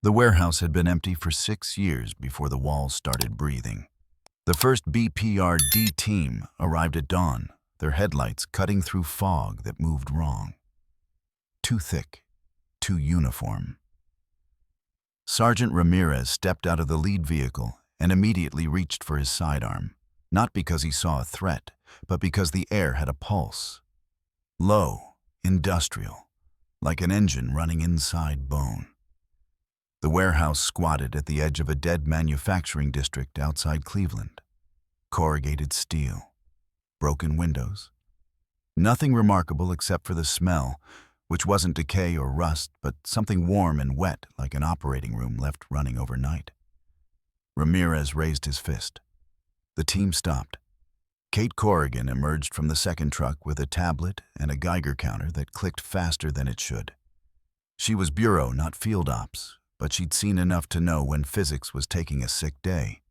The warehouse had been empty for 6 years before the walls started breathing. The first BPRD team arrived at dawn, their headlights cutting through fog that moved wrong. Too thick, too uniform. Sergeant Ramirez stepped out of the lead vehicle and immediately reached for his sidearm, not because he saw a threat, but because the air had a pulse. Low, industrial, like an engine running inside bone. The warehouse squatted at the edge of a dead manufacturing district outside Cleveland. Corrugated steel, broken windows. Nothing remarkable except for the smell, which wasn't decay or rust, but something warm and wet like an operating room left running overnight. Ramirez raised his fist. The team stopped. Kate Corrigan emerged from the second truck with a tablet and a Geiger counter that clicked faster than it should. She was bureau, not field ops, but she'd seen enough to know when physics was taking a sick day.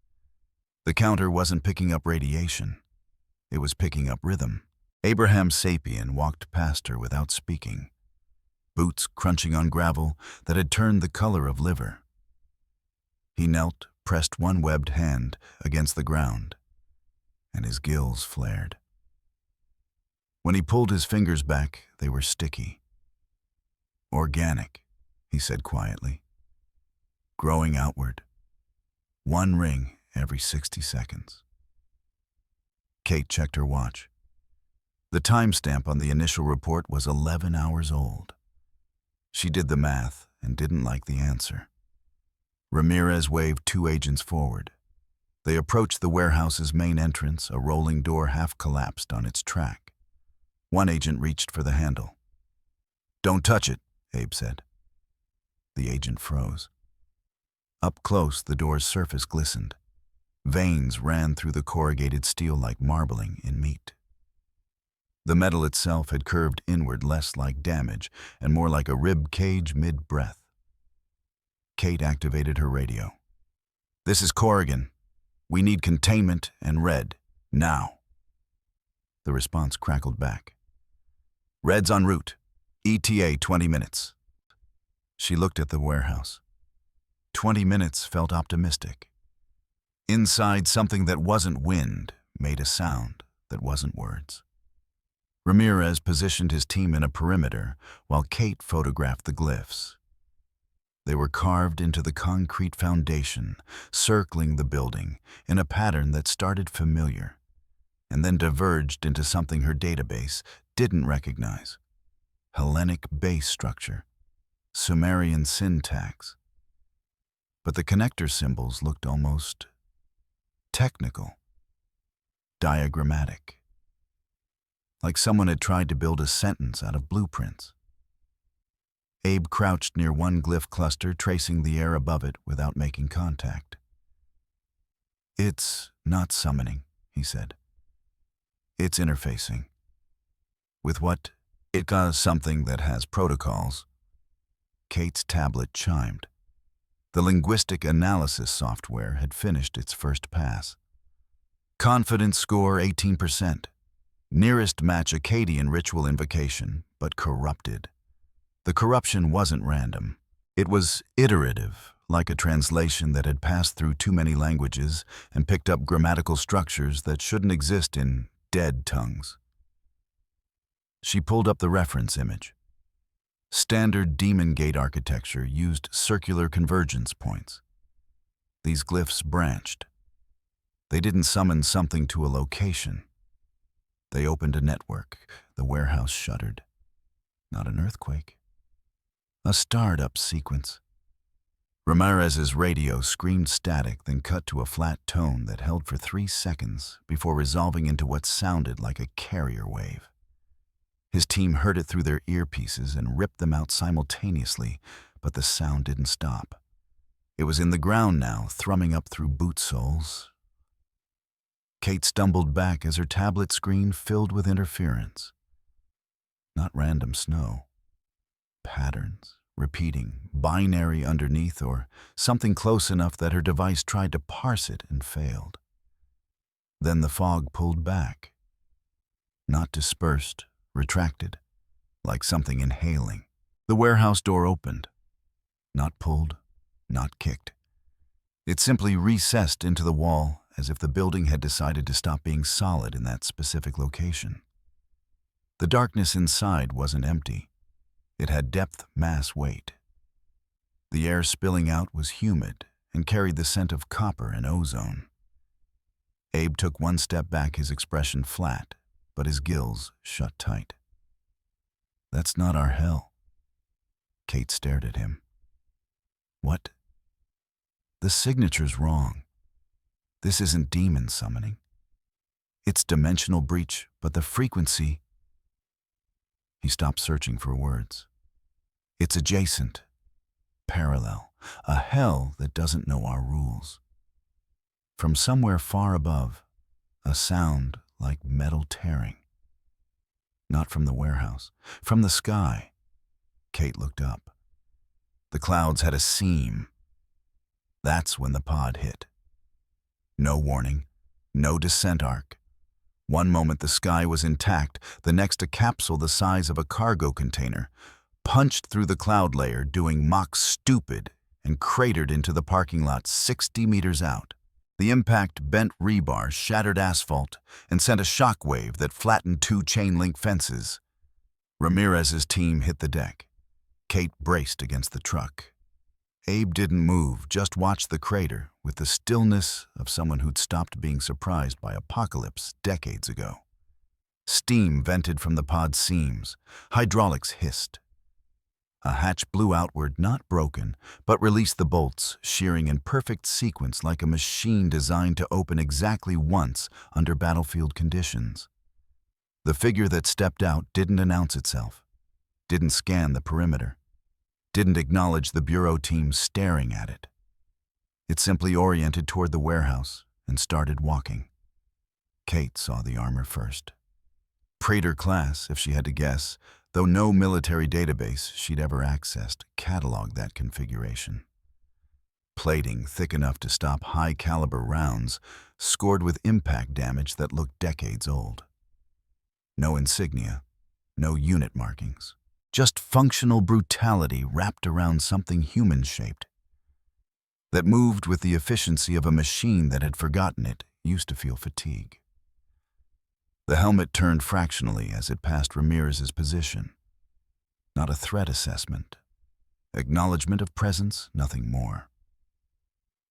The counter wasn't picking up radiation. It was picking up rhythm. Abraham Sapien walked past her without speaking, boots crunching on gravel that had turned the color of liver. He knelt, pressed one webbed hand against the ground, and his gills flared. When he pulled his fingers back, they were sticky. Organic, he said quietly. Growing outward. One ring every 60 seconds. Kate checked her watch. The timestamp on the initial report was 11 hours old. She did the math and didn't like the answer. Ramirez waved 2 agents forward. They approached the warehouse's main entrance, a rolling door half collapsed on its track. One agent reached for the handle. "Don't touch it," Abe said. The agent froze. Up close, the door's surface glistened. Veins ran through the corrugated steel like marbling in meat. The metal itself had curved inward less like damage and more like a rib cage mid-breath. Kate activated her radio. "This is Corrigan. We need containment and red, now." The response crackled back. "Red's en route. ETA 20 minutes. She looked at the warehouse. 20 minutes felt optimistic. Inside, something that wasn't wind made a sound that wasn't words. Ramirez positioned his team in a perimeter while Kate photographed the glyphs. They were carved into the concrete foundation, circling the building in a pattern that started familiar and then diverged into something her database didn't recognize. Hellenic base structure, Sumerian syntax. But the connector symbols looked almost technical, diagrammatic, like someone had tried to build a sentence out of blueprints. Abe crouched near one glyph cluster, tracing the air above it without making contact. "It's not summoning," he said. "It's interfacing. With what? It does something that has protocols." Kate's tablet chimed. The linguistic analysis software had finished its first pass. Confidence score 18%. Nearest match Akkadian ritual invocation, but corrupted. The corruption wasn't random. It was iterative, like a translation that had passed through too many languages and picked up grammatical structures that shouldn't exist in dead tongues. She pulled up the reference image. Standard Demon Gate architecture used circular convergence points. These glyphs branched. They didn't summon something to a location. They opened a network. The warehouse shuddered. Not an earthquake. A startup sequence. Ramirez's radio screamed static, then cut to a flat tone that held for 3 seconds before resolving into what sounded like a carrier wave. His team heard it through their earpieces and ripped them out simultaneously, but the sound didn't stop. It was in the ground now, thrumming up through boot soles. Kate stumbled back as her tablet screen filled with interference. Not random snow. Patterns, repeating, binary underneath, or something close enough that her device tried to parse it and failed. Then the fog pulled back. Not dispersed, retracted, like something inhaling. The warehouse door opened. Not pulled, not kicked. It simply recessed into the wall as if the building had decided to stop being solid in that specific location. The darkness inside wasn't empty. It had depth, mass, weight. The air spilling out was humid and carried the scent of copper and ozone. Abe took one step back, his expression flat, but his gills shut tight. "That's not our hell." Kate stared at him. "What?" "The signature's wrong. This isn't demon summoning. It's dimensional breach, but the frequency..." He stopped searching for words. "It's adjacent, parallel, a hell that doesn't know our rules." From somewhere far above, a sound like metal tearing. Not from the warehouse, from the sky. Kate looked up. The clouds had a seam. That's when the pod hit. No warning, no descent arc. One moment the sky was intact, the next a capsule the size of a cargo container, punched through the cloud layer, doing Mach stupid, and cratered into the parking lot 60 meters out. The impact bent rebar, shattered asphalt, and sent a shockwave that flattened 2 chain-link fences. Ramirez's team hit the deck. Kate braced against the truck. Abe didn't move, just watched the crater with the stillness of someone who'd stopped being surprised by apocalypse decades ago. Steam vented from the pod's seams. Hydraulics hissed. A hatch blew outward, not broken, but released the bolts, shearing in perfect sequence like a machine designed to open exactly once under battlefield conditions. The figure that stepped out didn't announce itself, didn't scan the perimeter, didn't acknowledge the bureau team staring at it. It simply oriented toward the warehouse and started walking. Kate saw the armor first. Praetor class, if she had to guess, though no military database she'd ever accessed cataloged that configuration. Plating thick enough to stop high-caliber rounds, scored with impact damage that looked decades old. No insignia, no unit markings, just functional brutality wrapped around something human-shaped. That moved with the efficiency of a machine that had forgotten it used to feel fatigue. The helmet turned fractionally as it passed Ramirez's position. Not a threat assessment. Acknowledgement of presence, nothing more.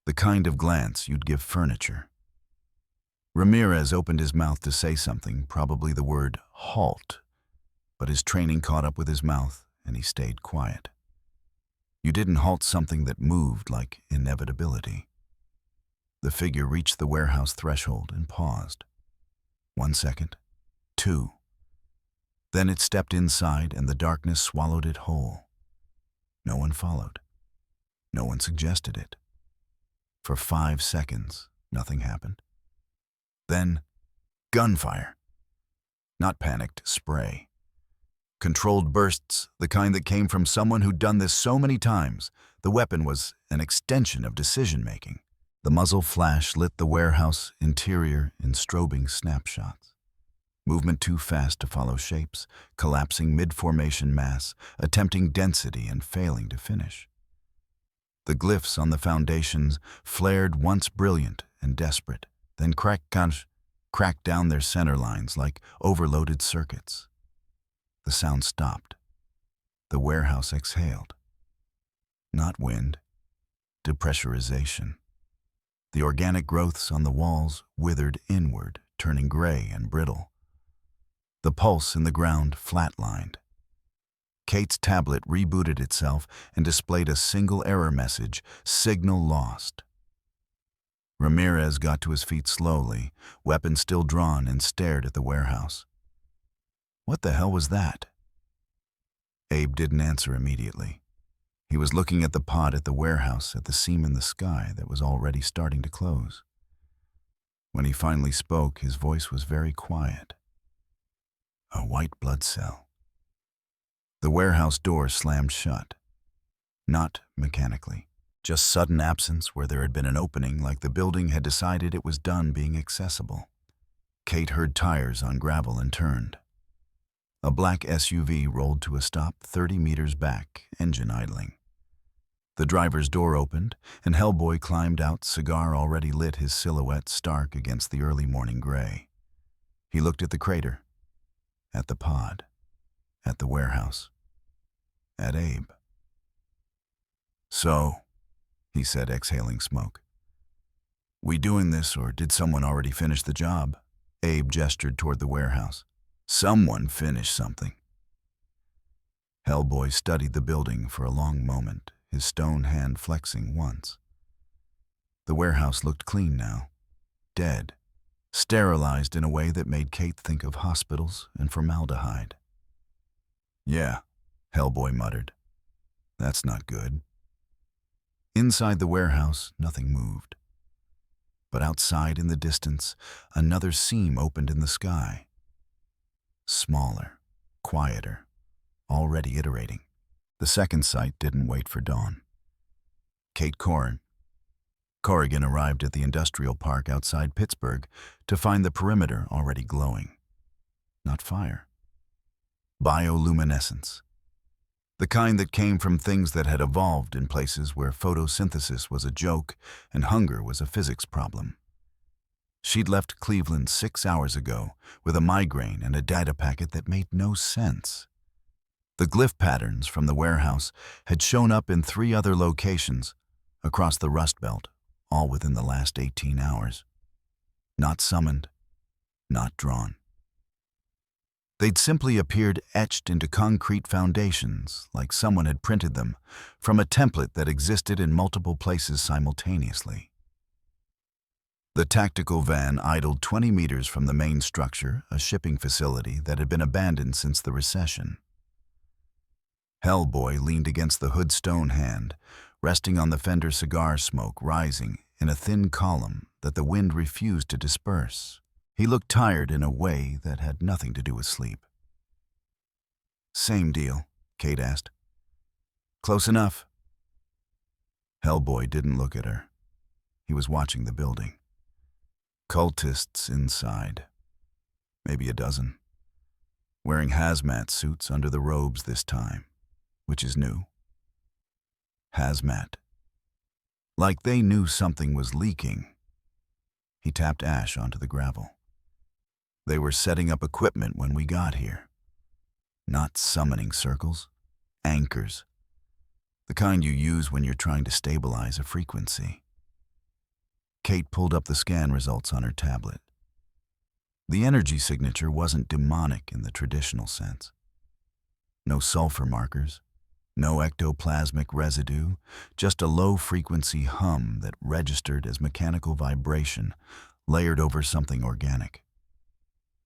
The kind of glance you'd give furniture. Ramirez opened his mouth to say something, probably the word halt, but his training caught up with his mouth and he stayed quiet. You didn't halt something that moved like inevitability. The figure reached the warehouse threshold and paused. 1 second, 2. Then it stepped inside and the darkness swallowed it whole. No one followed. No one suggested it. For 5 seconds, nothing happened. Then, gunfire. Not panicked spray. Controlled bursts, the kind that came from someone who'd done this so many times. The weapon was an extension of decision-making. The muzzle flash lit the warehouse interior in strobing snapshots. Movement too fast to follow shapes, collapsing mid-formation mass, attempting density and failing to finish. The glyphs on the foundations flared once brilliant and desperate, then cracked down their center lines like overloaded circuits. The sound stopped. The warehouse exhaled. Not wind, depressurization. The organic growths on the walls withered inward, turning gray and brittle. The pulse in the ground flatlined. Kate's tablet rebooted itself and displayed a single error message, signal lost. Ramirez got to his feet slowly, weapon still drawn, and stared at the warehouse. What the hell was that? Abe didn't answer immediately. He was looking at the pod at the warehouse, at the seam in the sky that was already starting to close. When he finally spoke, his voice was very quiet. A white blood cell. The warehouse door slammed shut. Not mechanically, just sudden absence where there had been an opening, like the building had decided it was done being accessible. Kate heard tires on gravel and turned. A black SUV rolled to a stop 30 meters back, engine idling. The driver's door opened, and Hellboy climbed out, cigar already lit, his silhouette stark against the early morning gray. He looked at the crater, at the pod, at the warehouse, at Abe. "So," he said, exhaling smoke. "We doing this, or did someone already finish the job?" Abe gestured toward the warehouse. "Someone finished something." Hellboy studied the building for a long moment, his stone hand flexing once. The warehouse looked clean now, dead, sterilized in a way that made Kate think of hospitals and formaldehyde. "Yeah," Hellboy muttered. "That's not good." Inside the warehouse, nothing moved. But outside in the distance, another seam opened in the sky. Smaller, quieter, already iterating. The second sight didn't wait for dawn. Kate Corrigan arrived at the industrial park outside Pittsburgh to find the perimeter already glowing. Not fire. Bioluminescence. The kind that came from things that had evolved in places where photosynthesis was a joke and hunger was a physics problem. She'd left Cleveland 6 hours ago with a migraine and a data packet that made no sense. The glyph patterns from the warehouse had shown up in 3 other locations across the Rust Belt, all within the last 18 hours. Not summoned, not drawn. They'd simply appeared etched into concrete foundations, like someone had printed them from a template that existed in multiple places simultaneously. The tactical van idled 20 meters from the main structure, a shipping facility that had been abandoned since the recession. Hellboy leaned against the hood stone hand, resting on the fender, cigar smoke rising in a thin column that the wind refused to disperse. He looked tired in a way that had nothing to do with sleep. "Same deal?" Kate asked. "Close enough." Hellboy didn't look at her. He was watching the building. Cultists inside. Maybe a dozen. Wearing hazmat suits under the robes this time, which is new. Hazmat. Like they knew something was leaking. He tapped ash onto the gravel. They were setting up equipment when we got here. Not summoning circles, anchors. The kind you use when you're trying to stabilize a frequency. Kate pulled up the scan results on her tablet. The energy signature wasn't demonic in the traditional sense. No sulfur markers, no ectoplasmic residue, just a low-frequency hum that registered as mechanical vibration layered over something organic.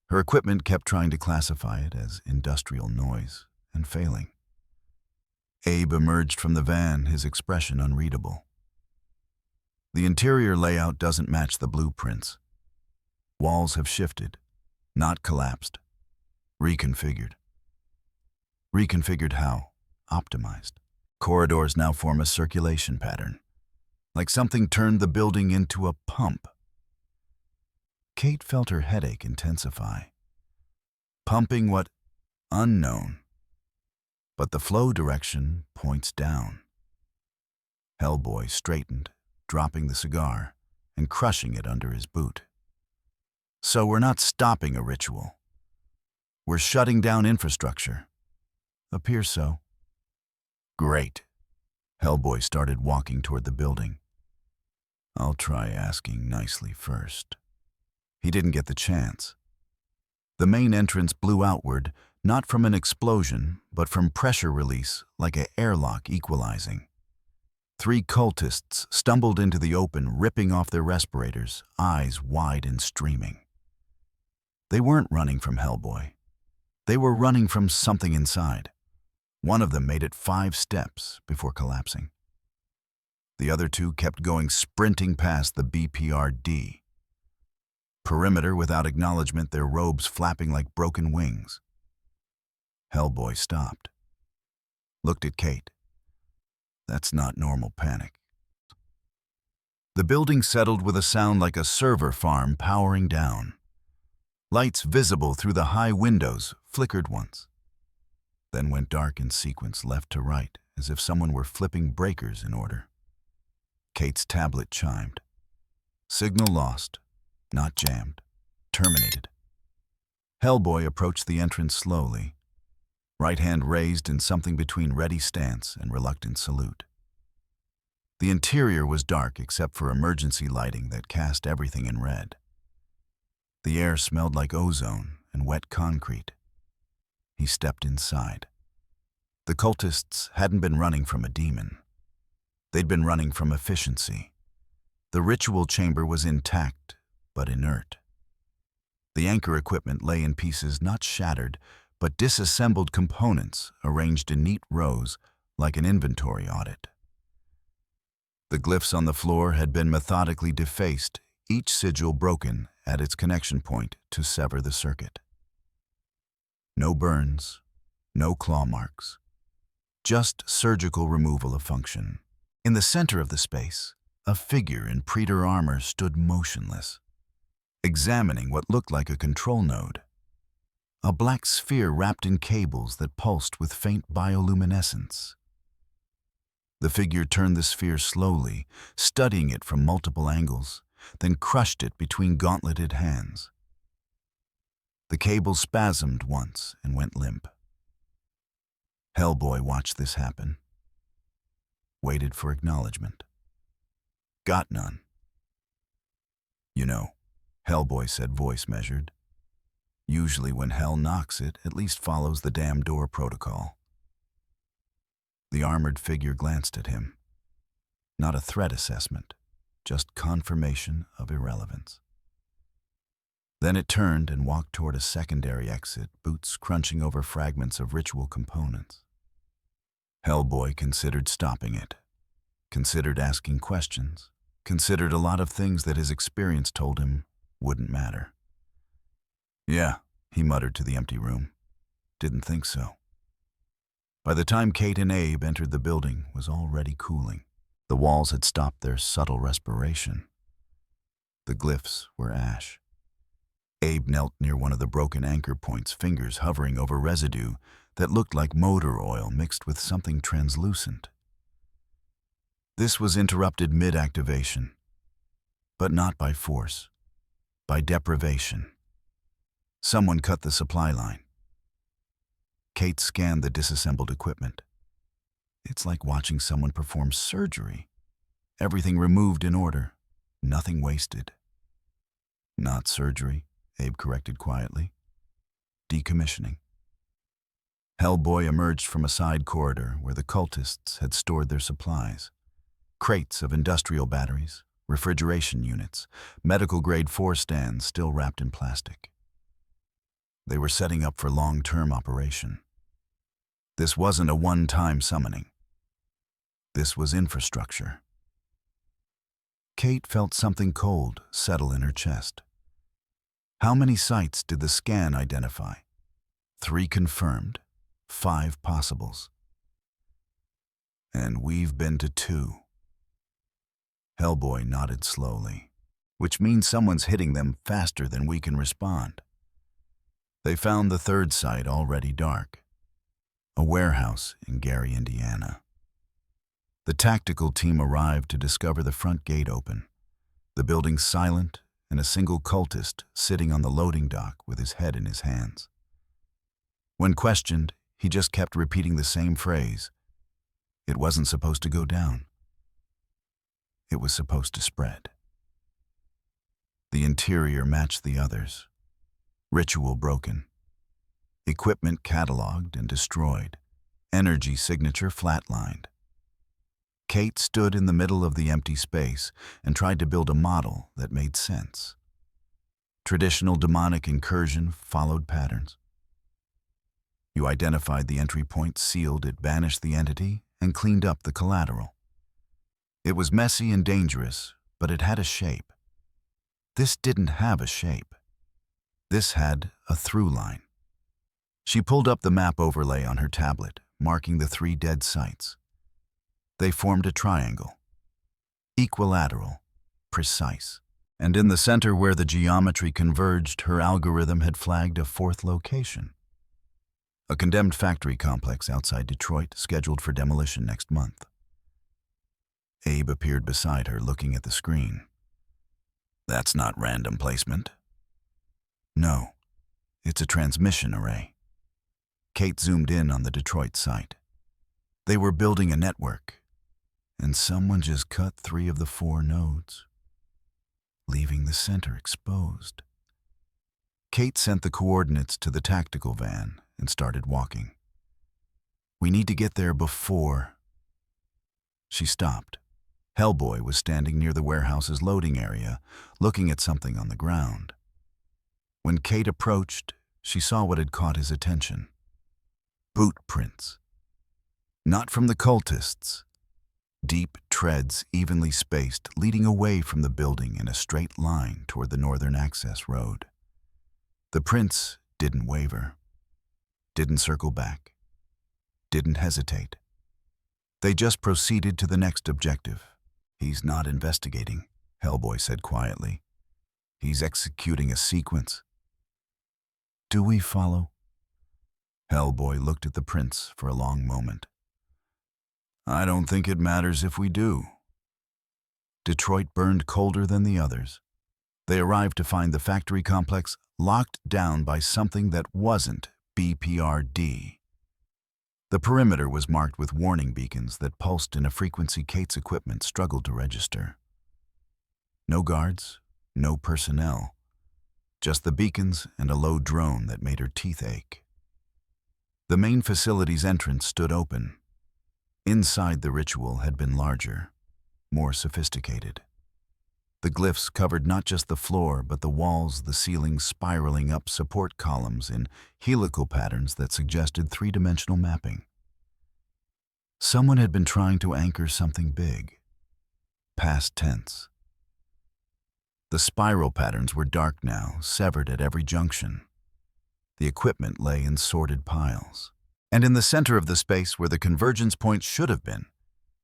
Her equipment kept trying to classify it as industrial noise and failing. Abe emerged from the van, his expression unreadable. The interior layout doesn't match the blueprints. Walls have shifted, not collapsed. Reconfigured. Reconfigured how? Optimized. Corridors now form a circulation pattern, like something turned the building into a pump. Kate felt her headache intensify. Pumping what? Unknown. But the flow direction points down. Hellboy straightened, dropping the cigar and crushing it under his boot. "So we're not stopping a ritual. We're shutting down infrastructure." "Appears so." "Great." Hellboy started walking toward the building. "I'll try asking nicely first." He didn't get the chance. The main entrance blew outward, not from an explosion, but from pressure release, like an airlock equalizing. 3 cultists stumbled into the open, ripping off their respirators, eyes wide and streaming. They weren't running from Hellboy. They were running from something inside. One of them made it 5 steps before collapsing. The other 2 kept going, sprinting past the BPRD. Perimeter without acknowledgement, their robes flapping like broken wings. Hellboy stopped. Looked at Kate. That's not normal panic. The building settled with a sound like a server farm powering down. Lights visible through the high windows flickered once. then went dark in sequence left to right, as if someone were flipping breakers in order. Kate's tablet chimed. Signal lost, not jammed, terminated. Hellboy approached the entrance slowly, right hand raised in something between ready stance and reluctant salute. The interior was dark except for emergency lighting that cast everything in red. The air smelled like ozone and wet concrete. He stepped inside. The cultists hadn't been running from a demon. They'd been running from efficiency. The ritual chamber was intact, but inert. The anchor equipment lay in pieces not shattered, but disassembled components arranged in neat rows like an inventory audit. The glyphs on the floor had been methodically defaced, each sigil broken at its connection point to sever the circuit. No burns, no claw marks, just surgical removal of function. In the center of the space, a figure in Predator armor stood motionless, examining what looked like a control node. A black sphere wrapped in cables that pulsed with faint bioluminescence. The figure turned the sphere slowly, studying it from multiple angles, then crushed it between gauntleted hands. The cable spasmed once and went limp. Hellboy watched this happen. Waited for acknowledgement. Got none. You know, Hellboy said, voice measured. Usually when hell knocks, it at least follows the damn door protocol. The armored figure glanced at him. Not a threat assessment, just confirmation of irrelevance. Then it turned and walked toward a secondary exit, boots crunching over fragments of ritual components. Hellboy considered stopping it, considered asking questions, considered a lot of things that his experience told him wouldn't matter. Yeah, he muttered to the empty room. Didn't think so. By the time Kate and Abe entered the building, it was already cooling. The walls had stopped their subtle respiration. The glyphs were ash. Abe knelt near one of the broken anchor points, fingers hovering over residue that looked like motor oil mixed with something translucent. This was interrupted mid-activation, but not by force, by deprivation. Someone cut the supply line. Kate scanned the disassembled equipment. It's like watching someone perform surgery. Everything removed in order, nothing wasted. Not surgery, Abe corrected quietly. Decommissioning. Hellboy emerged from a side corridor where the cultists had stored their supplies. Crates of industrial batteries, refrigeration units, medical-grade 4 stands still wrapped in plastic. They were setting up for long-term operation. This wasn't a one-time summoning. This was infrastructure. Kate felt something cold settle in her chest. How many sites did the scan identify? 3 confirmed, 5 possibles. And we've been to 2. Hellboy nodded slowly, which means someone's hitting them faster than we can respond. They found the 3rd site already dark. A warehouse in Gary, Indiana. The tactical team arrived to discover the front gate open, the building silent, and a single cultist sitting on the loading dock with his head in his hands. When questioned, he just kept repeating the same phrase. It wasn't supposed to go down. It was supposed to spread. The interior matched the others. Ritual broken. Equipment cataloged and destroyed. Energy signature flatlined. Kate stood in the middle of the empty space and tried to build a model that made sense. Traditional demonic incursion followed patterns. You identified the entry point, sealed it, banished the entity, and cleaned up the collateral. It was messy and dangerous, but it had a shape. This didn't have a shape. This had a through line. She pulled up the map overlay on her tablet, marking the 3 dead sites. They formed a triangle. Equilateral, precise. And in the center where the geometry converged, her algorithm had flagged a 4th location. A condemned factory complex outside Detroit, scheduled for demolition next month. Abe appeared beside her, looking at the screen. That's not random placement. No, it's a transmission array. Kate zoomed in on the Detroit site. They were building a network, and someone just cut 3 of the 4 nodes, leaving the center exposed. Kate sent the coordinates to the tactical van and started walking. We need to get there before... She stopped. Hellboy was standing near the warehouse's loading area, looking at something on the ground. When Kate approached, she saw what had caught his attention. Boot prints. Not from the cultists. Deep treads, evenly spaced, leading away from the building in a straight line toward the northern access road. The prints didn't waver, didn't circle back, didn't hesitate. They just proceeded to the next objective. He's not investigating, Hellboy said quietly. He's executing a sequence. Do we follow? Hellboy looked at the prints for a long moment. I don't think it matters if we do. Detroit burned colder than the others. They arrived to find the factory complex locked down by something that wasn't BPRD. The perimeter was marked with warning beacons that pulsed in a frequency Kate's equipment struggled to register. No guards, no personnel, just the beacons and a low drone that made her teeth ache. The main facility's entrance stood open. Inside, the ritual had been larger, more sophisticated. The glyphs covered not just the floor, but the walls, the ceiling, spiraling up support columns in helical patterns that suggested 3-dimensional mapping. Someone had been trying to anchor something big. Past tense. The spiral patterns were dark now, severed at every junction. The equipment lay in sorted piles. And in the center of the space where the convergence point should have been,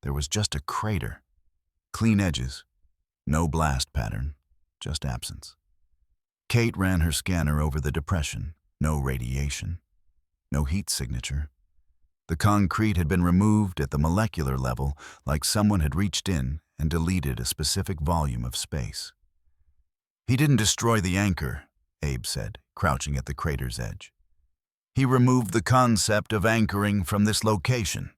there was just a crater. Clean edges. No blast pattern, just absence. Kate ran her scanner over the depression. No radiation, no heat signature. The concrete had been removed at the molecular level, like someone had reached in and deleted a specific volume of space. He didn't destroy the anchor, Abe said, crouching at the crater's edge. He removed the concept of anchoring from this location.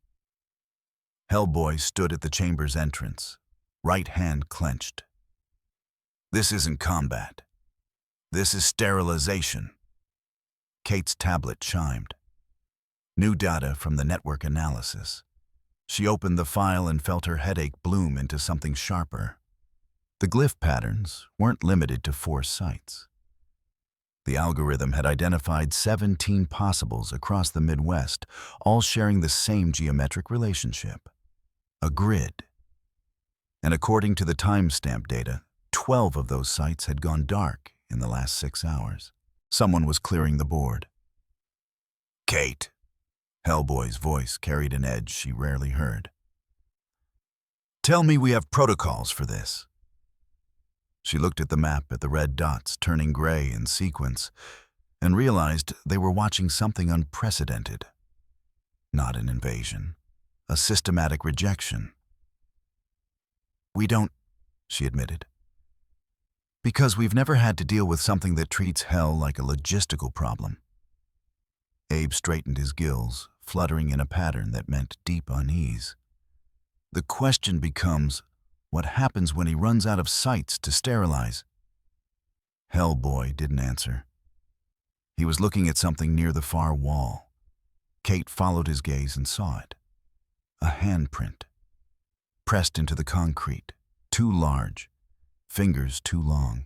Hellboy stood at the chamber's entrance, right hand clenched. This isn't combat. This is sterilization. Kate's tablet chimed. New data from the network analysis. She opened the file and felt her headache bloom into something sharper. The glyph patterns weren't limited to 4 sites. The algorithm had identified 17 possibles across the Midwest, all sharing the same geometric relationship. A grid. And according to the timestamp data, 12 of those sites had gone dark in the last 6 hours. Someone was clearing the board. Kate. Hellboy's voice carried an edge she rarely heard. Tell me we have protocols for this. She looked at the map at the red dots turning gray in sequence and realized they were watching something unprecedented. Not an invasion, a systematic rejection. We don't, she admitted. Because we've never had to deal with something that treats hell like a logistical problem. Abe straightened his gills, fluttering in a pattern that meant deep unease. The question becomes, what happens when he runs out of sites to sterilize? Hellboy didn't answer. He was looking at something near the far wall. Kate followed his gaze and saw it. A handprint. Pressed into the concrete, too large, fingers too long,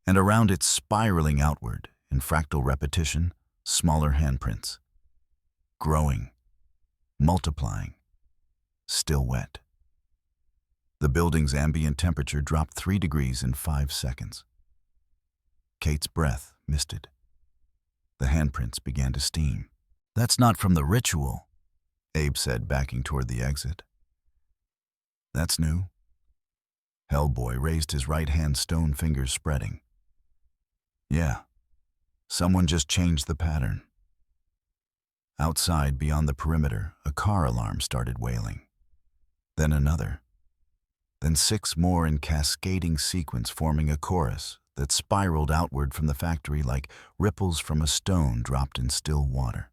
and around it spiraling outward in fractal repetition, smaller handprints. Growing, multiplying, still wet. The building's ambient temperature dropped 3 degrees in 5 seconds. Kate's breath misted. The handprints began to steam. That's not from the ritual, Abe said, backing toward the exit. That's new. Hellboy raised his right hand, stone fingers spreading. Yeah, someone just changed the pattern. Outside, beyond the perimeter, a car alarm started wailing. Then another. Then 6 more in cascading sequence, forming a chorus that spiraled outward from the factory like ripples from a stone dropped in still water.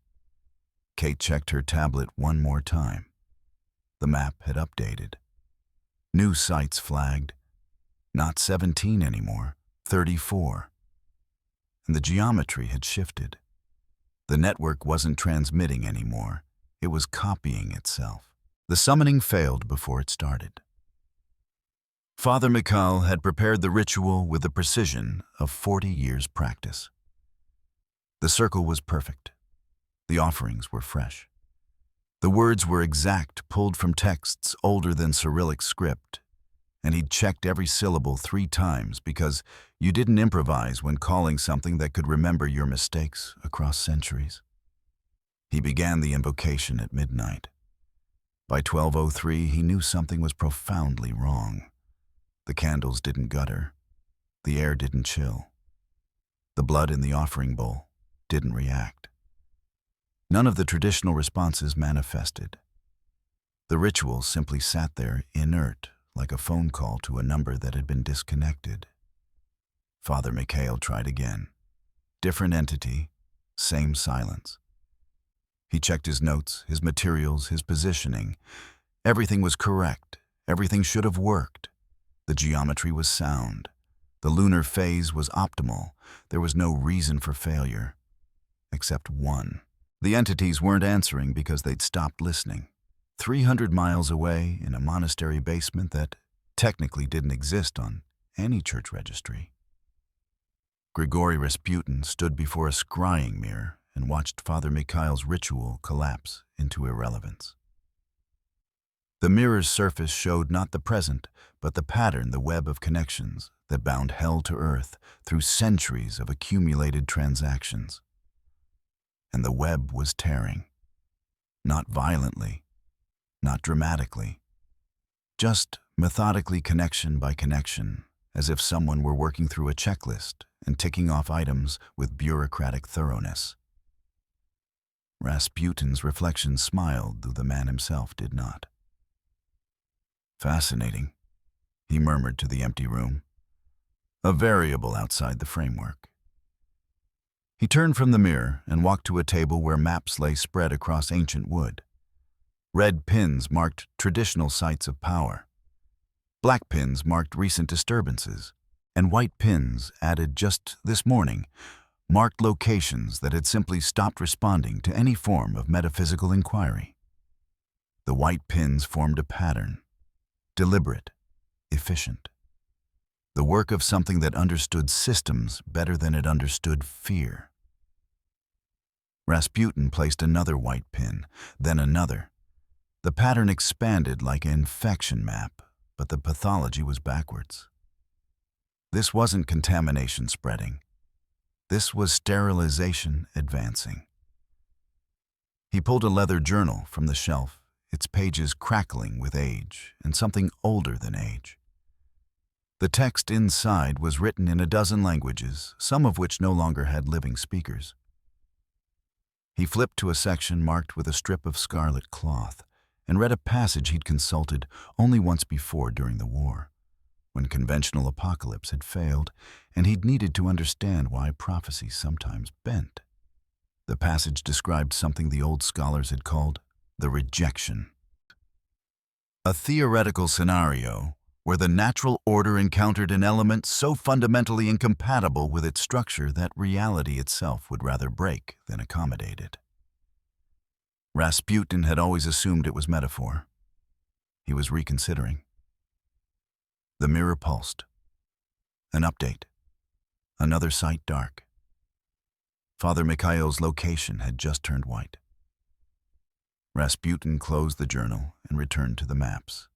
Kate checked her tablet one more time. The map had updated. New sites flagged. Not 17 anymore, 34. And the geometry had shifted. The network wasn't transmitting anymore. It was copying itself. The summoning failed before it started. Father Mikhail had prepared the ritual with the precision of 40 years' practice. The circle was perfect. The offerings were fresh. The words were exact, pulled from texts older than Cyrillic script, and he'd checked every syllable 3 times because you didn't improvise when calling something that could remember your mistakes across centuries. He began the invocation at midnight. By 12:03, he knew something was profoundly wrong. The candles didn't gutter. The air didn't chill. The blood in the offering bowl didn't react. None of the traditional responses manifested. The ritual simply sat there inert, like a phone call to a number that had been disconnected. Father Mikhail tried again. Different entity, same silence. He checked his notes, his materials, his positioning. Everything was correct. Everything should have worked. The geometry was sound. The lunar phase was optimal. There was no reason for failure. Except one. The entities weren't answering because they'd stopped listening. 300 miles away in a monastery basement that technically didn't exist on any church registry. Grigory Rasputin stood before a scrying mirror and watched Father Mikhail's ritual collapse into irrelevance. The mirror's surface showed not the present, but the pattern, the web of connections that bound hell to earth through centuries of accumulated transactions. And the web was tearing. Not violently, not dramatically, just methodically, connection by connection, as if someone were working through a checklist and ticking off items with bureaucratic thoroughness. Rasputin's reflection smiled, though the man himself did not. Fascinating, he murmured to the empty room. A variable outside the framework. He turned from the mirror and walked to a table where maps lay spread across ancient wood. Red pins marked traditional sites of power. Black pins marked recent disturbances, and white pins, added just this morning, marked locations that had simply stopped responding to any form of metaphysical inquiry. The white pins formed a pattern, deliberate, efficient. The work of something that understood systems better than it understood fear. Rasputin placed another white pin, then another. The pattern expanded like an infection map, but the pathology was backwards. This wasn't contamination spreading. This was sterilization advancing. He pulled a leather journal from the shelf, its pages crackling with age and something older than age. The text inside was written in a dozen languages, some of which no longer had living speakers. He flipped to a section marked with a strip of scarlet cloth and read a passage he'd consulted only once before during the war, when conventional apocalypse had failed and he'd needed to understand why prophecy sometimes bent. The passage described something the old scholars had called the rejection. A theoretical scenario where the natural order encountered an element so fundamentally incompatible with its structure that reality itself would rather break than accommodate it. Rasputin had always assumed it was metaphor. He was reconsidering. The mirror pulsed. An update. Another site dark. Father Mikhail's location had just turned white. Rasputin closed the journal and returned to the maps.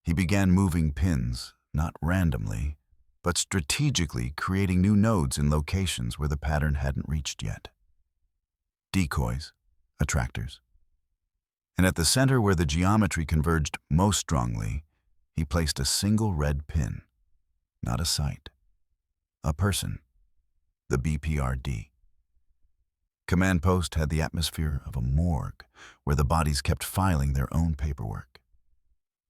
He began moving pins, not randomly, but strategically creating new nodes in locations where the pattern hadn't reached yet. Decoys, attractors. And at the center where the geometry converged most strongly, he placed a single red pin. Not a site. A person. The BPRD. Command Post had the atmosphere of a morgue, where the bodies kept filing their own paperwork.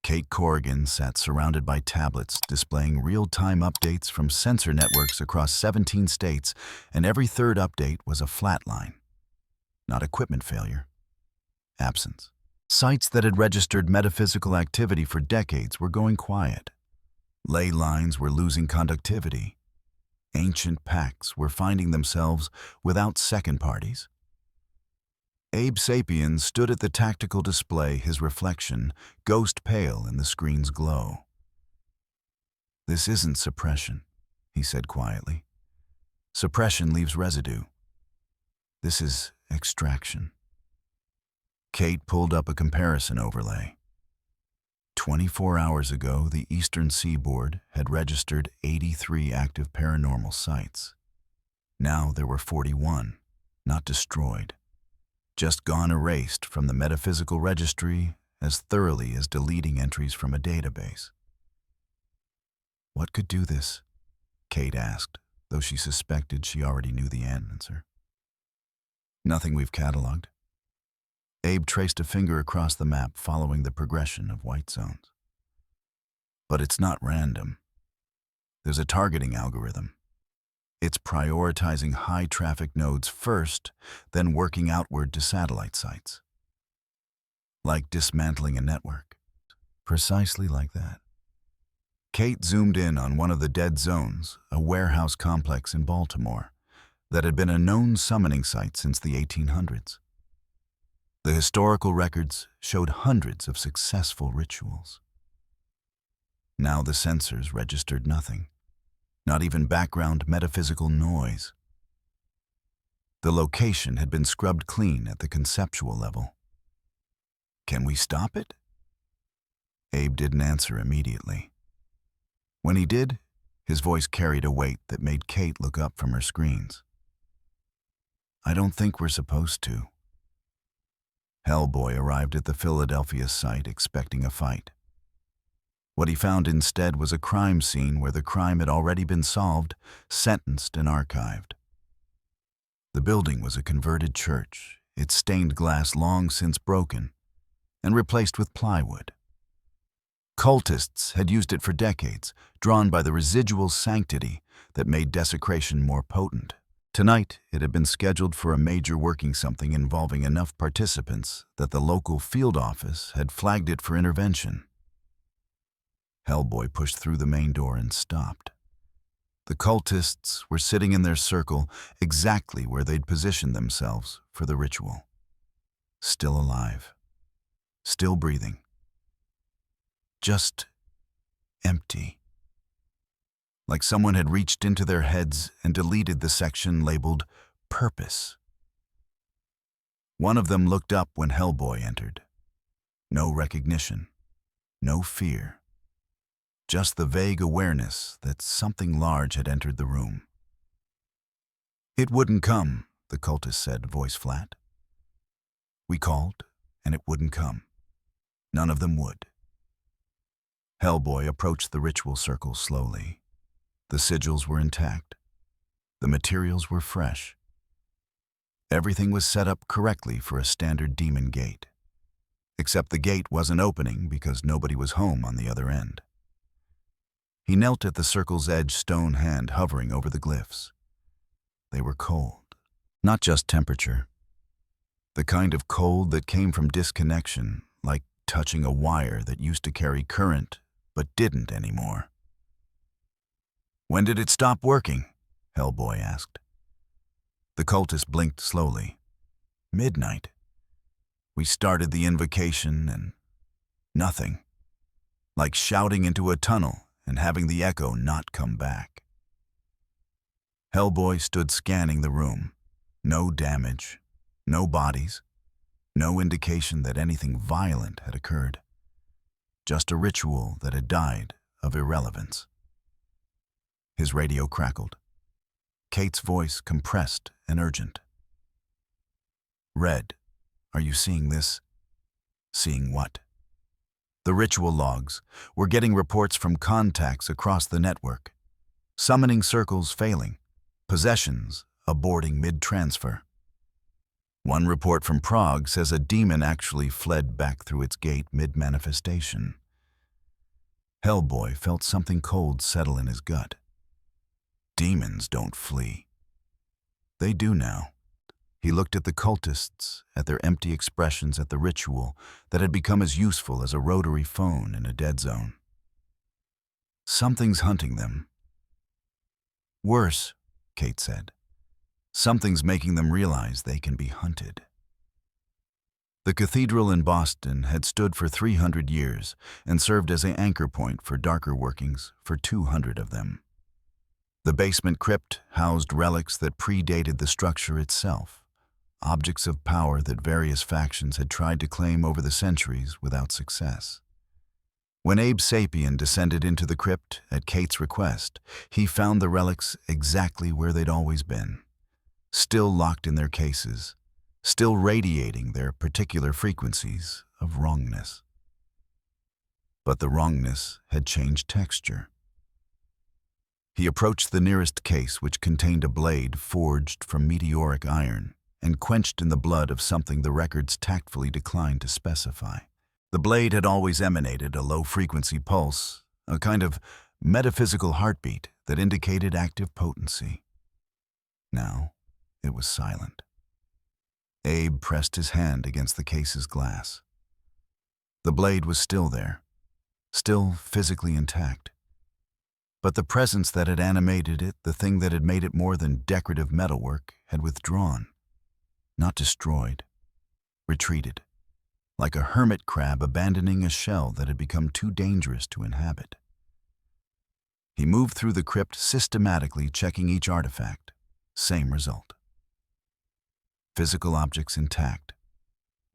Kate Corrigan sat surrounded by tablets displaying real-time updates from sensor networks across 17 states, and every third update was a flatline. Not equipment failure. Absence. Sites that had registered metaphysical activity for decades were going quiet. Ley lines were losing conductivity. Ancient pacts were finding themselves without second parties. Abe Sapien stood at the tactical display, his reflection ghost pale in the screen's glow. "This isn't suppression," he said quietly. "Suppression leaves residue. This is extraction." Kate pulled up a comparison overlay. 24 hours ago, the Eastern Seaboard had registered 83 active paranormal sites. Now there were 41, not destroyed, just gone erased from the metaphysical registry as thoroughly as deleting entries from a database. "What could do this?" Kate asked, though she suspected she already knew the answer. "Nothing we've cataloged." Abe traced a finger across the map, following the progression of white zones. "But it's not random. There's a targeting algorithm. It's prioritizing high-traffic nodes first, then working outward to satellite sites. Like dismantling a network. Precisely like that." Kate zoomed in on one of the dead zones, a warehouse complex in Baltimore, that had been a known summoning site since the 1800s. The historical records showed hundreds of successful rituals. Now the sensors registered nothing, not even background metaphysical noise. The location had been scrubbed clean at the conceptual level. "Can we stop it?" Abe didn't answer immediately. When he did, his voice carried a weight that made Kate look up from her screens. "I don't think we're supposed to." Hellboy arrived at the Philadelphia site expecting a fight. What he found instead was a crime scene where the crime had already been solved, sentenced, and archived. The building was a converted church, its stained glass long since broken and replaced with plywood. Cultists had used it for decades, drawn by the residual sanctity that made desecration more potent. Tonight, it had been scheduled for a major working something involving enough participants that the local field office had flagged it for intervention. Hellboy pushed through the main door and stopped. The cultists were sitting in their circle exactly where they'd positioned themselves for the ritual. Still alive. Still breathing. Just empty. Like someone had reached into their heads and deleted the section labeled Purpose. One of them looked up when Hellboy entered. No recognition. No fear. Just the vague awareness that something large had entered the room. "It wouldn't come," the cultist said, voice flat. "We called, and it wouldn't come. None of them would." Hellboy approached the ritual circle slowly. The sigils were intact. The materials were fresh. Everything was set up correctly for a standard demon gate. Except the gate wasn't opening because nobody was home on the other end. He knelt at the circle's edge, stone hand hovering over the glyphs. They were cold. Not just temperature. The kind of cold that came from disconnection, like touching a wire that used to carry current but didn't anymore. "When did it stop working?" Hellboy asked. The cultist blinked slowly. "Midnight. We started the invocation and nothing. Like shouting into a tunnel and having the echo not come back." Hellboy stood scanning the room. No damage, no bodies, no indication that anything violent had occurred. Just a ritual that had died of irrelevance. His radio crackled. Kate's voice compressed and urgent. "Red, are you seeing this?" "Seeing what?" The ritual logs were getting reports from contacts across the network. Summoning circles failing. Possessions aborting mid-transfer. One report from Prague says a demon actually fled back through its gate mid-manifestation. Hellboy felt something cold settle in his gut. Demons don't flee. They do now. He looked at the cultists, at their empty expressions at the ritual that had become as useful as a rotary phone in a dead zone. Something's hunting them. Worse, Kate said. Something's making them realize they can be hunted. The cathedral in Boston had stood for 300 years and served as an anchor point for darker workings for 200 of them. The basement crypt housed relics that predated the structure itself, objects of power that various factions had tried to claim over the centuries without success. When Abe Sapien descended into the crypt at Kate's request, he found the relics exactly where they'd always been, still locked in their cases, still radiating their particular frequencies of wrongness. But the wrongness had changed texture. He approached the nearest case, which contained a blade forged from meteoric iron and quenched in the blood of something the records tactfully declined to specify. The blade had always emanated a low-frequency pulse, a kind of metaphysical heartbeat that indicated active potency. Now, it was silent. Abe pressed his hand against the case's glass. The blade was still there, still physically intact. But the presence that had animated it, the thing that had made it more than decorative metalwork, had withdrawn. Not destroyed, retreated, like a hermit crab abandoning a shell that had become too dangerous to inhabit. He moved through the crypt systematically, checking each artifact. Same result. Physical objects intact,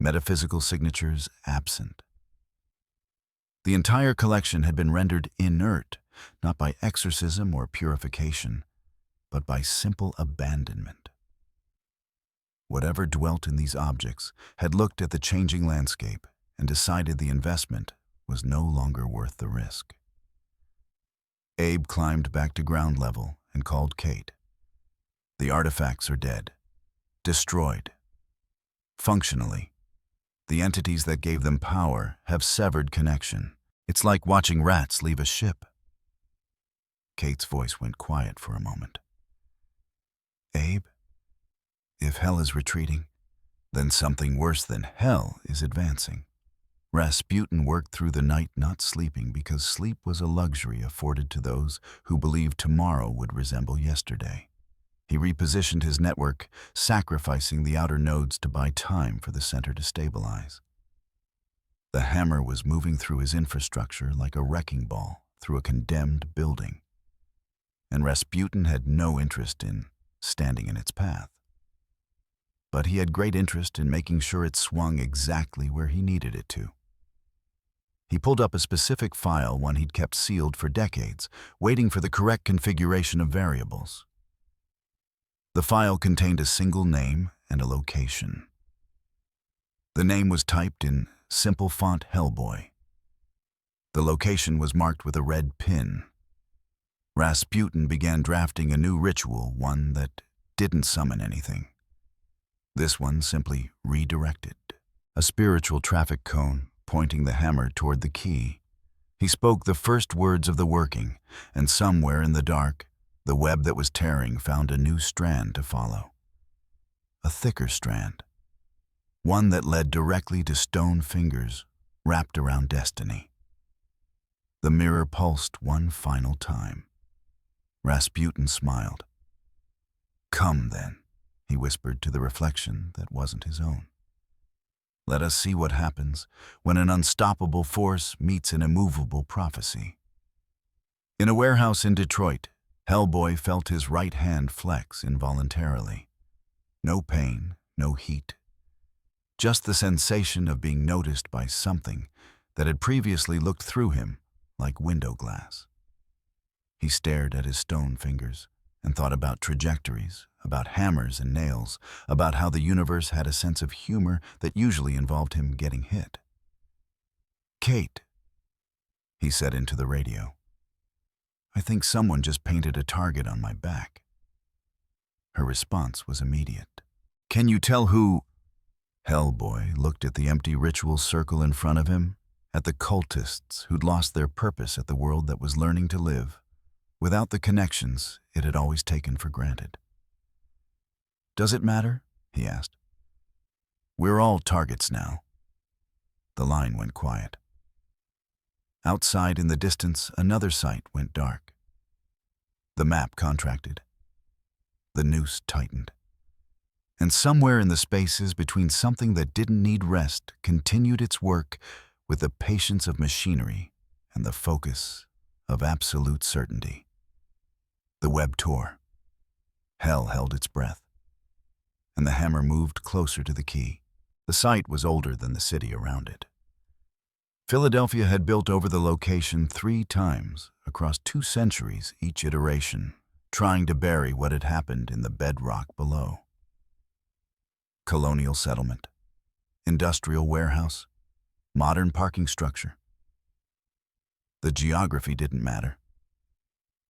metaphysical signatures absent. The entire collection had been rendered inert, not by exorcism or purification, but by simple abandonment. Whatever dwelt in these objects had looked at the changing landscape and decided the investment was no longer worth the risk. Abe climbed back to ground level and called Kate. The artifacts are dead, destroyed. Functionally, the entities that gave them power have severed connection. It's like watching rats leave a ship. Kate's voice went quiet for a moment. Abe, if hell is retreating, then something worse than hell is advancing. Rasputin worked through the night not sleeping because sleep was a luxury afforded to those who believed tomorrow would resemble yesterday. He repositioned his network, sacrificing the outer nodes to buy time for the center to stabilize. The hammer was moving through his infrastructure like a wrecking ball through a condemned building, and Rasputin had no interest in standing in its path. But he had great interest in making sure it swung exactly where he needed it to. He pulled up a specific file, one he'd kept sealed for decades, waiting for the correct configuration of variables. The file contained a single name and a location. The name was typed in simple font Hellboy. The location was marked with a red pin. Rasputin began drafting a new ritual, one that didn't summon anything. This one simply redirected. A spiritual traffic cone pointing the hammer toward the key. He spoke the first words of the working, and somewhere in the dark, the web that was tearing found a new strand to follow. A thicker strand. One that led directly to stone fingers wrapped around destiny. The mirror pulsed one final time. Rasputin smiled. Come then, he whispered to the reflection that wasn't his own. Let us see what happens when an unstoppable force meets an immovable prophecy. In a warehouse in Detroit, Hellboy felt his right hand flex involuntarily. No pain, no heat. Just the sensation of being noticed by something that had previously looked through him like window glass. He stared at his stone fingers and thought about trajectories, about hammers and nails, about how the universe had a sense of humor that usually involved him getting hit. Kate, he said into the radio. I think someone just painted a target on my back. Her response was immediate. Can you tell who? Hellboy looked at the empty ritual circle in front of him, at the cultists who'd lost their purpose at the world that was learning to live, without the connections it had always taken for granted. "Does it matter?" he asked. "We're all targets now." The line went quiet. Outside in the distance, another sight went dark. The map contracted. The noose tightened. And somewhere in the spaces between something that didn't need rest continued its work with the patience of machinery and the focus of absolute certainty. The web tore. Hell held its breath. And the hammer moved closer to the key. The site was older than the city around it. Philadelphia had built over the location 3 times across 2 centuries each iteration, trying to bury what had happened in the bedrock below. Colonial settlement, industrial warehouse, modern parking structure. The geography didn't matter.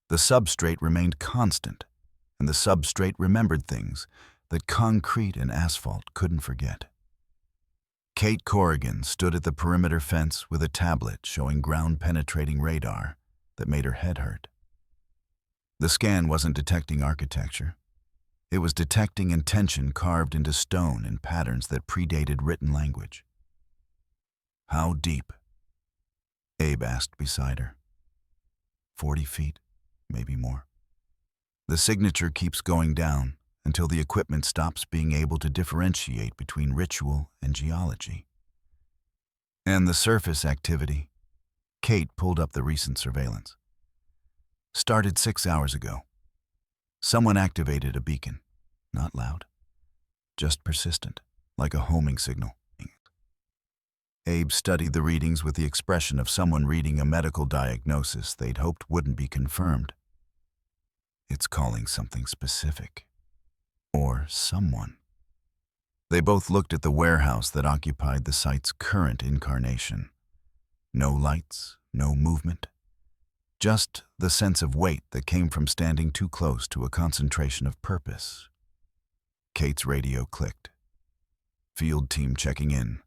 The substrate remained constant, and the substrate remembered things that concrete and asphalt couldn't forget. Kate Corrigan stood at the perimeter fence with a tablet showing ground-penetrating radar that made her head hurt. The scan wasn't detecting architecture. It was detecting intention carved into stone in patterns that predated written language. "How deep?" Abe asked beside her. 40 feet, maybe more. The signature keeps going down until the equipment stops being able to differentiate between ritual and geology. And the surface activity, Kate pulled up the recent surveillance. Started 6 hours ago. Someone activated a beacon. Not loud, just persistent, like a homing signal. Abe studied the readings with the expression of someone reading a medical diagnosis they'd hoped wouldn't be confirmed. It's calling something specific. Or someone. They both looked at the warehouse that occupied the site's current incarnation. No lights, no movement. Just the sense of weight that came from standing too close to a concentration of purpose. Kate's radio clicked. Field team checking in.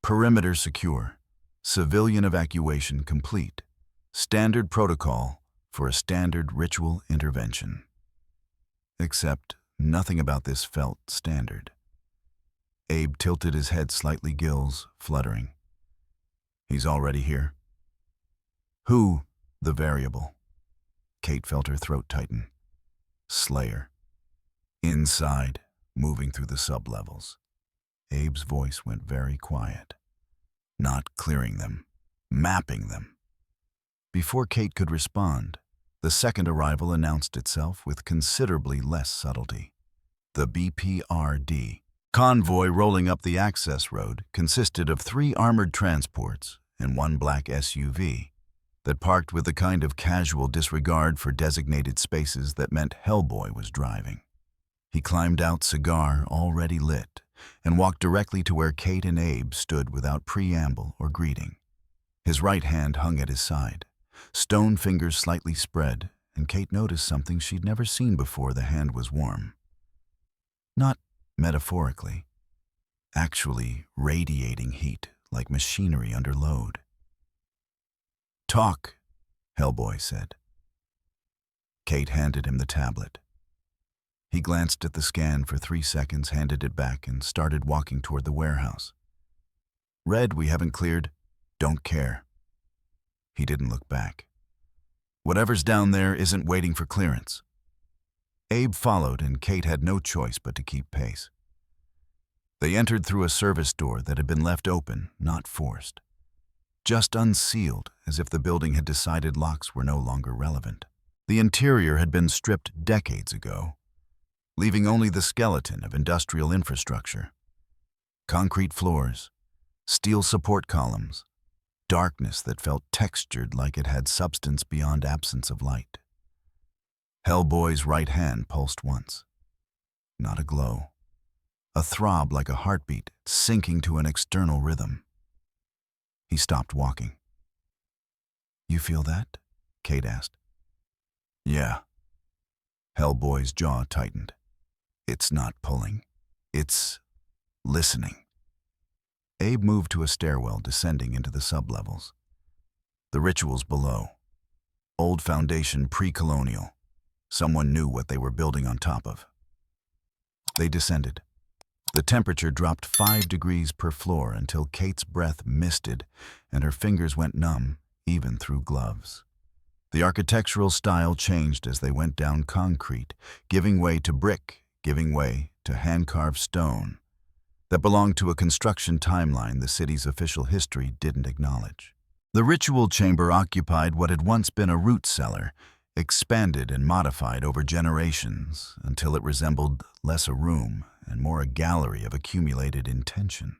Perimeter secure. Civilian evacuation complete. Standard protocol for a standard ritual intervention. Except nothing about this felt standard. Abe tilted his head slightly, gills fluttering. "He's already here." "Who?" The variable. Kate felt her throat tighten. "Slayer." "Inside, moving through the sublevels." Abe's voice went very quiet. "Not clearing them, mapping them." Before Kate could respond, the second arrival announced itself with considerably less subtlety. The BPRD. Convoy rolling up the access road consisted of 3 armored transports and 1 black SUV that parked with the kind of casual disregard for designated spaces that meant Hellboy was driving. He climbed out, cigar already lit, and walked directly to where Kate and Abe stood without preamble or greeting. His right hand hung at his side, stone fingers slightly spread, and Kate noticed something she'd never seen before. The hand was warm. Not metaphorically, actually radiating heat like machinery under load. "Talk," Hellboy said. Kate handed him the tablet. He glanced at the scan for 3 seconds, handed it back, and started walking toward the warehouse. "Red, we haven't cleared. Don't care." He didn't look back. "Whatever's down there isn't waiting for clearance." Abe followed, and Kate had no choice but to keep pace. They entered through a service door that had been left open, not forced. Just unsealed, as if the building had decided locks were no longer relevant. The interior had been stripped decades ago, leaving only the skeleton of industrial infrastructure. Concrete floors, steel support columns, darkness that felt textured like it had substance beyond absence of light. Hellboy's right hand pulsed once. Not a glow. A throb like a heartbeat sinking to an external rhythm. He stopped walking. "You feel that?" Kate asked. "Yeah." Hellboy's jaw tightened. "It's not pulling. It's listening." Abe moved to a stairwell descending into the sublevels. The rituals below. Old foundation pre-colonial. Someone knew what they were building on top of. They descended. The temperature dropped 5 degrees per floor until Kate's breath misted and her fingers went numb, even through gloves. The architectural style changed as they went down concrete, giving way to brick, giving way to hand-carved stone that belonged to a construction timeline the city's official history didn't acknowledge. The ritual chamber occupied what had once been a root cellar, expanded and modified over generations until it resembled less a room and more a gallery of accumulated intention.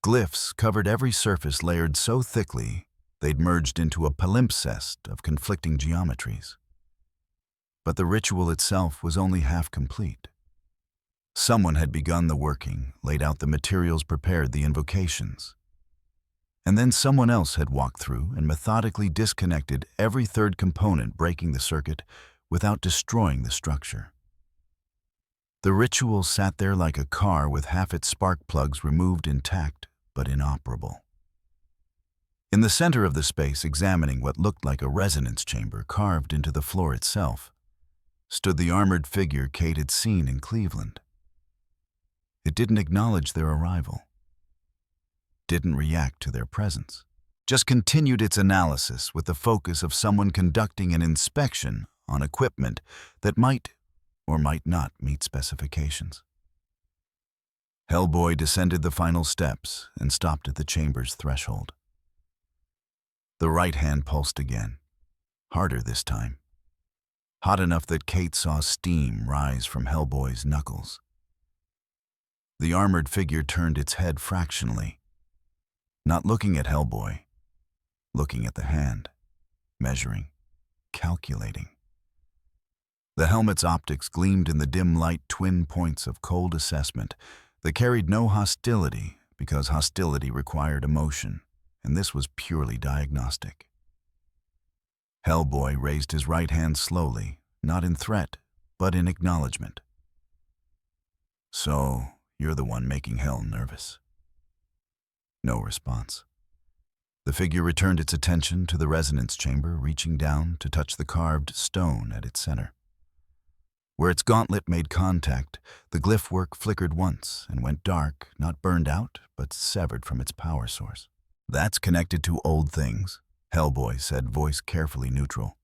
Glyphs covered every surface layered so thickly they'd merged into a palimpsest of conflicting geometries. But the ritual itself was only half complete. Someone had begun the working, laid out the materials, prepared the invocations. And then someone else had walked through and methodically disconnected every third component, breaking the circuit without destroying the structure. The ritual sat there like a car with half its spark plugs removed intact but inoperable. In the center of the space, examining what looked like a resonance chamber carved into the floor itself, stood the armored figure Kate had seen in Cleveland. It didn't acknowledge their arrival, didn't react to their presence, just continued its analysis with the focus of someone conducting an inspection on equipment that might or might not meet specifications. Hellboy descended the final steps and stopped at the chamber's threshold. The right hand pulsed again, harder this time, hot enough that Kate saw steam rise from Hellboy's knuckles. The armored figure turned its head fractionally, not looking at Hellboy, looking at the hand, measuring, calculating. The helmet's optics gleamed in the dim light, twin points of cold assessment that carried no hostility because hostility required emotion, and this was purely diagnostic. Hellboy raised his right hand slowly, not in threat, but in acknowledgement. So, you're the one making Hell nervous. No response. The figure returned its attention to the resonance chamber, reaching down to touch the carved stone at its center. Where its gauntlet made contact, the glyph work flickered once and went dark, not burned out, but severed from its power source. That's connected to old things, Hellboy said, voice carefully neutral.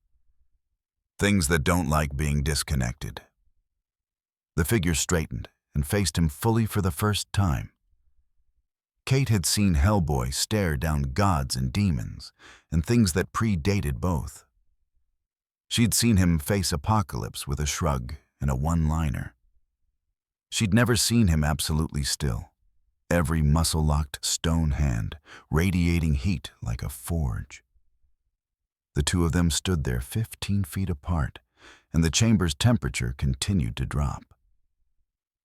Things that don't like being disconnected. The figure straightened and faced him fully for the first time. Kate had seen Hellboy stare down gods and demons and things that predated both. She'd seen him face apocalypse with a shrug and a one-liner. She'd never seen him absolutely still, every muscle-locked stone hand radiating heat like a forge. The two of them stood there 15 feet apart, and the chamber's temperature continued to drop.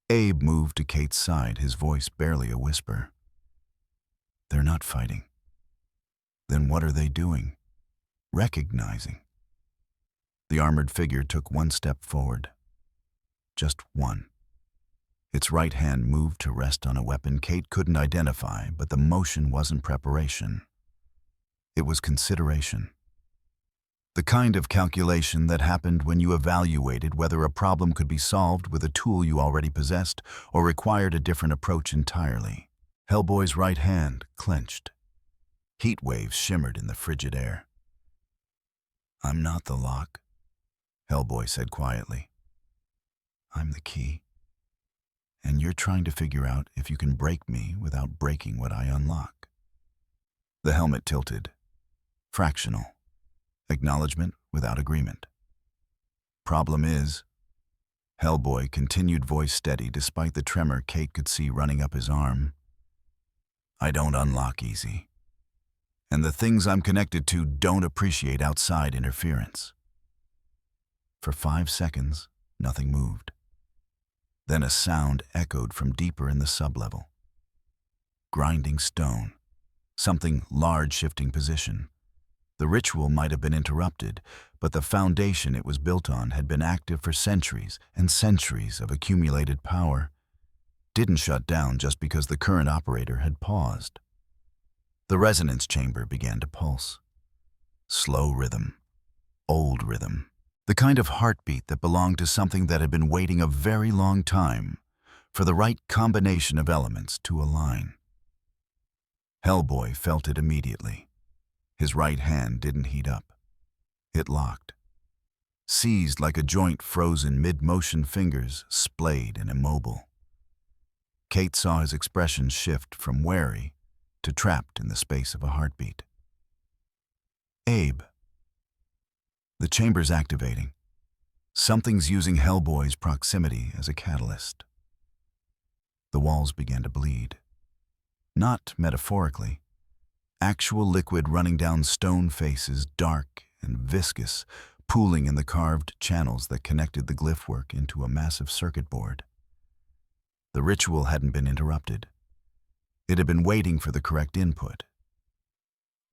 Abe moved to Kate's side, his voice barely a whisper. They're not fighting. Then what are they doing? Recognizing. The armored figure took one step forward. Just one. Its right hand moved to rest on a weapon Kate couldn't identify, but the motion wasn't preparation. It was consideration. The kind of calculation that happened when you evaluated whether a problem could be solved with a tool you already possessed or required a different approach entirely. Hellboy's right hand clenched. Heat waves shimmered in the frigid air. I'm not the lock, Hellboy said quietly. I'm the key. And you're trying to figure out if you can break me without breaking what I unlock. The helmet tilted. Fractional. Acknowledgement without agreement. Problem is, Hellboy continued, voice steady despite the tremor Kate could see running up his arm. I don't unlock easy. And the things I'm connected to don't appreciate outside interference. For 5 seconds, nothing moved. Then a sound echoed from deeper in the sublevel. Grinding stone. Something large shifting position. The ritual might have been interrupted, but the foundation it was built on had been active for centuries and centuries of accumulated power. didn't shut down just because the current operator had paused. The resonance chamber began to pulse. Slow rhythm, old rhythm, the kind of heartbeat that belonged to something that had been waiting a very long time for the right combination of elements to align. Hellboy felt it immediately. His right hand didn't heat up. It locked. Seized like a joint frozen mid-motion, fingers splayed and immobile. Kate saw his expression shift from wary to trapped in the space of a heartbeat. Abe. The chamber's activating. Something's using Hellboy's proximity as a catalyst. The walls began to bleed. Not metaphorically. Actual liquid running down stone faces, dark and viscous, pooling in the carved channels that connected the glyph work into a massive circuit board. The ritual hadn't been interrupted. It had been waiting for the correct input.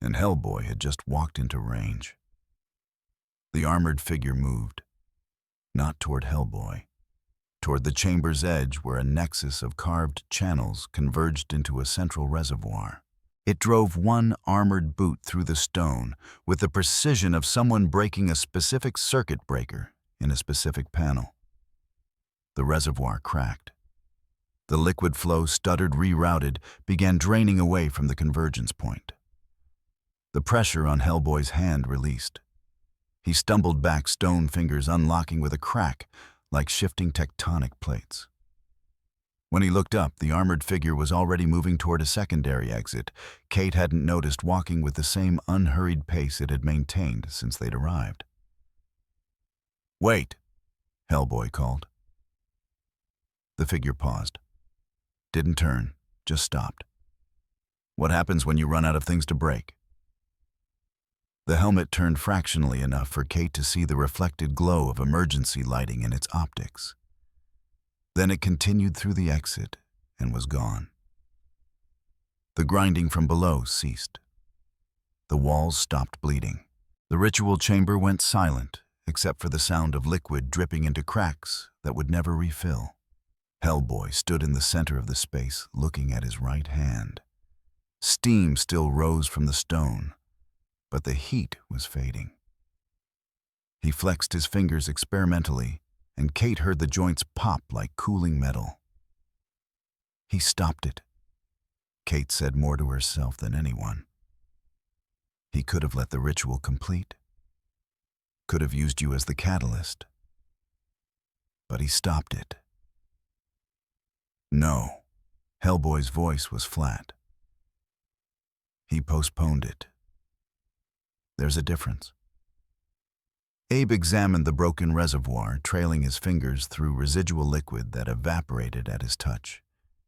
And Hellboy had just walked into range. The armored figure moved, not toward Hellboy, toward the chamber's edge where a nexus of carved channels converged into a central reservoir. It drove one armored boot through the stone with the precision of someone breaking a specific circuit breaker in a specific panel. The reservoir cracked. The liquid flow, stuttered, rerouted, began draining away from the convergence point. The pressure on Hellboy's hand released. He stumbled back, stone fingers unlocking with a crack like shifting tectonic plates. When he looked up, the armored figure was already moving toward a secondary exit Kate hadn't noticed, walking with the same unhurried pace it had maintained since they'd arrived. "Wait," Hellboy called. The figure paused. Didn't turn, just stopped. "What happens when you run out of things to break?" The helmet turned fractionally enough for Kate to see the reflected glow of emergency lighting in its optics. Then it continued through the exit and was gone. The grinding from below ceased. The walls stopped bleeding. The ritual chamber went silent, except for the sound of liquid dripping into cracks that would never refill. Hellboy stood in the center of the space, looking at his right hand. Steam still rose from the stone, but the heat was fading. He flexed his fingers experimentally, and Kate heard the joints pop like cooling metal. He stopped it. Kate said more to herself than anyone. He could have let the ritual complete. Could have used you as the catalyst. But he stopped it. No. Hellboy's voice was flat. He postponed it. There's a difference. Abe examined the broken reservoir, trailing his fingers through residual liquid that evaporated at his touch.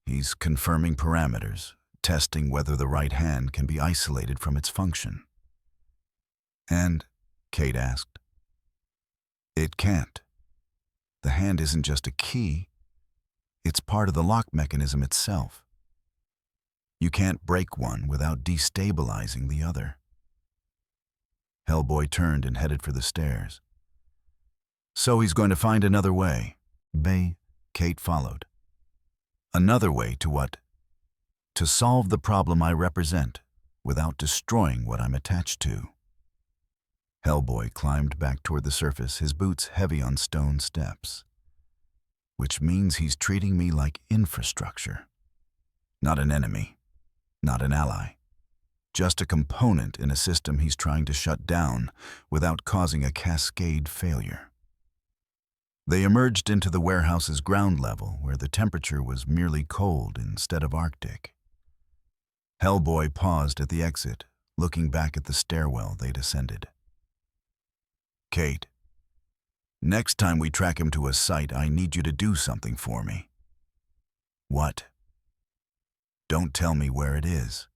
He's confirming parameters, testing whether the right hand can be isolated from its function. And, Kate asked, it can't. The hand isn't just a key. It's part of the lock mechanism itself. You can't break one without destabilizing the other. Hellboy turned and headed for the stairs. So he's going to find another way. Kate followed. Another way to what? To solve the problem I represent without destroying what I'm attached to. Hellboy climbed back toward the surface, his boots heavy on stone steps. Which means he's treating me like infrastructure. Not an enemy, not an ally. Just a component in a system he's trying to shut down without causing a cascade failure. They emerged into the warehouse's ground level, where the temperature was merely cold instead of Arctic. Hellboy paused at the exit, looking back at the stairwell they'd ascended. Kate, next time we track him to a site, I need you to do something for me. What? Don't tell me where it is.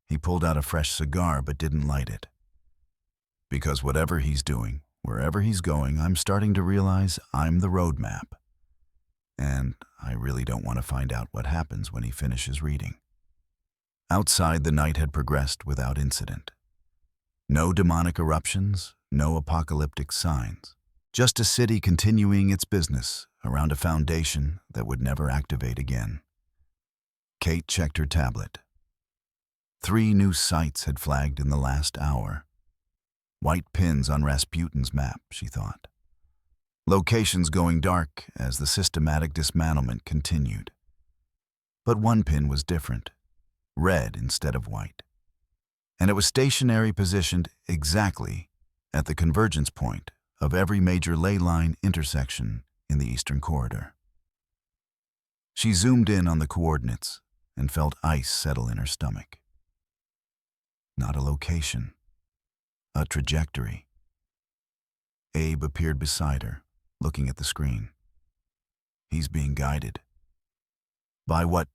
He pulled out a fresh cigar but didn't light it. Because whatever he's doing, wherever he's going, I'm starting to realize I'm the roadmap. And I really don't want to find out what happens when he finishes reading. Outside, the night had progressed without incident. No demonic eruptions, no apocalyptic signs. Just a city continuing its business around a foundation that would never activate again. Kate checked her tablet. 3 new sites had flagged in the last hour. White pins on Rasputin's map, she thought. Locations going dark as the systematic dismantlement continued. But one pin was different, red instead of white. And it was stationary, positioned exactly at the convergence point of every major ley line intersection in the Eastern Corridor. She zoomed in on the coordinates and felt ice settle in her stomach. Not a location, a trajectory. Abe appeared beside her, looking at the screen. He's being guided. By what?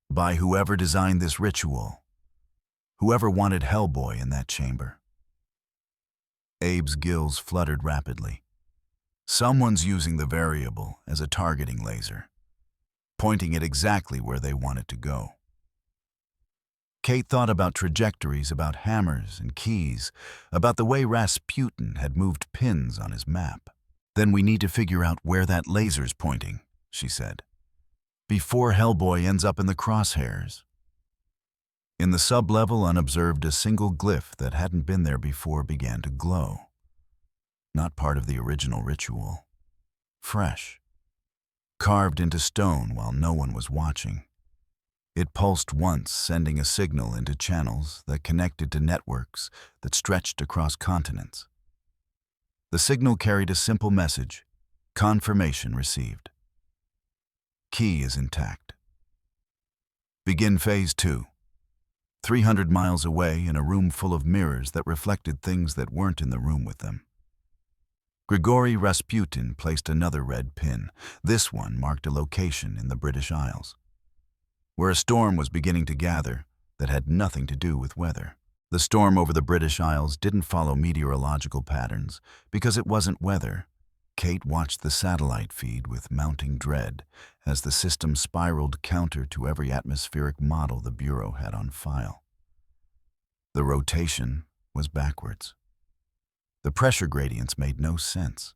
By whoever designed this ritual. Whoever wanted Hellboy in that chamber. Abe's gills fluttered rapidly. Someone's using the variable as a targeting laser, pointing it exactly where they want it to go. Kate thought about trajectories, about hammers and keys, about the way Rasputin had moved pins on his map. Then we need to figure out where that laser's pointing, she said, before Hellboy ends up in the crosshairs. In the sub-level, unobserved, a single glyph that hadn't been there before began to glow. Not part of the original ritual. Fresh. Carved into stone while no one was watching. It pulsed once, sending a signal into channels that connected to networks that stretched across continents. The signal carried a simple message: confirmation received. Key is intact. Begin Phase 2. 300 miles away, in a room full of mirrors that reflected things that weren't in the room with them. Grigory Rasputin placed another red pin. This one marked a location in the British Isles, where a storm was beginning to gather that had nothing to do with weather. The storm over the British Isles didn't follow meteorological patterns because it wasn't weather. Kate watched the satellite feed with mounting dread as the system spiraled counter to every atmospheric model the Bureau had on file. The rotation was backwards. The pressure gradients made no sense.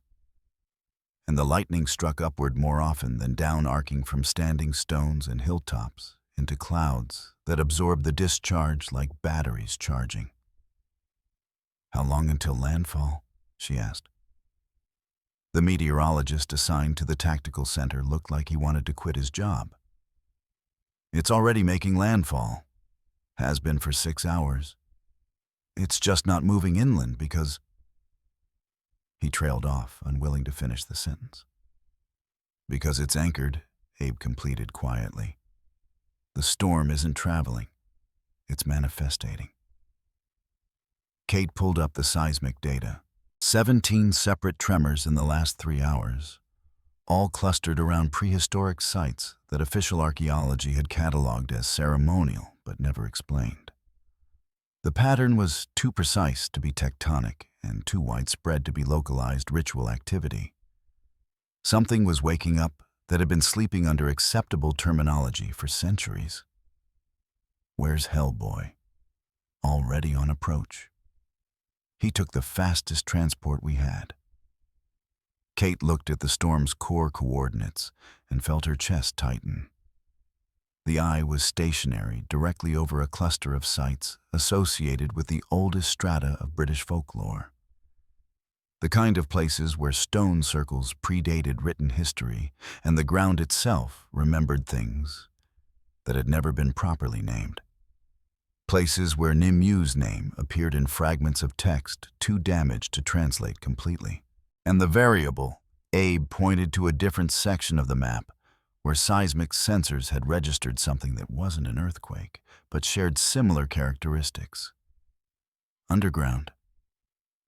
And the lightning struck upward more often than down, arcing from standing stones and hilltops into clouds that absorbed the discharge like batteries charging. How long until landfall? She asked. The meteorologist assigned to the tactical center looked like he wanted to quit his job. It's already making landfall. Has been for 6 hours. It's just not moving inland because... He trailed off, unwilling to finish the sentence. Because it's anchored, Abe completed quietly. The storm isn't traveling. It's manifestating. Kate pulled up the seismic data. 17 separate tremors in the last 3 hours, all clustered around prehistoric sites that official archaeology had cataloged as ceremonial but never explained. The pattern was too precise to be tectonic and too widespread to be localized ritual activity. Something was waking up that had been sleeping under acceptable terminology for centuries. Where's Hellboy? Already on approach. He took the fastest transport we had. Kate looked at the storm's core coordinates and felt her chest tighten. The eye was stationary directly over a cluster of sites associated with the oldest strata of British folklore. The kind of places where stone circles predated written history and the ground itself remembered things that had never been properly named. Places where Nimu's name appeared in fragments of text too damaged to translate completely. And the variable, Abe, pointed to a different section of the map where seismic sensors had registered something that wasn't an earthquake, but shared similar characteristics. Underground,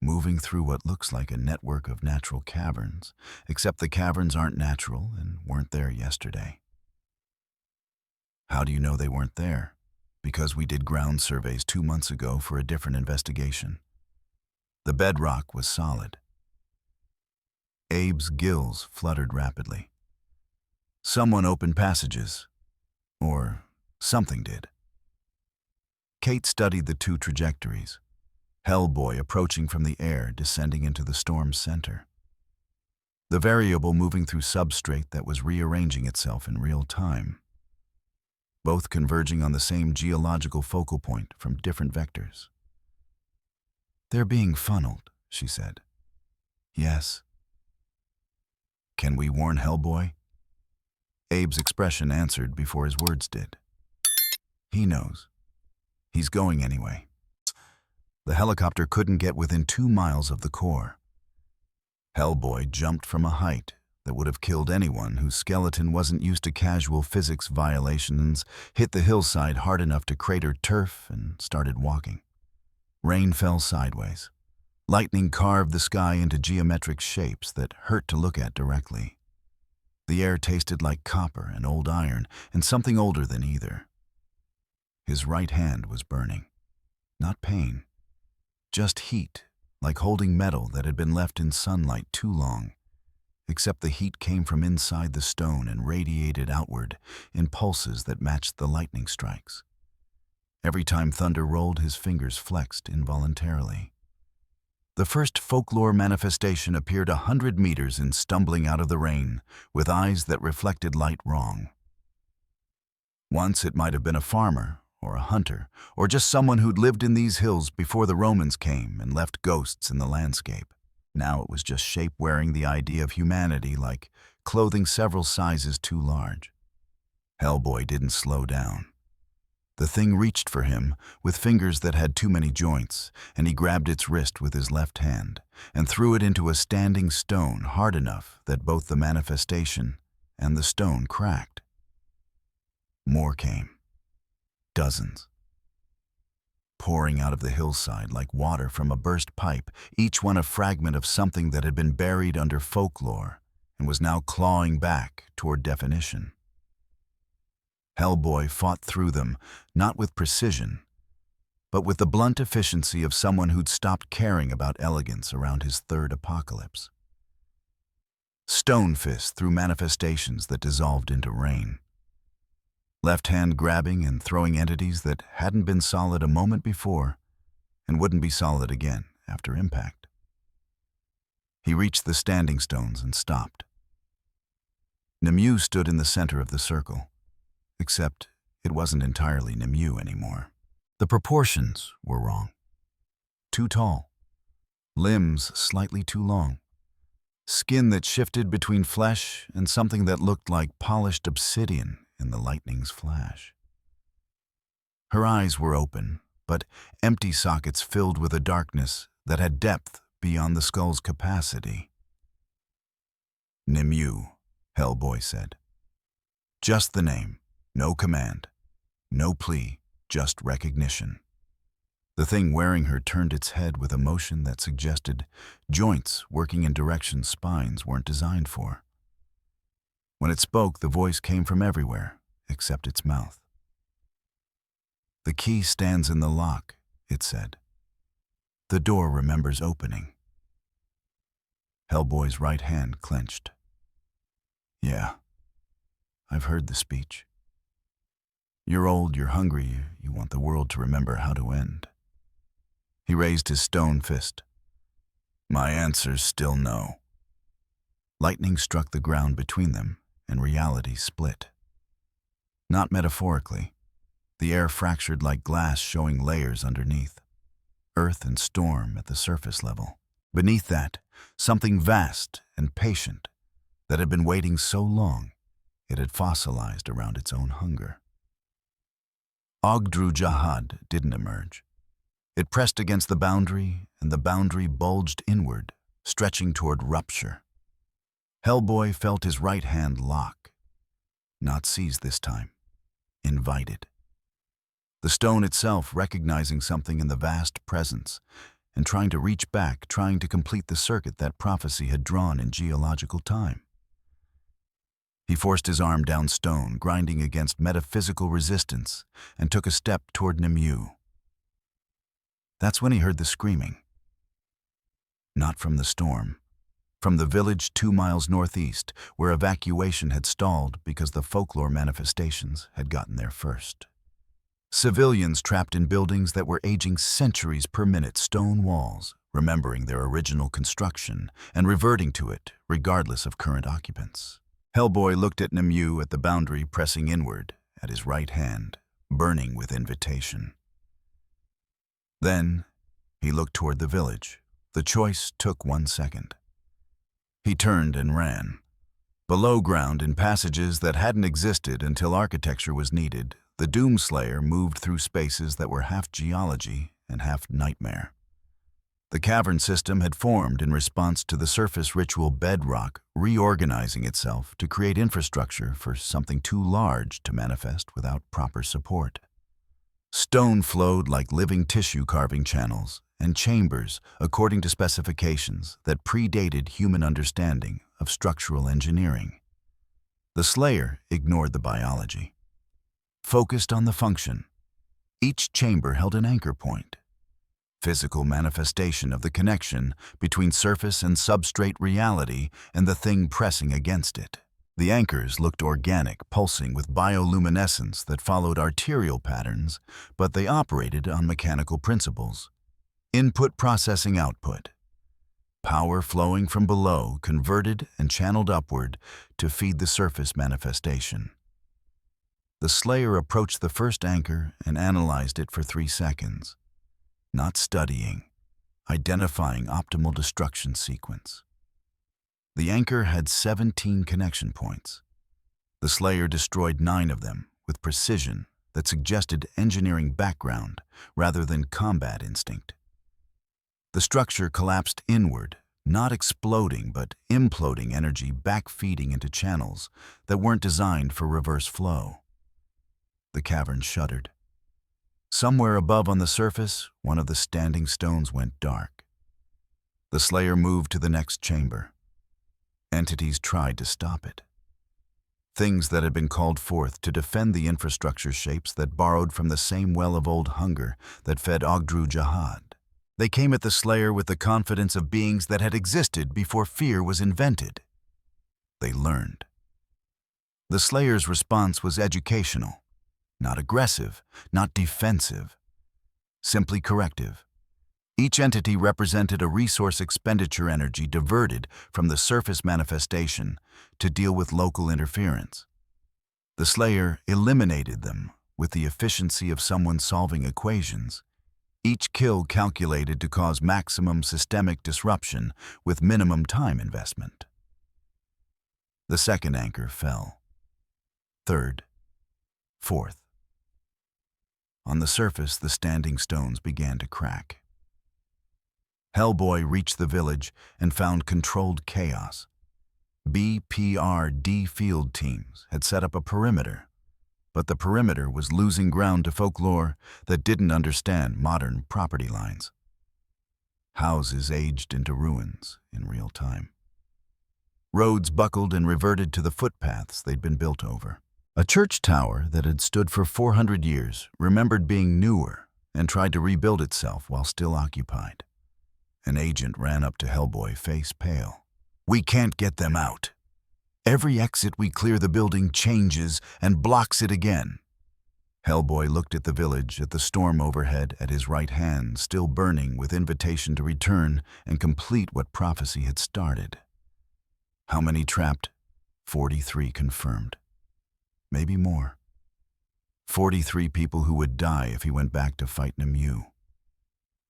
moving through what looks like a network of natural caverns, except the caverns aren't natural and weren't there yesterday. How do you know they weren't there? Because we did ground surveys 2 months ago for a different investigation. The bedrock was solid. Abe's gills fluttered rapidly. Someone opened passages. Or something did. Kate studied the 2 trajectories. Hellboy approaching from the air, descending into the storm's center. the variable moving through substrate that was rearranging itself in real time, both converging on the same geological focal point from different vectors. "They're being funneled," she said. "Yes." "Can we warn Hellboy?" Abe's expression answered before his words did. "He knows. He's going anyway." The helicopter couldn't get within 2 miles of the core. Hellboy jumped from a height that would have killed anyone whose skeleton wasn't used to casual physics violations, hit the hillside hard enough to crater turf, and started walking. Rain fell sideways. Lightning carved the sky into geometric shapes that hurt to look at directly. The air tasted like copper and old iron, and something older than either. His right hand was burning. Not pain, just heat, like holding metal that had been left in sunlight too long, except the heat came from inside the stone and radiated outward in pulses that matched the lightning strikes. Every time thunder rolled, his fingers flexed involuntarily. The first folklore manifestation appeared 100 meters in stumbling out of the rain, with eyes that reflected light wrong. Once it might have been a farmer, or a hunter, or just someone who'd lived in these hills before the Romans came and left ghosts in the landscape. Now it was just shape wearing the idea of humanity, like clothing several sizes too large. Hellboy didn't slow down. The thing reached for him with fingers that had too many joints, and he grabbed its wrist with his left hand and threw it into a standing stone hard enough that both the manifestation and the stone cracked. More came. Dozens. Pouring out of the hillside like water from a burst pipe, each one a fragment of something that had been buried under folklore and was now clawing back toward definition. Hellboy fought through them, not with precision, but with the blunt efficiency of someone who'd stopped caring about elegance around his third apocalypse. Stone fist through manifestations that dissolved into rain. Left hand grabbing and throwing entities that hadn't been solid a moment before and wouldn't be solid again after impact. He reached the standing stones and stopped. Nemu stood in the center of the circle, except it wasn't entirely Nemu anymore. The proportions were wrong. Too tall. Limbs slightly too long. Skin that shifted between flesh and something that looked like polished obsidian in the lightning's flash. Her eyes were open, but empty sockets filled with a darkness that had depth beyond the skull's capacity. "Nemu," Hellboy said. Just the name, no command, no plea, just recognition. The thing wearing her turned its head with a motion that suggested joints working in directions spines weren't designed for. When it spoke, the voice came from everywhere, except its mouth. "The key stands in the lock," it said. "The door remembers opening." Hellboy's right hand clenched. "Yeah, I've heard the speech. You're old, you're hungry, you want the world to remember how to end." He raised his stone fist. "My answer's still no." Lightning struck the ground between them, and reality split. Not metaphorically. The air fractured like glass, showing layers underneath. Earth and storm at the surface level. Beneath that, something vast and patient that had been waiting so long it had fossilized around its own hunger. Ogdru Jahad didn't emerge. It pressed against the boundary, and the boundary bulged inward, stretching toward rupture. Hellboy felt his right hand lock. Not seized this time. Invited. The stone itself recognizing something in the vast presence, and trying to reach back, trying to complete the circuit that prophecy had drawn in geological time. He forced his arm down stone, grinding against metaphysical resistance, and took a step toward Nemu. That's when he heard the screaming. Not from the storm. From the village 2 miles northeast, where evacuation had stalled because the folklore manifestations had gotten there first. Civilians trapped in buildings that were aging centuries per minute, stone walls, remembering their original construction and reverting to it regardless of current occupants. Hellboy looked at Nemu at the boundary, pressing inward at his right hand, burning with invitation. Then he looked toward the village. The choice took 1 second. He turned and ran. Below ground, in passages that hadn't existed until architecture was needed, the Doomslayer moved through spaces that were half geology and half nightmare. The cavern system had formed in response to the surface ritual bedrock reorganizing itself to create infrastructure for something too large to manifest without proper support. Stone flowed like living tissue carving channels and chambers according to specifications that predated human understanding of structural engineering. The Slayer ignored the biology. Focused on the function, each chamber held an anchor point, physical manifestation of the connection between surface and substrate reality and the thing pressing against it. The anchors looked organic, pulsing with bioluminescence that followed arterial patterns, but they operated on mechanical principles. Input processing output. Power flowing from below converted and channeled upward to feed the surface manifestation. The Slayer approached the first anchor and analyzed it for 3 seconds. Not studying, identifying optimal destruction sequence. The anchor had 17 connection points. The Slayer destroyed 9 of them with precision that suggested engineering background rather than combat instinct. The structure collapsed inward, not exploding but imploding energy backfeeding into channels that weren't designed for reverse flow. The cavern shuddered. Somewhere above on the surface, one of the standing stones went dark. The Slayer moved to the next chamber. Entities tried to stop it. Things that had been called forth to defend the infrastructure shapes that borrowed from the same well of old hunger that fed Ogdru Jahad. They came at the Slayer with the confidence of beings that had existed before fear was invented. They learned. The Slayer's response was educational. Not aggressive, not defensive, simply corrective. Each entity represented a resource expenditure energy diverted from the surface manifestation to deal with local interference. The Slayer eliminated them with the efficiency of someone solving equations, each kill calculated to cause maximum systemic disruption with minimum time investment. The second anchor fell. Third, fourth. On the surface, the standing stones began to crack. Hellboy reached the village and found controlled chaos. BPRD field teams had set up a perimeter, but the perimeter was losing ground to folklore that didn't understand modern property lines. Houses aged into ruins in real time. Roads buckled and reverted to the footpaths they'd been built over. A church tower that had stood for 400 years remembered being newer and tried to rebuild itself while still occupied. An agent ran up to Hellboy, face pale. "We can't get them out. Every exit we clear the building changes and blocks it again." Hellboy looked at the village, at the storm overhead, at his right hand, still burning with invitation to return and complete what prophecy had started. How many trapped? 43 confirmed. Maybe more. 43 people who would die if he went back to fight Nemu.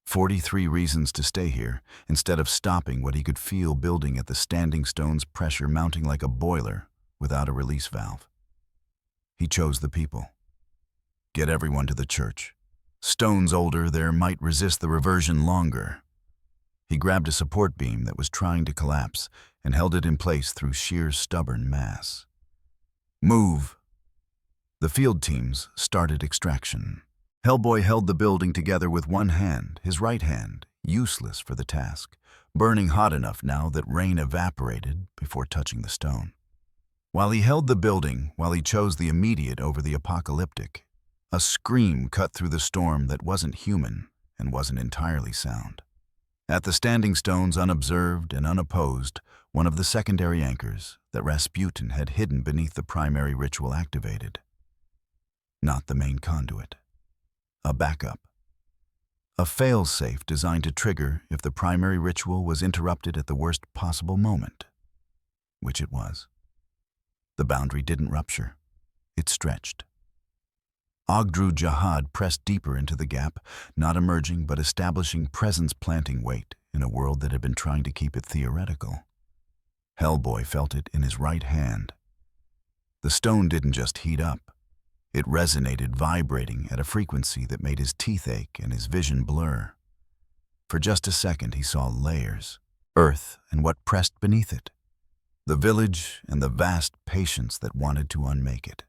43 reasons to stay here, instead of stopping what he could feel building at the standing stone's pressure mounting like a boiler without a release valve. He chose the people. Get everyone to the church. Stones older there might resist the reversion longer. He grabbed a support beam that was trying to collapse and held it in place through sheer stubborn mass. Move! The field teams started extraction. Hellboy held the building together with one hand, his right hand, useless for the task, burning hot enough now that rain evaporated before touching the stone. While he held the building, while he chose the immediate over the apocalyptic, a scream cut through the storm that wasn't human and wasn't entirely sound. At the standing stones, unobserved and unopposed, one of the secondary anchors that Rasputin had hidden beneath the primary ritual activated. Not the main conduit. A backup. a fail-safe designed to trigger if the primary ritual was interrupted at the worst possible moment, which it was. The boundary didn't rupture. It stretched. Ogdru Jahad pressed deeper into the gap, not emerging but establishing presence-planting weight in a world that had been trying to keep it theoretical. Hellboy felt it in his right hand. The stone didn't just heat up. It resonated, vibrating at a frequency that made his teeth ache and his vision blur. For just a second he saw layers, earth and what pressed beneath it. The village and the vast patience that wanted to unmake it.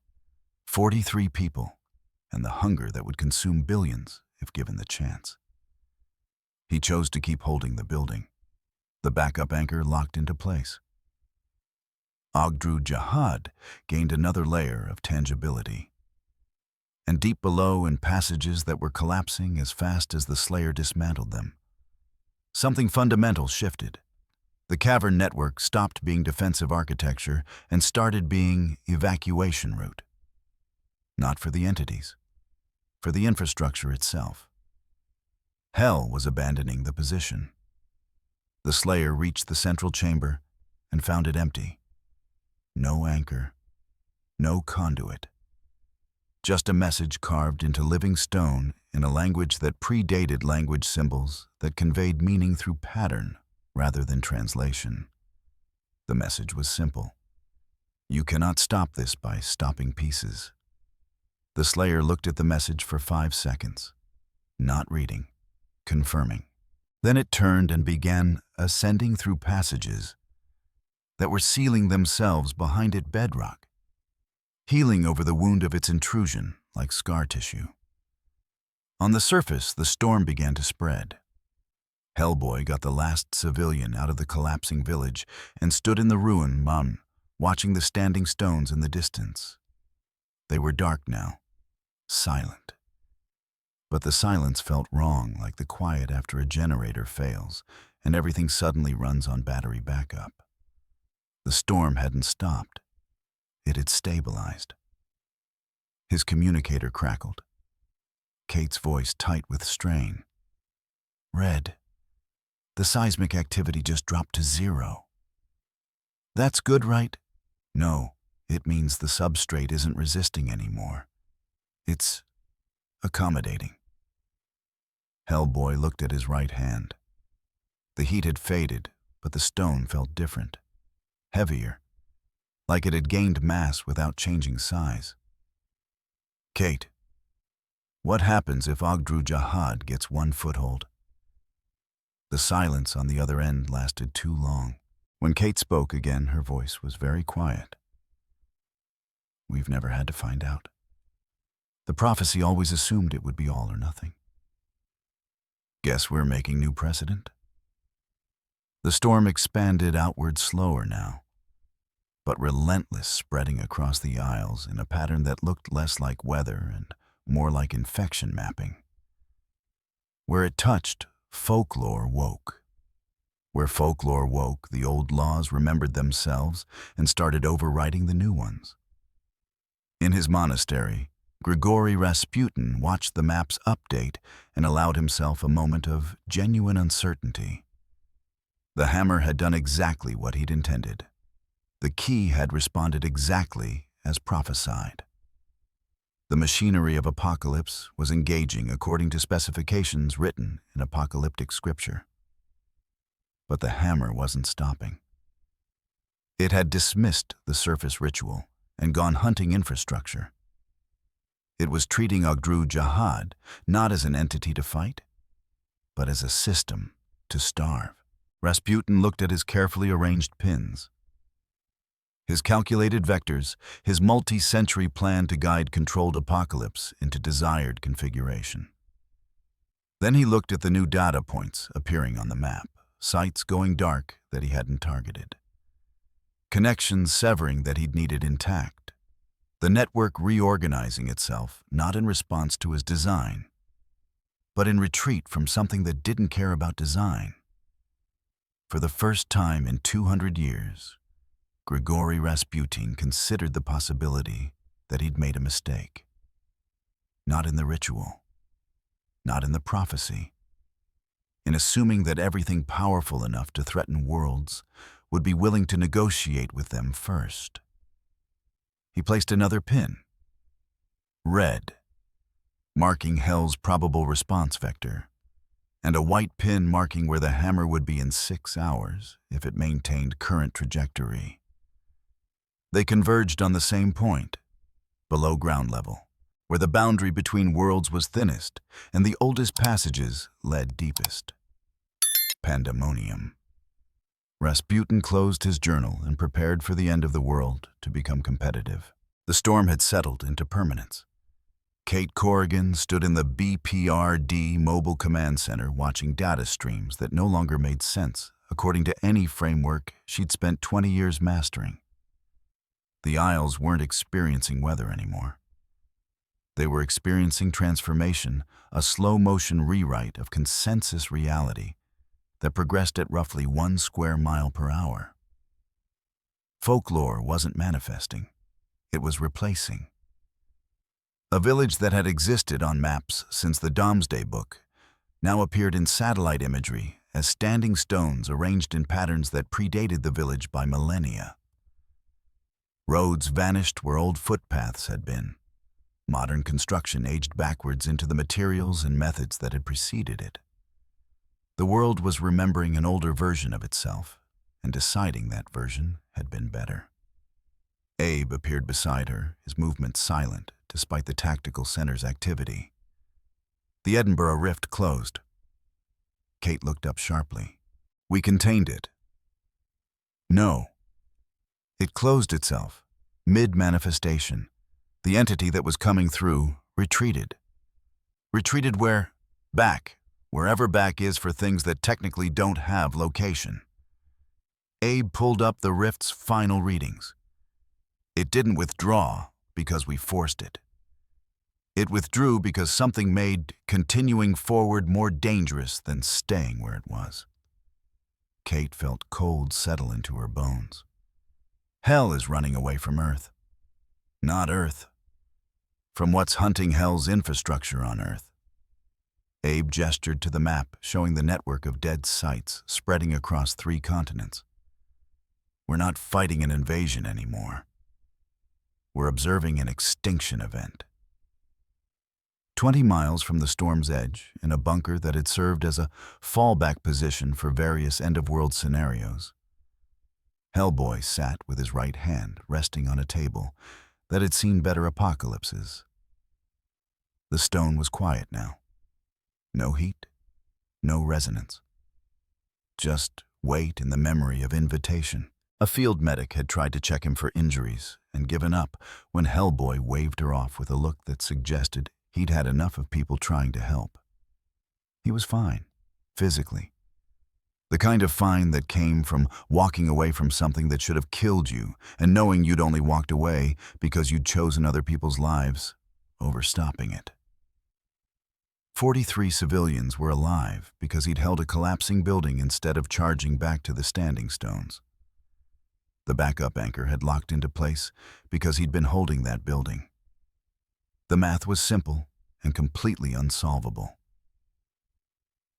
43 people, and the hunger that would consume billions if given the chance. He chose to keep holding the building. The backup anchor locked into place. Ogdru Jahad gained another layer of tangibility. And deep below, in passages that were collapsing as fast as the Slayer dismantled them, something fundamental shifted. The cavern network stopped being defensive architecture and started being evacuation route. Not for the entities, for the infrastructure itself. Hell was abandoning the position. The Slayer reached the central chamber and found it empty. No anchor, no conduit. Just a message carved into living stone in a language that predated language symbols that conveyed meaning through pattern rather than translation. The message was simple. You cannot stop this by stopping pieces. The Slayer looked at the message for 5 seconds, not reading, confirming. Then it turned and began ascending through passages that were sealing themselves behind it bedrock, healing over the wound of its intrusion like scar tissue. On the surface, the storm began to spread. Hellboy got the last civilian out of the collapsing village and stood in the ruin, watching the standing stones in the distance. They were dark now, silent. But the silence felt wrong, like the quiet after a generator fails and everything suddenly runs on battery backup. The storm hadn't stopped. It had stabilized. His communicator crackled. Kate's voice tight with strain. Red. The seismic activity just dropped to 0. That's good, right? No, it means the substrate isn't resisting anymore. It's accommodating. Hellboy looked at his right hand. The heat had faded, but the stone felt different. Heavier. Like it had gained mass without changing size. Kate, what happens if Ogdru Jahad gets one foothold? The silence on the other end lasted too long. When Kate spoke again, her voice was very quiet. We've never had to find out. The prophecy always assumed it would be all or nothing. Guess we're making new precedent? The storm expanded outward slower now, but relentless, spreading across the aisles in a pattern that looked less like weather and more like infection mapping. Where it touched, folklore woke. Where folklore woke, the old laws remembered themselves and started overriding the new ones. In his monastery, Grigory Rasputin watched the maps update and allowed himself a moment of genuine uncertainty. The hammer had done exactly what he'd intended. The key had responded exactly as prophesied. The machinery of apocalypse was engaging according to specifications written in apocalyptic scripture. But the hammer wasn't stopping. It had dismissed the surface ritual and gone hunting infrastructure. It was treating Ogdru Jahad not as an entity to fight, but as a system to starve. Rasputin looked at his carefully arranged pins. His calculated vectors, his multi-century plan to guide controlled apocalypse into desired configuration. Then he looked at the new data points appearing on the map, sites going dark that he hadn't targeted. Connections severing that he'd needed intact. The network reorganizing itself, not in response to his design, but in retreat from something that didn't care about design. For the first time in 200 years, Grigory Rasputin considered the possibility that he'd made a mistake. Not in the ritual, not in the prophecy. In assuming that everything powerful enough to threaten worlds would be willing to negotiate with them first. He placed another pin, red, marking Hell's probable response vector, and a white pin marking where the hammer would be in 6 hours if it maintained current trajectory. They converged on the same point, below ground level, where the boundary between worlds was thinnest and the oldest passages led deepest. Pandemonium. Rasputin closed his journal and prepared for the end of the world to become competitive. The storm had settled into permanence. Kate Corrigan stood in the BPRD Mobile Command Center watching data streams that no longer made sense according to any framework she'd spent 20 years mastering. The Isles weren't experiencing weather anymore. They were experiencing transformation, a slow-motion rewrite of consensus reality that progressed at roughly 1 square mile per hour. Folklore wasn't manifesting. It was replacing. A village that had existed on maps since the Domesday Book now appeared in satellite imagery as standing stones arranged in patterns that predated the village by millennia. Roads vanished where old footpaths had been. Modern construction aged backwards into the materials and methods that had preceded it. The world was remembering an older version of itself and deciding that version had been better. Abe appeared beside her, his movements silent despite the tactical center's activity. The Edinburgh rift closed. Kate looked up sharply. We contained it. No. It closed itself, mid-manifestation. The entity that was coming through retreated. Retreated where? Back, wherever back is for things that technically don't have location. Abe pulled up the rift's final readings. It didn't withdraw because we forced it. It withdrew because something made continuing forward more dangerous than staying where it was. Kate felt cold settle into her bones. Hell is running away from Earth. Not Earth. From what's hunting Hell's infrastructure on Earth. Abe gestured to the map, showing the network of dead sites spreading across 3 continents. We're not fighting an invasion anymore. We're observing an extinction event. 20 miles from the storm's edge, in a bunker that had served as a fallback position for various end-of-world scenarios, Hellboy sat with his right hand resting on a table that had seen better apocalypses. The stone was quiet now. No heat, no resonance. Just weight in the memory of invitation. A field medic had tried to check him for injuries and given up when Hellboy waved her off with a look that suggested he'd had enough of people trying to help. He was fine, physically. The kind of fine that came from walking away from something that should have killed you and knowing you'd only walked away because you'd chosen other people's lives over stopping it. 43 civilians were alive because he'd held a collapsing building instead of charging back to the standing stones. The backup anchor had locked into place because he'd been holding that building. The math was simple and completely unsolvable.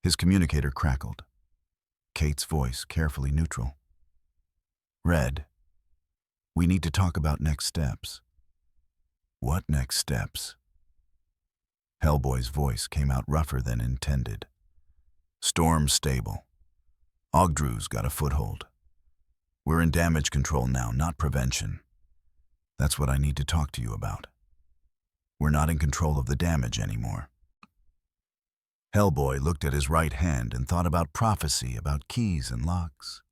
His communicator crackled. Kate's voice carefully neutral. Red, we need to talk about next steps. What next steps? Hellboy's voice came out rougher than intended. Storm stable. Ogdru's got a foothold. We're in damage control now, not prevention. That's what I need to talk to you about. We're not in control of the damage anymore. Hellboy looked at his right hand and thought about prophecy, about keys and locks.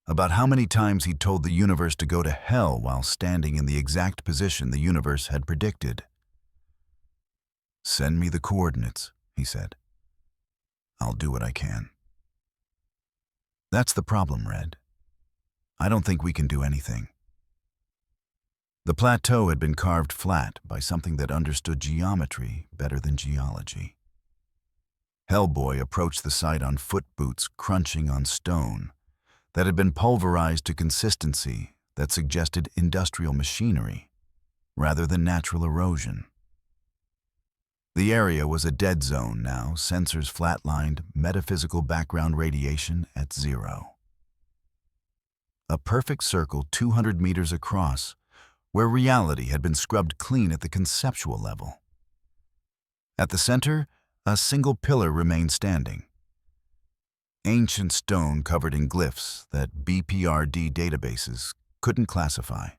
About how many times he'd told the universe to go to hell while standing in the exact position the universe had predicted. Send me the coordinates, he said. I'll do what I can. That's the problem, Red. I don't think we can do anything. The plateau had been carved flat by something that understood geometry better than geology. Hellboy approached the site on foot boots crunching on stone that had been pulverized to consistency that suggested industrial machinery rather than natural erosion. The area was a dead zone now, sensors flatlined, metaphysical background radiation at 0. A perfect circle 200 meters across, where reality had been scrubbed clean at the conceptual level. At the center, a single pillar remained standing. Ancient stone covered in glyphs that BPRD databases couldn't classify.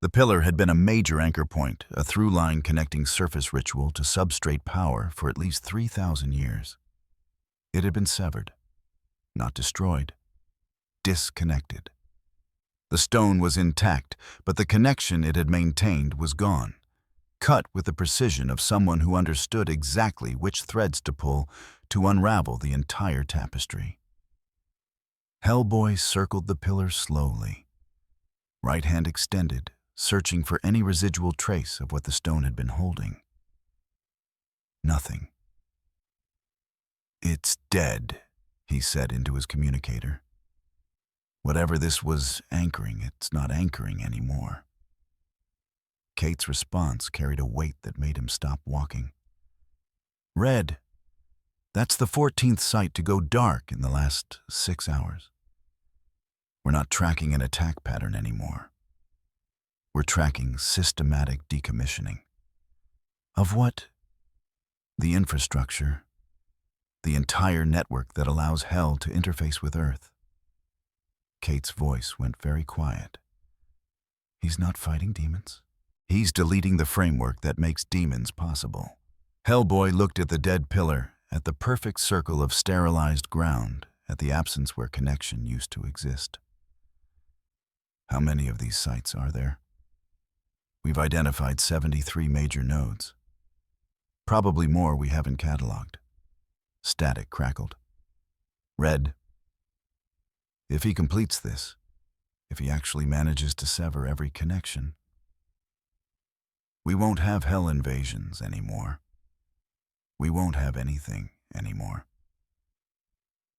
The pillar had been a major anchor point, a through line connecting surface ritual to substrate power for at least 3,000 years. It had been severed, not destroyed, disconnected. The stone was intact, but the connection it had maintained was gone, cut with the precision of someone who understood exactly which threads to pull to unravel the entire tapestry. Hellboy circled the pillar slowly, right hand extended, searching for any residual trace of what the stone had been holding. Nothing. "It's dead," he said into his communicator. "Whatever this was anchoring, it's not anchoring anymore." Kate's response carried a weight that made him stop walking. "Red, that's the 14th site to go dark in the last 6 hours. We're not tracking an attack pattern anymore. We're tracking systematic decommissioning." "Of what?" "The infrastructure, the entire network that allows Hell to interface with Earth." Kate's voice went very quiet. "He's not fighting demons. He's deleting the framework that makes demons possible." Hellboy looked at the dead pillar, at the perfect circle of sterilized ground, at the absence where connection used to exist. "How many of these sites are there?" "We've identified 73 major nodes. Probably more we haven't cataloged." Static crackled. "Red, if he completes this, if he actually manages to sever every connection, we won't have Hell invasions anymore. We won't have anything anymore.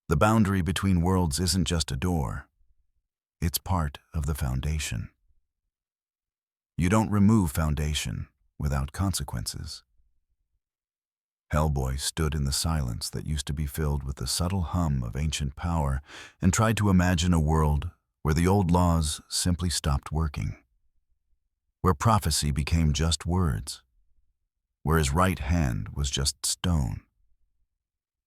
The boundary between worlds isn't just a door. It's part of the foundation. You don't remove foundation without consequences." Hellboy stood in the silence that used to be filled with the subtle hum of ancient power and tried to imagine a world where the old laws simply stopped working, where prophecy became just words, where his right hand was just stone.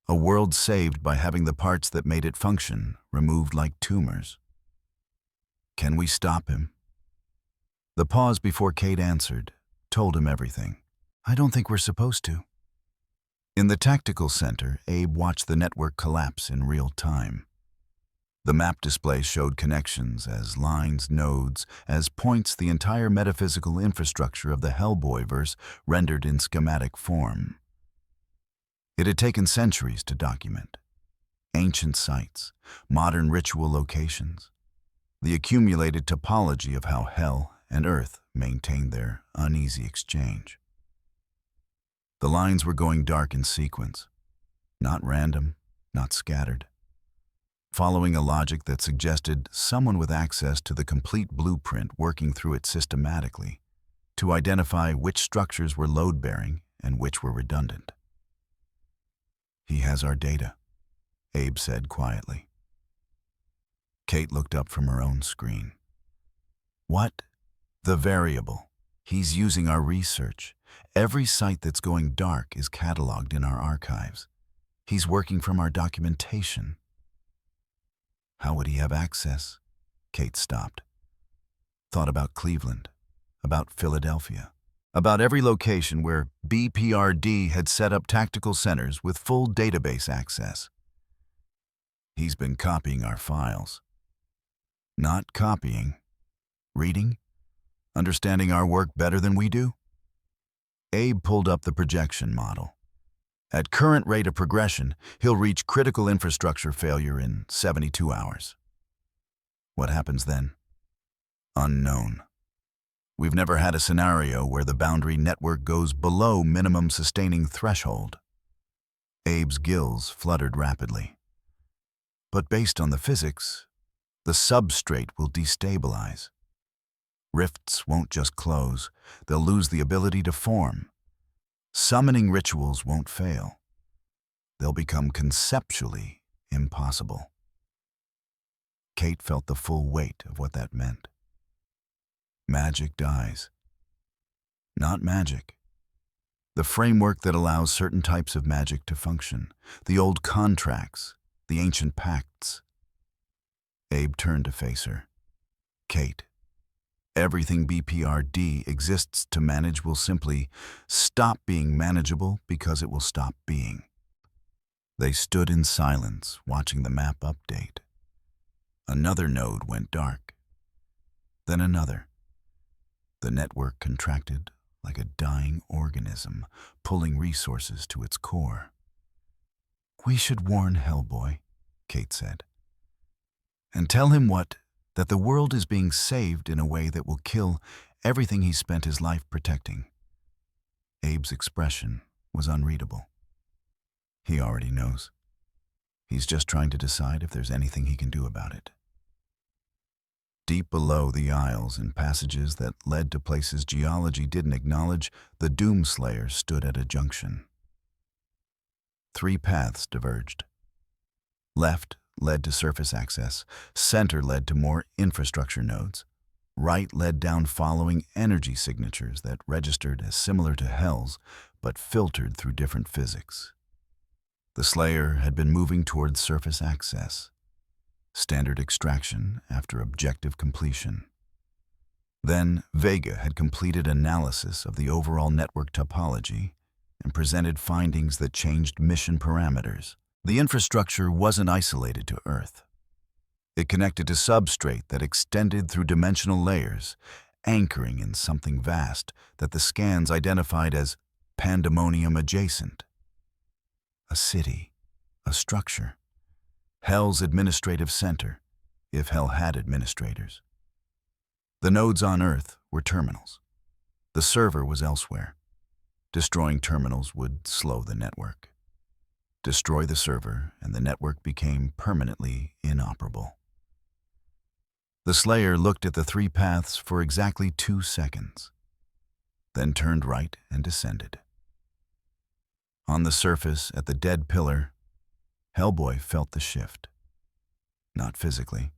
A world saved by having the parts that made it function removed like tumors. Can we stop him? The pause before Kate answered told him everything. "I don't think we're supposed to." In the tactical center, Abe watched the network collapse in real time. The map display showed connections as lines, nodes, as points, the entire metaphysical infrastructure of the Hellboy-verse rendered in schematic form. It had taken centuries to document. Ancient sites, modern ritual locations, the accumulated topology of how Hell and Earth maintained their uneasy exchange. The lines were going dark in sequence, not random, not scattered, following a logic that suggested someone with access to the complete blueprint working through it systematically to identify which structures were load-bearing and which were redundant. "He has our data," Abe said quietly. Kate looked up from her own screen. "What?" "The variable. He's using our research. Every site that's going dark is cataloged in our archives. He's working from our documentation." "How would he have access?" Kate stopped. Thought about Cleveland, about Philadelphia, about every location where BPRD had set up tactical centers with full database access. "He's been copying our files." "Not copying. Reading? Understanding our work better than we do?" Abe pulled up the projection model. "At current rate of progression, he'll reach critical infrastructure failure in 72 hours. What happens then? Unknown. We've never had a scenario where the boundary network goes below minimum sustaining threshold." Abe's gills fluttered rapidly. "But based on the physics, the substrate will destabilize. Rifts won't just close, they'll lose the ability to form. Summoning rituals won't fail. They'll become conceptually impossible. Kate felt the full weight of what that meant. Magic dies. Not magic. The framework that allows certain types of magic to function. The old contracts, the ancient pacts. Abe turned to face her. Kate, everything BPRD exists to manage will simply stop being manageable because it will stop being. They stood in silence, watching the map update. Another node went dark. Then another. The network contracted like a dying organism, pulling resources to its core. "We should warn Hellboy," Kate said. "And tell him that the world is being saved in a way that will kill everything he spent his life protecting." Abe's expression was unreadable. He already knows. He's just trying to decide if there's anything he can do about it. Deep below the aisles and passages that led to places geology didn't acknowledge, the Doomslayer stood at a junction. 3 paths diverged. Left led to surface access, center led to more infrastructure nodes, right led down following energy signatures that registered as similar to Hell's, but filtered through different physics. The Slayer had been moving towards surface access, standard extraction after objective completion. Then Vega had completed analysis of the overall network topology and presented findings that changed mission parameters. The infrastructure wasn't isolated to Earth. It connected to substrate that extended through dimensional layers, anchoring in something vast that the scans identified as pandemonium adjacent. A city, a structure. Hell's administrative center, if Hell had administrators. The nodes on Earth were terminals. The server was elsewhere. Destroying terminals would slow the network. Destroy the server, and the network became permanently inoperable. The Slayer looked at the 3 paths for exactly 2 seconds, then turned right and descended. On the surface, at the dead pillar, Hellboy felt the shift. Not physically,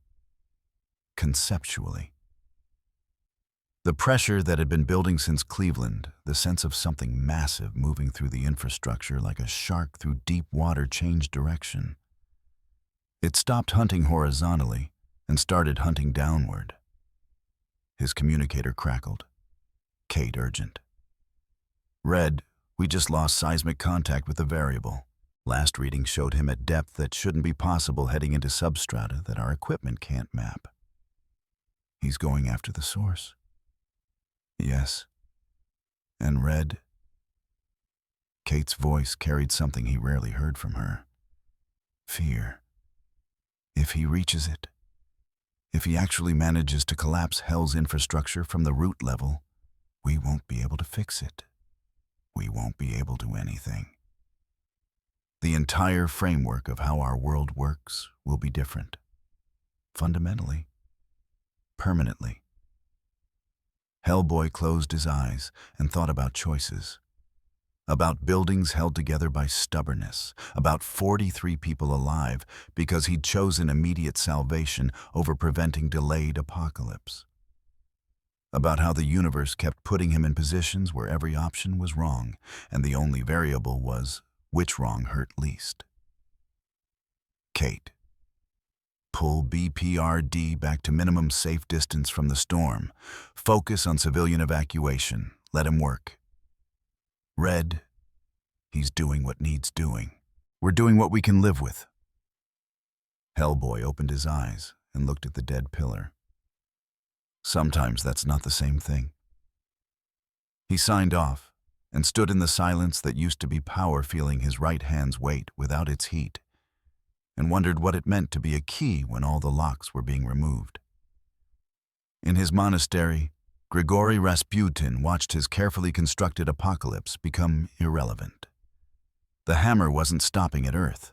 conceptually. The pressure that had been building since Cleveland, the sense of something massive moving through the infrastructure like a shark through deep water, changed direction. It stopped hunting horizontally and started hunting downward. His communicator crackled. Kate urgent. "Red, we just lost seismic contact with the variable. Last reading showed him at depth that shouldn't be possible heading into substrata that our equipment can't map." "He's going after the source." "Yes. And Red..." Kate's voice carried something he rarely heard from her. Fear. If he reaches it, if he actually manages to collapse Hell's infrastructure from the root level, we won't be able to fix it. We won't be able to do anything. The entire framework of how our world works will be different. Fundamentally. Permanently. Hellboy closed his eyes and thought about choices. About buildings held together by stubbornness. About 43 people alive because he'd chosen immediate salvation over preventing delayed apocalypse. About how the universe kept putting him in positions where every option was wrong, and the only variable was which wrong hurt least. Kate. Pull BPRD back to minimum safe distance from the storm. Focus on civilian evacuation. Let him work. Red. He's doing what needs doing. We're doing what we can live with. Hellboy opened his eyes and looked at the dead pillar. Sometimes that's not the same thing. He signed off and stood in the silence that used to be power feeling his right hand's weight without its heat, and wondered what it meant to be a key when all the locks were being removed. In his monastery, Grigory Rasputin watched his carefully constructed apocalypse become irrelevant. The hammer wasn't stopping at Earth.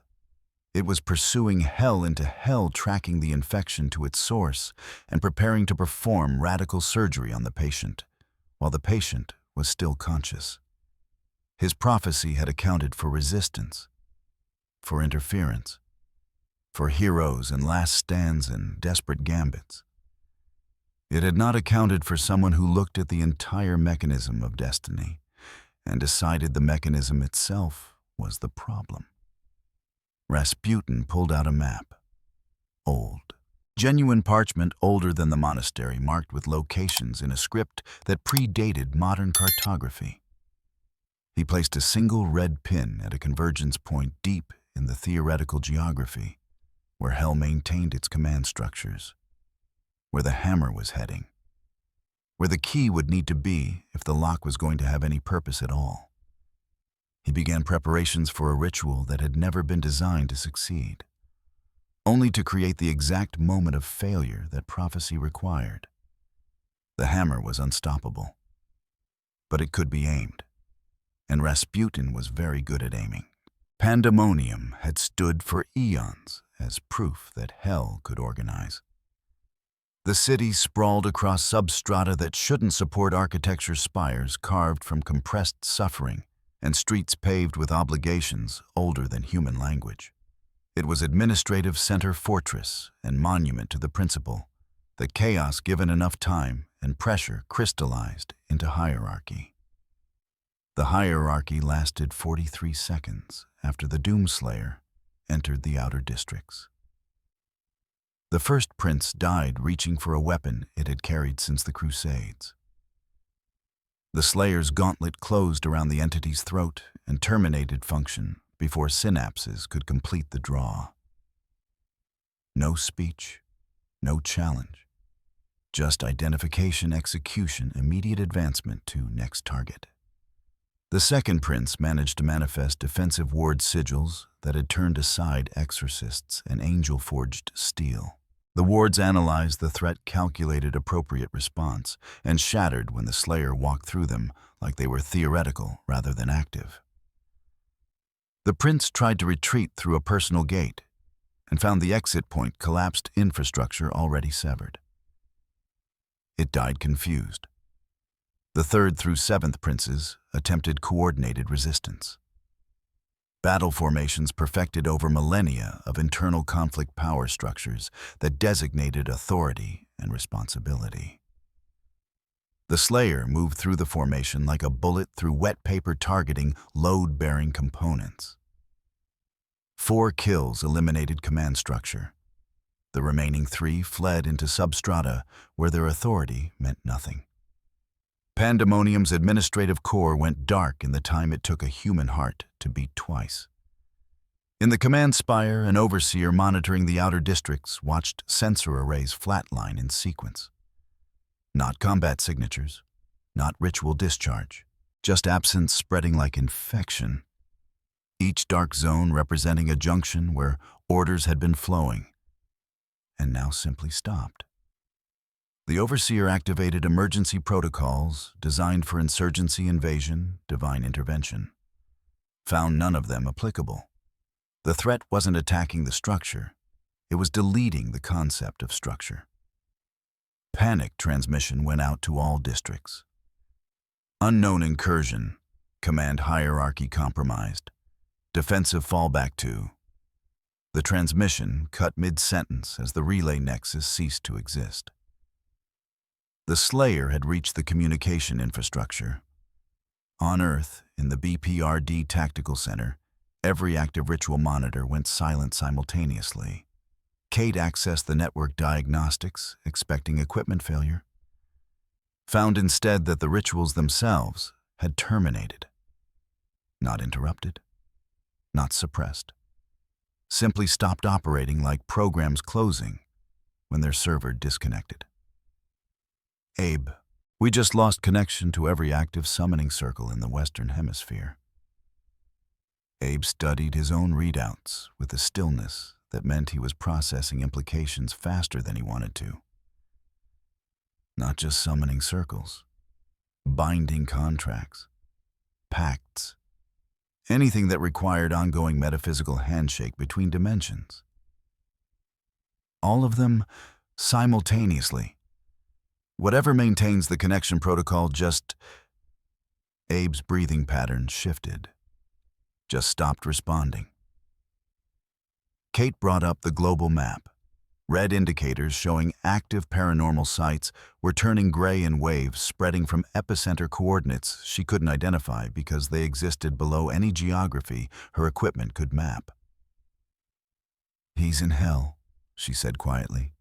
It was pursuing Hell into Hell, tracking the infection to its source and preparing to perform radical surgery on the patient, while the patient was still conscious. His prophecy had accounted for resistance, for interference, for heroes and last stands and desperate gambits. It had not accounted for someone who looked at the entire mechanism of destiny and decided the mechanism itself was the problem. Rasputin pulled out a map. Old. Genuine parchment older than the monastery, marked with locations in a script that predated modern cartography. He placed a single red pin at a convergence point deep in the theoretical geography, where Hell maintained its command structures, where the hammer was heading, where the key would need to be if the lock was going to have any purpose at all. He began preparations for a ritual that had never been designed to succeed, only to create the exact moment of failure that prophecy required. The hammer was unstoppable, but it could be aimed, and Rasputin was very good at aiming. Pandemonium had stood for eons as proof that Hell could organize. The city sprawled across substrata that shouldn't support architecture, spires carved from compressed suffering, and streets paved with obligations older than human language. It was administrative center fortress and monument to the principle that chaos given enough time and pressure crystallized into hierarchy. The hierarchy lasted 43 seconds after the Doomslayer entered the outer districts. The first prince died reaching for a weapon it had carried since the Crusades. The Slayer's gauntlet closed around the entity's throat and terminated function before synapses could complete the draw. No speech, no challenge, just identification, execution, immediate advancement to next target. The second prince managed to manifest defensive ward sigils that had turned aside exorcists and angel-forged steel. The wards analyzed the threat, calculated appropriate response, and shattered when the Slayer walked through them like they were theoretical rather than active. The prince tried to retreat through a personal gate and found the exit point collapsed infrastructure already severed. It died confused. The third through seventh princes attempted coordinated resistance. Battle formations perfected over millennia of internal conflict power structures that designated authority and responsibility. The Slayer moved through the formation like a bullet through wet paper, targeting load-bearing components. 4 kills eliminated command structure. The remaining 3 fled into substrata where their authority meant nothing. Pandemonium's administrative core went dark in the time it took a human heart to beat twice. In the command spire, an overseer monitoring the outer districts watched sensor arrays flatline in sequence. Not combat signatures, not ritual discharge, just absence spreading like infection. Each dark zone representing a junction where orders had been flowing, and now simply stopped. The overseer activated emergency protocols designed for insurgency, invasion, divine intervention. Found none of them applicable. The threat wasn't attacking the structure, it was deleting the concept of structure. Panic transmission went out to all districts. Unknown incursion, command hierarchy compromised, defensive fallback to. The transmission cut mid-sentence as the relay nexus ceased to exist. The Slayer had reached the communication infrastructure. On Earth, in the BPRD Tactical Center, every active ritual monitor went silent simultaneously. Kate accessed the network diagnostics, expecting equipment failure. Found instead that the rituals themselves had terminated. Not interrupted, not suppressed. Simply stopped operating like programs closing when their server disconnected. Abe, we just lost connection to every active summoning circle in the Western Hemisphere. Abe studied his own readouts with a stillness that meant he was processing implications faster than he wanted to. Not just summoning circles, binding contracts, pacts, anything that required ongoing metaphysical handshake between dimensions. All of them simultaneously. Whatever maintains the connection protocol just Abe's breathing pattern shifted, just stopped responding. Kate brought up the global map. Red indicators showing active paranormal sites were turning gray in waves spreading from epicenter coordinates she couldn't identify because they existed below any geography her equipment could map. "He's in hell," she said quietly.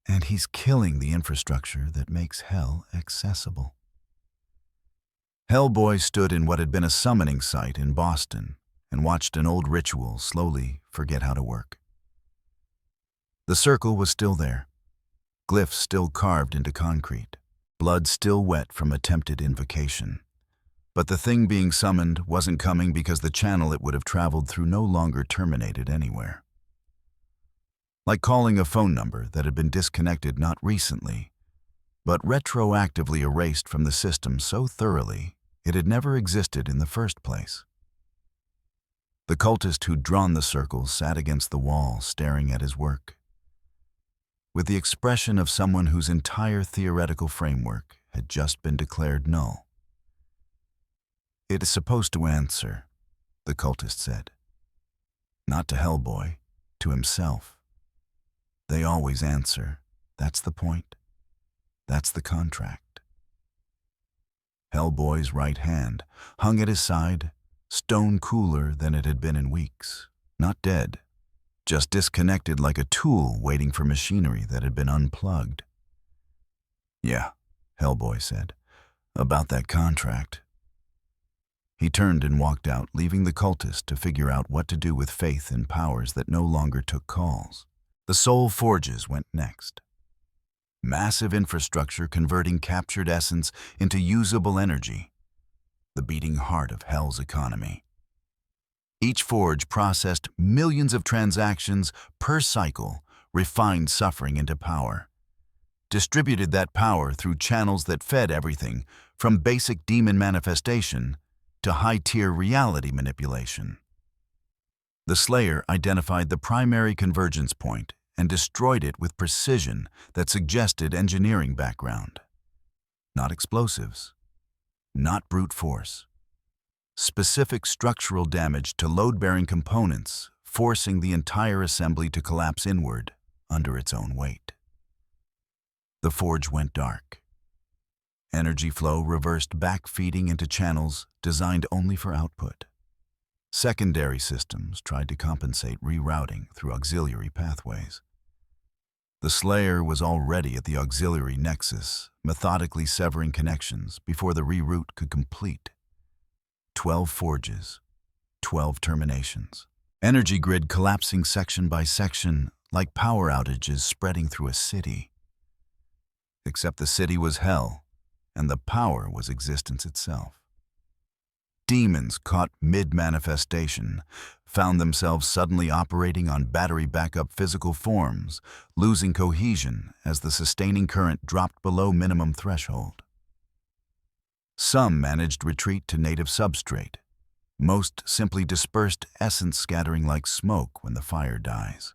"And he's killing the infrastructure that makes hell accessible." Hellboy stood in what had been a summoning site in Boston and watched an old ritual slowly forget how to work. The circle was still there, glyphs still carved into concrete, blood still wet from attempted invocation. But the thing being summoned wasn't coming because the channel it would have traveled through no longer terminated anywhere. Like calling a phone number that had been disconnected not recently, but retroactively erased from the system so thoroughly it had never existed in the first place. The cultist who'd drawn the circle sat against the wall staring at his work, with the expression of someone whose entire theoretical framework had just been declared null. "It is supposed to answer," the cultist said. "Not to Hellboy, to himself. They always answer. That's the point. That's the contract." Hellboy's right hand hung at his side, stone cooler than it had been in weeks. Not dead, just disconnected like a tool waiting for machinery that had been unplugged. "Yeah," Hellboy said, "about that contract." He turned and walked out, leaving the cultist to figure out what to do with faith in powers that no longer took calls. The soul forges went next. Massive infrastructure converting captured essence into usable energy, the beating heart of Hell's economy. Each forge processed millions of transactions per cycle, refined suffering into power, distributed that power through channels that fed everything from basic demon manifestation to high-tier reality manipulation. The Slayer identified the primary convergence point and destroyed it with precision that suggested engineering background. Not explosives, not brute force. Specific structural damage to load-bearing components, forcing the entire assembly to collapse inward under its own weight. The forge went dark. Energy flow reversed back, feeding into channels designed only for output. Secondary systems tried to compensate rerouting through auxiliary pathways. The Slayer was already at the auxiliary nexus, methodically severing connections before the reroute could complete. 12 forges, 12 terminations. Energy grid collapsing section by section, like power outages spreading through a city. Except the city was hell, and the power was existence itself. Demons caught mid-manifestation, found themselves suddenly operating on battery-backup physical forms, losing cohesion as the sustaining current dropped below minimum threshold. Some managed retreat to native substrate. Most simply dispersed essence scattering like smoke when the fire dies.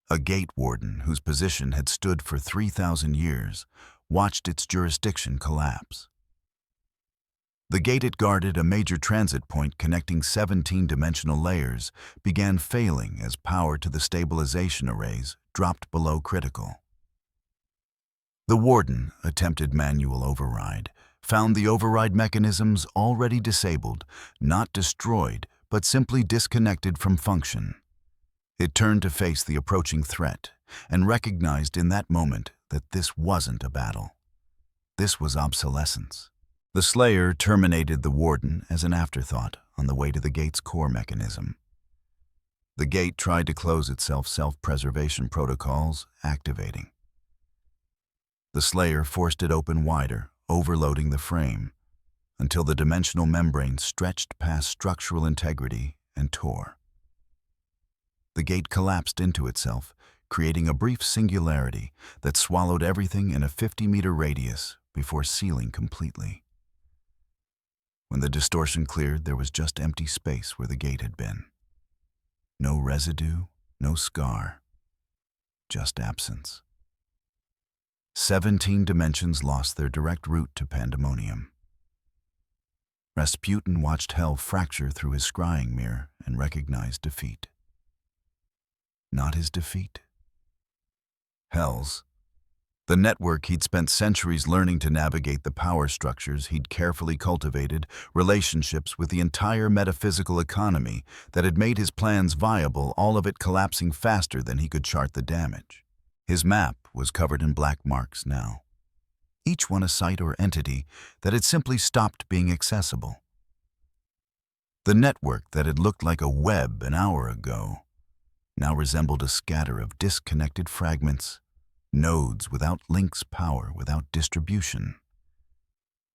A gate warden whose position had stood for 3,000 years watched its jurisdiction collapse. The gate it guarded, a major transit point connecting 17-dimensional layers, began failing as power to the stabilization arrays dropped below critical. The warden attempted manual override, found the override mechanisms already disabled, not destroyed, but simply disconnected from function. It turned to face the approaching threat and recognized in that moment that this wasn't a battle. This was obsolescence. The Slayer terminated the warden as an afterthought on the way to the gate's core mechanism. The gate tried to close itself, self-preservation protocols activating. The Slayer forced it open wider, overloading the frame, until the dimensional membrane stretched past structural integrity and tore. The gate collapsed into itself, creating a brief singularity that swallowed everything in a 50-meter radius before sealing completely. When the distortion cleared, there was just empty space where the gate had been. No residue, no scar, just absence. 17 dimensions lost their direct route to pandemonium. Rasputin watched Hell fracture through his scrying mirror and recognized defeat. Not his defeat. Hell's. The network he'd spent centuries learning to navigate the power structures he'd carefully cultivated, relationships with the entire metaphysical economy that had made his plans viable, all of it collapsing faster than he could chart the damage. His map was covered in black marks now, each one a site or entity that had simply stopped being accessible. The network that had looked like a web an hour ago now resembled a scatter of disconnected fragments, nodes without links, power without distribution.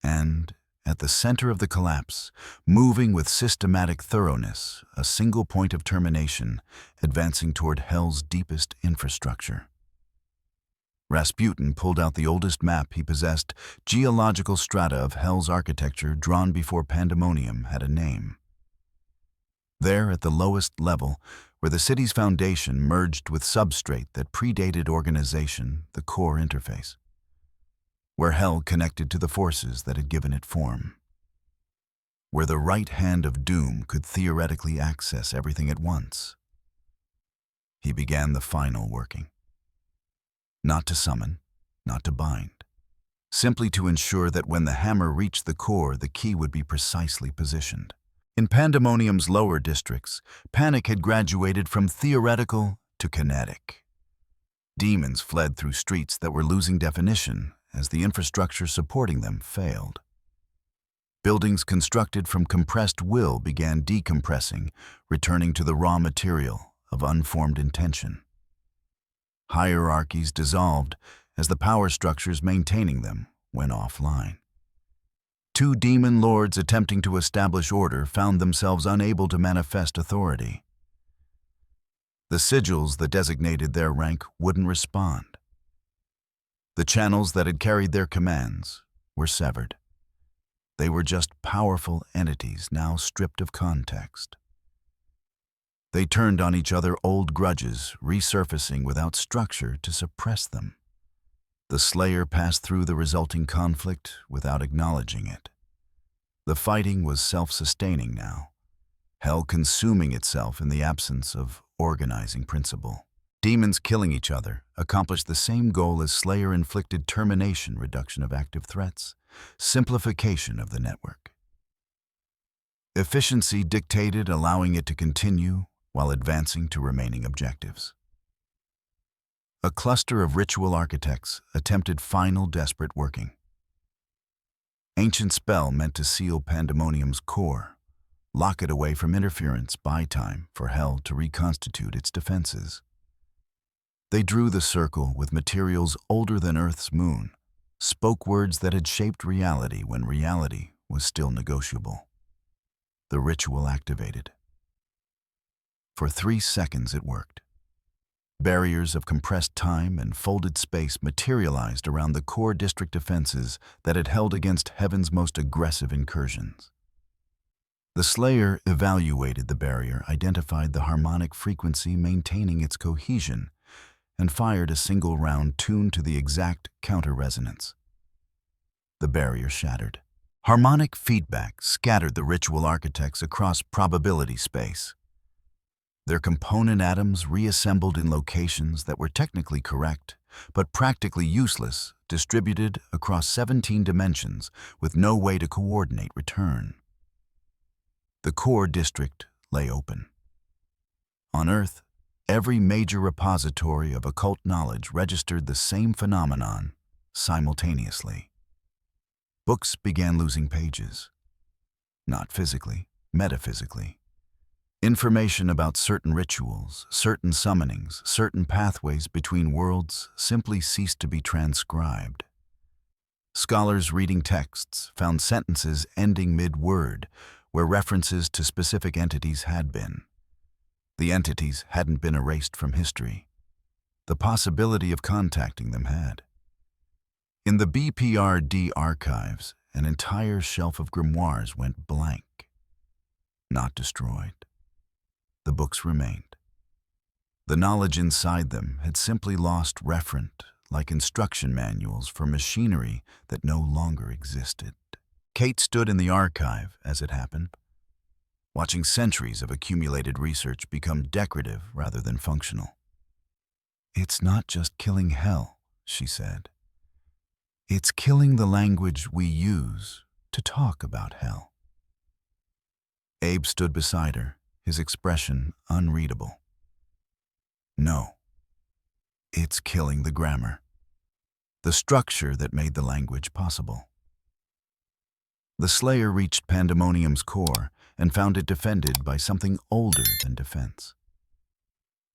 And at the center of the collapse, moving with systematic thoroughness, a single point of termination, advancing toward Hell's deepest infrastructure. Rasputin pulled out the oldest map he possessed, geological strata of Hell's architecture drawn before Pandemonium had a name. There, at the lowest level, where the city's foundation merged with substrate that predated organization, the core interface. Where Hell connected to the forces that had given it form. Where the right hand of doom could theoretically access everything at once. He began the final working. Not to summon, not to bind. Simply to ensure that when the hammer reached the core, the key would be precisely positioned. In Pandemonium's lower districts, panic had graduated from theoretical to kinetic. Demons fled through streets that were losing definition as the infrastructure supporting them failed. Buildings constructed from compressed will began decompressing, returning to the raw material of unformed intention. Hierarchies dissolved as the power structures maintaining them went offline. Two demon lords attempting to establish order found themselves unable to manifest authority. The sigils that designated their rank wouldn't respond. The channels that had carried their commands were severed. They were just powerful entities now stripped of context. They turned on each other old grudges, resurfacing without structure to suppress them. The Slayer passed through the resulting conflict without acknowledging it. The fighting was self-sustaining now, Hell consuming itself in the absence of organizing principle. Demons killing each other accomplished the same goal as Slayer-inflicted termination, reduction of active threats, simplification of the network. Efficiency dictated allowing it to continue while advancing to remaining objectives. A cluster of ritual architects attempted final desperate working. Ancient spell meant to seal Pandemonium's core, lock it away from interference, buy time for Hell to reconstitute its defenses. They drew the circle with materials older than Earth's moon, spoke words that had shaped reality when reality was still negotiable. The ritual activated. For 3 seconds it worked. Barriers of compressed time and folded space materialized around the core district defenses that had held against Heaven's most aggressive incursions. The Slayer evaluated the barrier, identified the harmonic frequency maintaining its cohesion, and fired a single round tuned to the exact counter-resonance. The barrier shattered. Harmonic feedback scattered the ritual architects across probability space. Their component atoms reassembled in locations that were technically correct, but practically useless, distributed across 17 dimensions with no way to coordinate return. The core district lay open. On Earth, every major repository of occult knowledge registered the same phenomenon simultaneously. Books began losing pages. Not physically, metaphysically. Information about certain rituals, certain summonings, certain pathways between worlds simply ceased to be transcribed. Scholars reading texts found sentences ending mid-word where references to specific entities had been. The entities hadn't been erased from history. The possibility of contacting them had. In the BPRD archives, an entire shelf of grimoires went blank. Not destroyed. The books remained. The knowledge inside them had simply lost referent, like instruction manuals for machinery that no longer existed. Kate stood in the archive as it happened, watching centuries of accumulated research become decorative rather than functional. "It's not just killing hell," she said. "It's killing the language we use to talk about hell." Abe stood beside her, his expression unreadable. "No. It's killing the grammar, the structure that made the language possible." The Slayer reached Pandemonium's core and found it defended by something older than defense.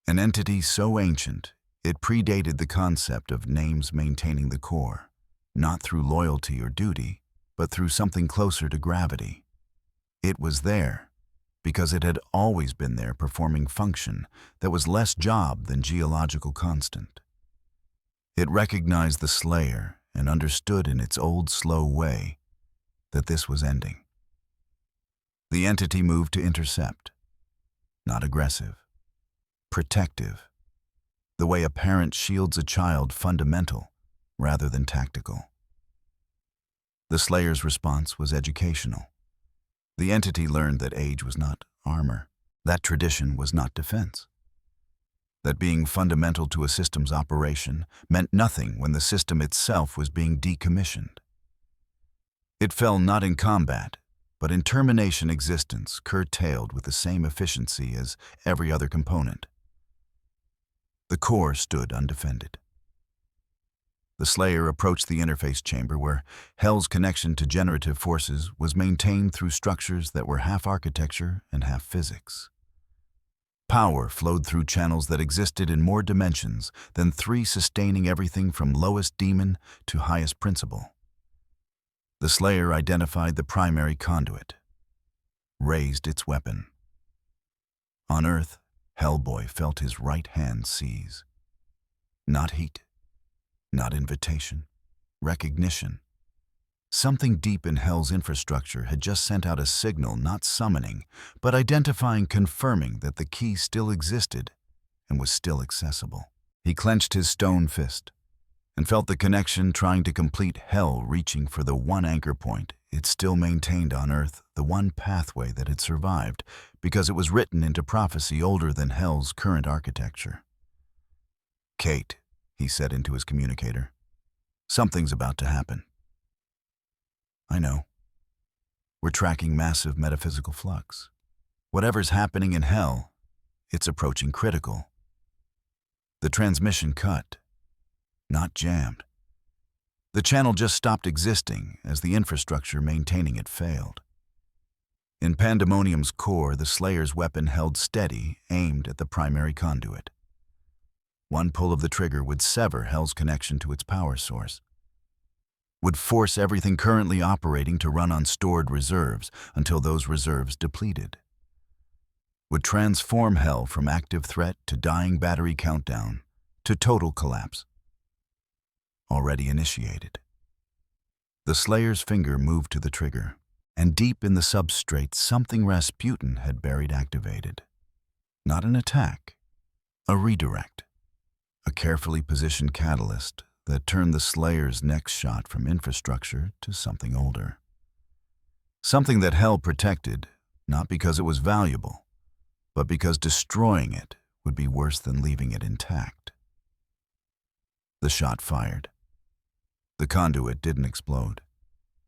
An entity so ancient, it predated the concept of names maintaining the core, not through loyalty or duty, but through something closer to gravity. It was there because it had always been there, performing function that was less job than geological constant. It recognized the Slayer and understood in its old slow way that this was ending. The entity moved to intercept, not aggressive, protective, the way a parent shields a child, fundamental rather than tactical. The Slayer's response was educational. The entity learned that age was not armor, that tradition was not defense, that being fundamental to a system's operation meant nothing when the system itself was being decommissioned. It fell not in combat, but in termination existence, curtailed with the same efficiency as every other component. The core stood undefended. The Slayer approached the interface chamber where Hell's connection to generative forces was maintained through structures that were half architecture and half physics. Power flowed through channels that existed in more dimensions than three, sustaining everything from lowest demon to highest principle. The Slayer identified the primary conduit, raised its weapon. On Earth, Hellboy felt his right hand seize. Not heat, not invitation, recognition. Something deep in Hell's infrastructure had just sent out a signal, not summoning, but identifying, confirming that the key still existed and was still accessible. He clenched his stone fist and felt the connection trying to complete Hell, reaching for the one anchor point it still maintained on Earth, the one pathway that had survived because it was written into prophecy older than Hell's current architecture. "Kate," he said into his communicator, "something's about to happen." "I know. We're tracking massive metaphysical flux. Whatever's happening in Hell, it's approaching critical." The transmission cut, not jammed. The channel just stopped existing as the infrastructure maintaining it failed. In Pandemonium's core, the Slayer's weapon held steady, aimed at the primary conduit. One pull of the trigger would sever Hell's connection to its power source, would force everything currently operating to run on stored reserves until those reserves depleted, would transform Hell from active threat to dying battery countdown to total collapse. Already initiated. The Slayer's finger moved to the trigger, and deep in the substrate, something Rasputin had buried activated. Not an attack, a redirect, a carefully positioned catalyst that turned the Slayer's next shot from infrastructure to something older. Something that Hell protected, not because it was valuable, but because destroying it would be worse than leaving it intact. The shot fired. The conduit didn't explode.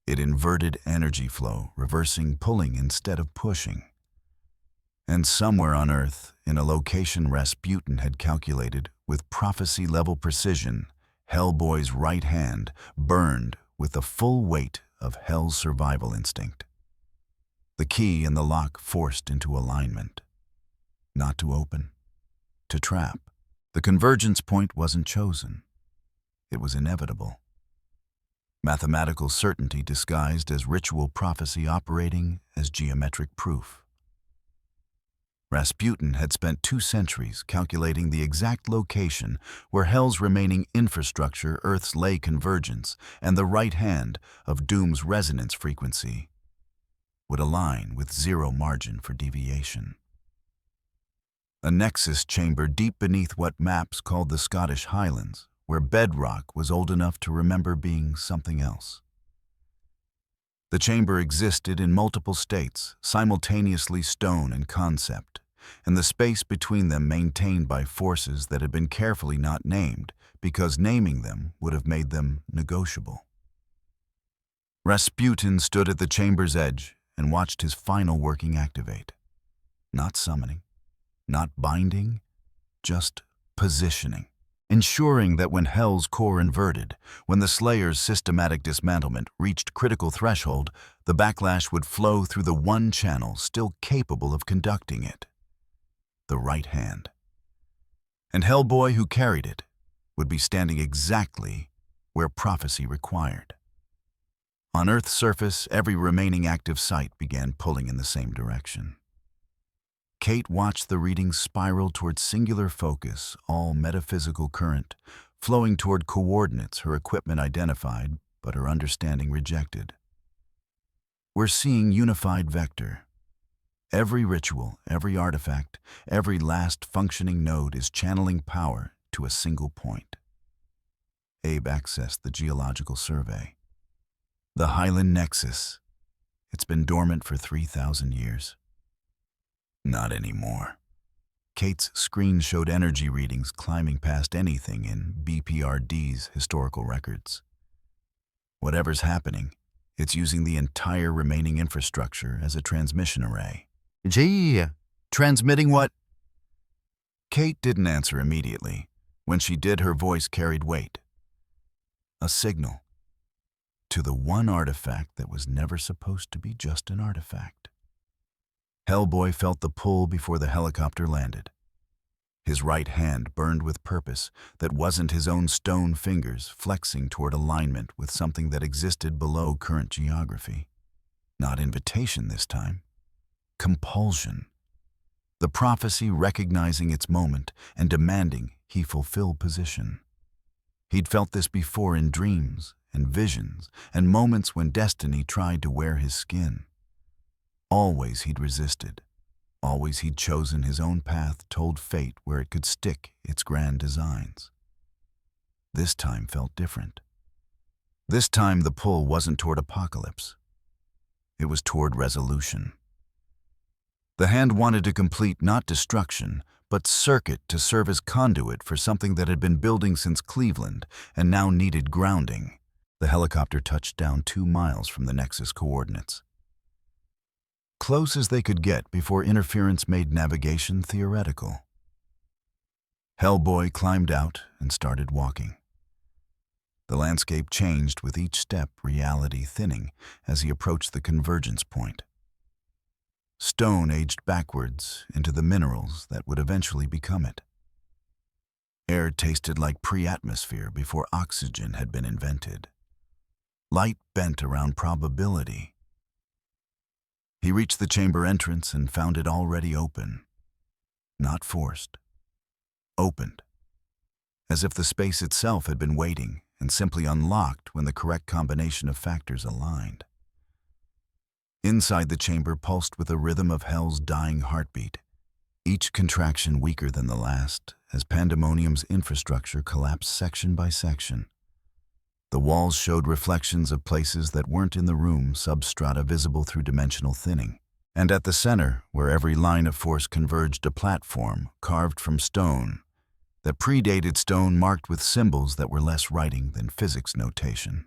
It inverted energy flow, reversing pulling instead of pushing. And somewhere on Earth, in a location Rasputin had calculated with prophecy-level precision, Hellboy's right hand burned with the full weight of Hell's survival instinct. The key in the lock forced into alignment. Not to open, to trap. The convergence point wasn't chosen. It was inevitable. Mathematical certainty disguised as ritual prophecy, operating as geometric proof. Rasputin had spent 2 centuries calculating the exact location where Hell's remaining infrastructure, Earth's lay convergence, and the right hand of Doom's resonance frequency would align with zero margin for deviation. A nexus chamber deep beneath what maps called the Scottish Highlands, where bedrock was old enough to remember being something else. The chamber existed in multiple states, simultaneously stone and concept, and the space between them maintained by forces that had been carefully not named, because naming them would have made them negotiable. Rasputin stood at the chamber's edge and watched his final working activate. Not summoning, not binding, just positioning. Ensuring that when Hell's core inverted, when the Slayer's systematic dismantlement reached critical threshold, the backlash would flow through the one channel still capable of conducting it. The right hand. And Hellboy, who carried it, would be standing exactly where prophecy required. On Earth's surface, every remaining active site began pulling in the same direction. Kate watched the readings spiral toward singular focus, all metaphysical current, flowing toward coordinates her equipment identified, but her understanding rejected. We're seeing unified vector. Every ritual, every artifact, every last functioning node is channeling power to a single point. Abe accessed the geological survey. The Highland Nexus. It's been dormant for 3,000 years. Not anymore. Kate's screen showed energy readings climbing past anything in BPRD's historical records. Whatever's happening, it's using the entire remaining infrastructure as a transmission array. Gee, transmitting what? Kate didn't answer immediately. When she did, her voice carried weight. A signal. To the one artifact that was never supposed to be just an artifact. Hellboy felt the pull before the helicopter landed. His right hand burned with purpose that wasn't his own stone fingers flexing toward alignment with something that existed below current geography. Not invitation this time. Compulsion. The prophecy recognizing its moment and demanding he fulfill position. He'd felt this before in dreams and visions and moments when destiny tried to wear his skin. Always he'd resisted. Always he'd chosen his own path, told fate where it could stick its grand designs. This time felt different. This time the pull wasn't toward apocalypse. It was toward resolution. The hand wanted to complete not destruction, but circuit to serve as conduit for something that had been building since Cleveland and now needed grounding. The helicopter touched down 2 miles from the Nexus coordinates. Close as they could get before interference made navigation theoretical. Hellboy climbed out and started walking. The landscape changed with each step, reality thinning as he approached the convergence point. Stone aged backwards into the minerals that would eventually become it. Air tasted like pre-atmosphere before oxygen had been invented. Light bent around probability. He reached the chamber entrance and found it already open. Not forced. Opened. As if the space itself had been waiting and simply unlocked when the correct combination of factors aligned. Inside the chamber pulsed with the rhythm of Hell's dying heartbeat, each contraction weaker than the last as Pandemonium's infrastructure collapsed section by section. The walls showed reflections of places that weren't in the room, substrata visible through dimensional thinning. And at the center, where every line of force converged, a platform carved from stone that predated stone, marked with symbols that were less writing than physics notation.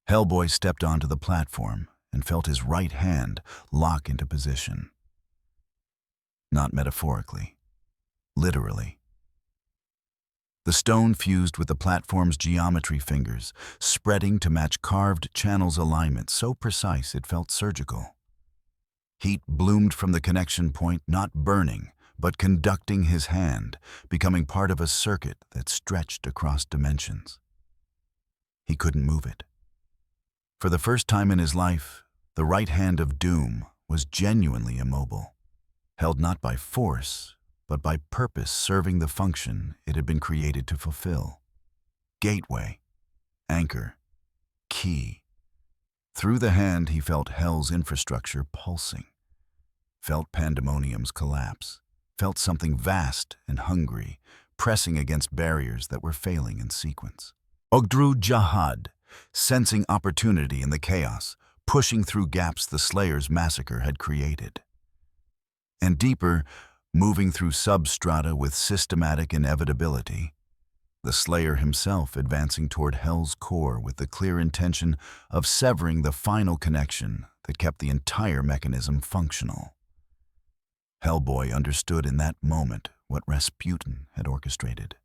Hellboy stepped onto the platform and felt his right hand lock into position. Not metaphorically, literally. The stone fused with the platform's geometry fingers, spreading to match carved channels alignment so precise it felt surgical. Heat bloomed from the connection point, not burning, but conducting his hand, becoming part of a circuit that stretched across dimensions. He couldn't move it. For the first time in his life, the right hand of doom was genuinely immobile, held not by force, but by purpose serving the function it had been created to fulfill. Gateway, anchor, key. Through the hand he felt Hell's infrastructure pulsing, felt Pandemonium's collapse, felt something vast and hungry, pressing against barriers that were failing in sequence. Ogdru Jahad, sensing opportunity in the chaos, pushing through gaps the Slayer's massacre had created. And deeper, moving through substrata with systematic inevitability, the Slayer himself advancing toward Hell's core with the clear intention of severing the final connection that kept the entire mechanism functional. Hellboy understood in that moment what Rasputin had orchestrated.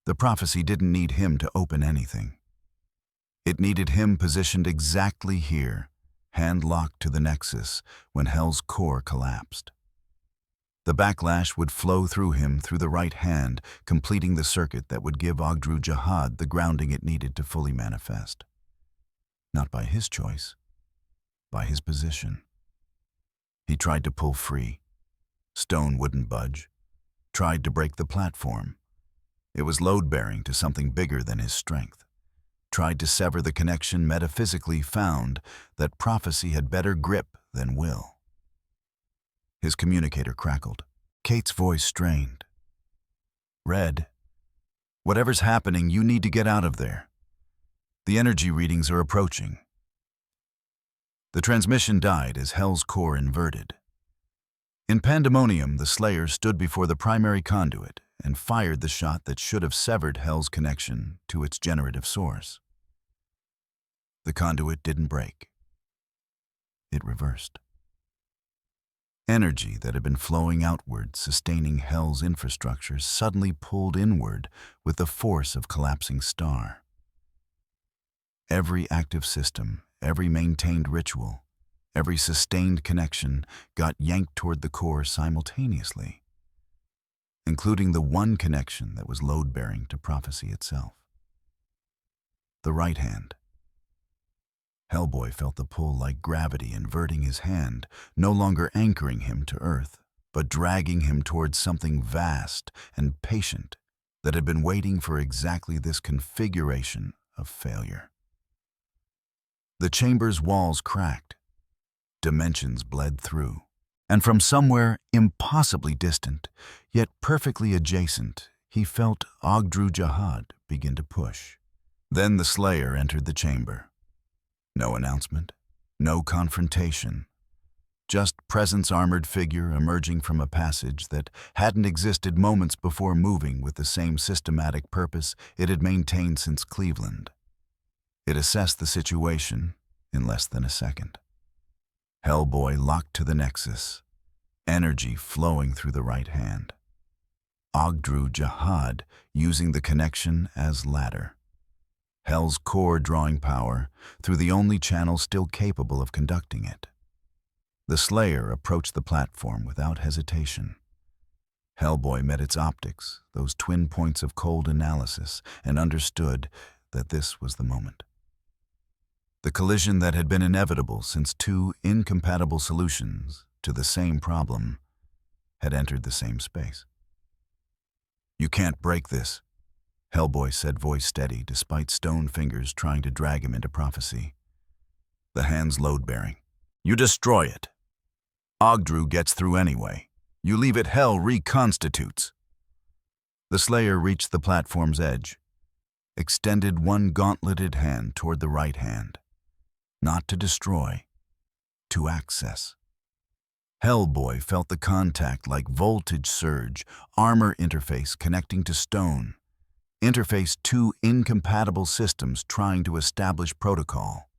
The prophecy didn't need him to open anything. It needed him positioned exactly here, hand-locked to the Nexus, when Hell's core collapsed. The backlash would flow through him through the right hand, completing the circuit that would give Ogdru Jihad the grounding it needed to fully manifest. Not by his choice, by his position. He tried to pull free. Stone wouldn't budge. Tried to break the platform. It was load-bearing to something bigger than his strength. Tried to sever the connection, metaphysically found that prophecy had better grip than will. His communicator crackled. Kate's voice strained. "Red, whatever's happening, you need to get out of there. The energy readings are approaching." The transmission died as Hell's core inverted. In pandemonium, the Slayer stood before the primary conduit and fired the shot that should have severed Hell's connection to its generative source. The conduit didn't break. It reversed. Energy that had been flowing outward, sustaining Hell's infrastructure, suddenly pulled inward with the force of collapsing star. Every active system, every maintained ritual, every sustained connection got yanked toward the core simultaneously, including the one connection that was load-bearing to prophecy itself. The right hand. Hellboy felt the pull like gravity inverting his hand, no longer anchoring him to earth, but dragging him towards something vast and patient that had been waiting for exactly this configuration of failure. The chamber's walls cracked. Dimensions bled through. And from somewhere impossibly distant, yet perfectly adjacent, he felt Ogdru Jihad begin to push. Then the Slayer entered the chamber. No announcement, no confrontation, just presence-armored figure emerging from a passage that hadn't existed moments before, moving with the same systematic purpose it had maintained since Cleveland. It assessed the situation in less than a second. Hellboy locked to the Nexus, energy flowing through the right hand. Ogdru Jihad using the connection as ladder. Hell's core drawing power through the only channel still capable of conducting it. The Slayer approached the platform without hesitation. Hellboy met its optics, those twin points of cold analysis, and understood that this was the moment. The collision that had been inevitable since two incompatible solutions to the same problem had entered the same space. "You can't break this," Hellboy said, voice steady, despite stone fingers trying to drag him into prophecy. The hands load-bearing. "You destroy it. Ogdru gets through anyway. You leave it, Hell reconstitutes." The Slayer reached the platform's edge, extended one gauntleted hand toward the right hand. Not to destroy, to access. Hellboy felt the contact like voltage surge, armor interface connecting to stone. Interface two incompatible systems trying to establish protocol.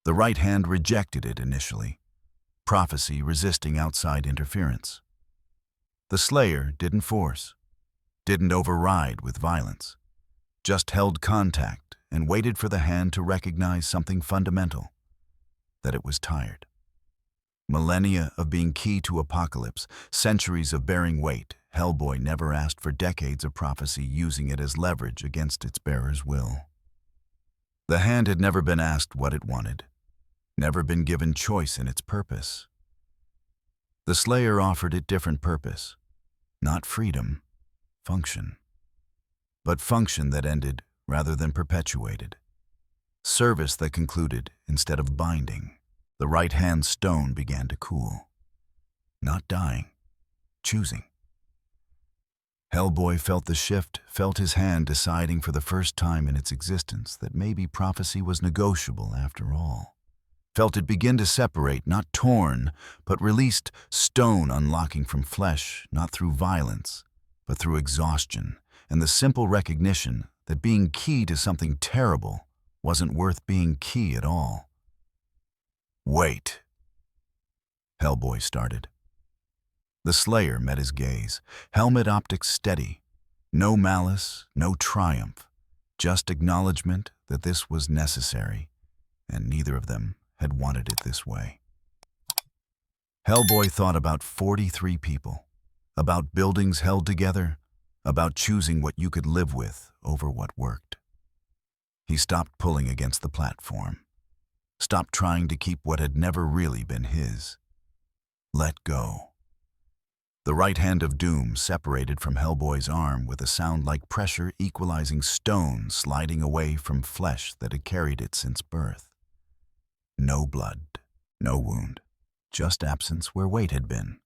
The right hand rejected it initially, prophecy resisting outside interference. The Slayer didn't force, didn't override with violence, just held contact and waited for the hand to recognize something fundamental, that it was tired. Millennia of being key to apocalypse, centuries of bearing weight, Hellboy never asked for decades of prophecy, using it as leverage against its bearer's will. The hand had never been asked what it wanted, never been given choice in its purpose. The Slayer offered it different purpose, not freedom, function. But function that ended rather than perpetuated. Service that concluded instead of binding. The right hand stone began to cool. Not dying, choosing. Hellboy felt the shift, felt his hand deciding for the first time in its existence that maybe prophecy was negotiable after all. Felt it begin to separate, not torn, but released, stone unlocking from flesh, not through violence, but through exhaustion, and the simple recognition that being key to something terrible wasn't worth being key at all. "Wait," Hellboy started. The Slayer met his gaze, helmet optics steady. No malice, no triumph, just acknowledgement that this was necessary, and neither of them had wanted it this way. Hellboy thought about 43 people, about buildings held together, about choosing what you could live with over what worked. He stopped pulling against the platform, stopped trying to keep what had never really been his. Let go. The right hand of doom separated from Hellboy's arm with a sound like pressure equalizing stone sliding away from flesh that had carried it since birth. No blood, no wound, just absence where weight had been.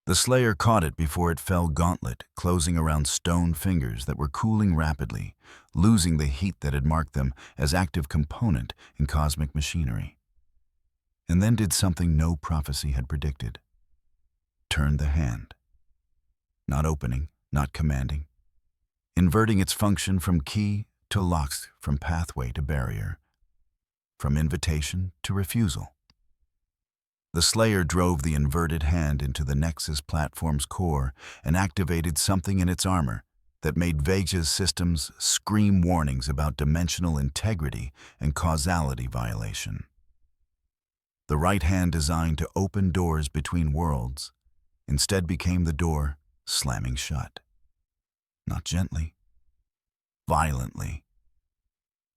The Slayer caught it before it fell gauntlet, closing around stone fingers that were cooling rapidly, losing the heat that had marked them as active component in cosmic machinery. And then did something no prophecy had predicted. Turned the hand. Not opening, not commanding. Inverting its function from key to locks, from pathway to barrier, from invitation to refusal. The Slayer drove the inverted hand into the Nexus platform's core and activated something in its armor that made Vega's systems scream warnings about dimensional integrity and causality violation. The right hand designed to open doors between worlds instead became the door slamming shut. Not gently, violently.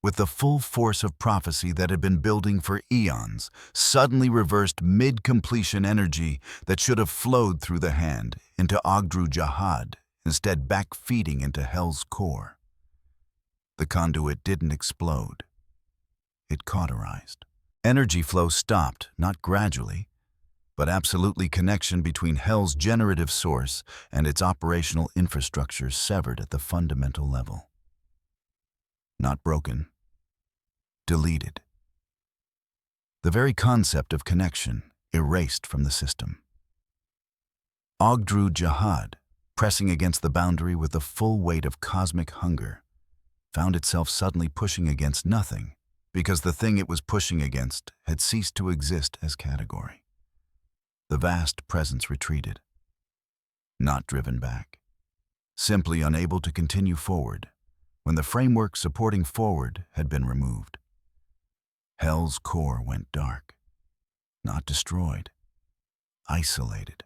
With the full force of prophecy that had been building for eons, suddenly reversed mid-completion energy that should have flowed through the hand into Ogdru Jahad, instead back-feeding into Hell's core. The conduit didn't explode. It cauterized. Energy flow stopped, not gradually, but absolutely connection between Hell's generative source and its operational infrastructure severed at the fundamental level. Not broken, deleted. The very concept of connection erased from the system. Ogdru Jahad, pressing against the boundary with the full weight of cosmic hunger, found itself suddenly pushing against nothing because the thing it was pushing against had ceased to exist as category. The vast presence retreated, not driven back, simply unable to continue forward when the framework supporting forward had been removed. Hell's core went dark, not destroyed, isolated,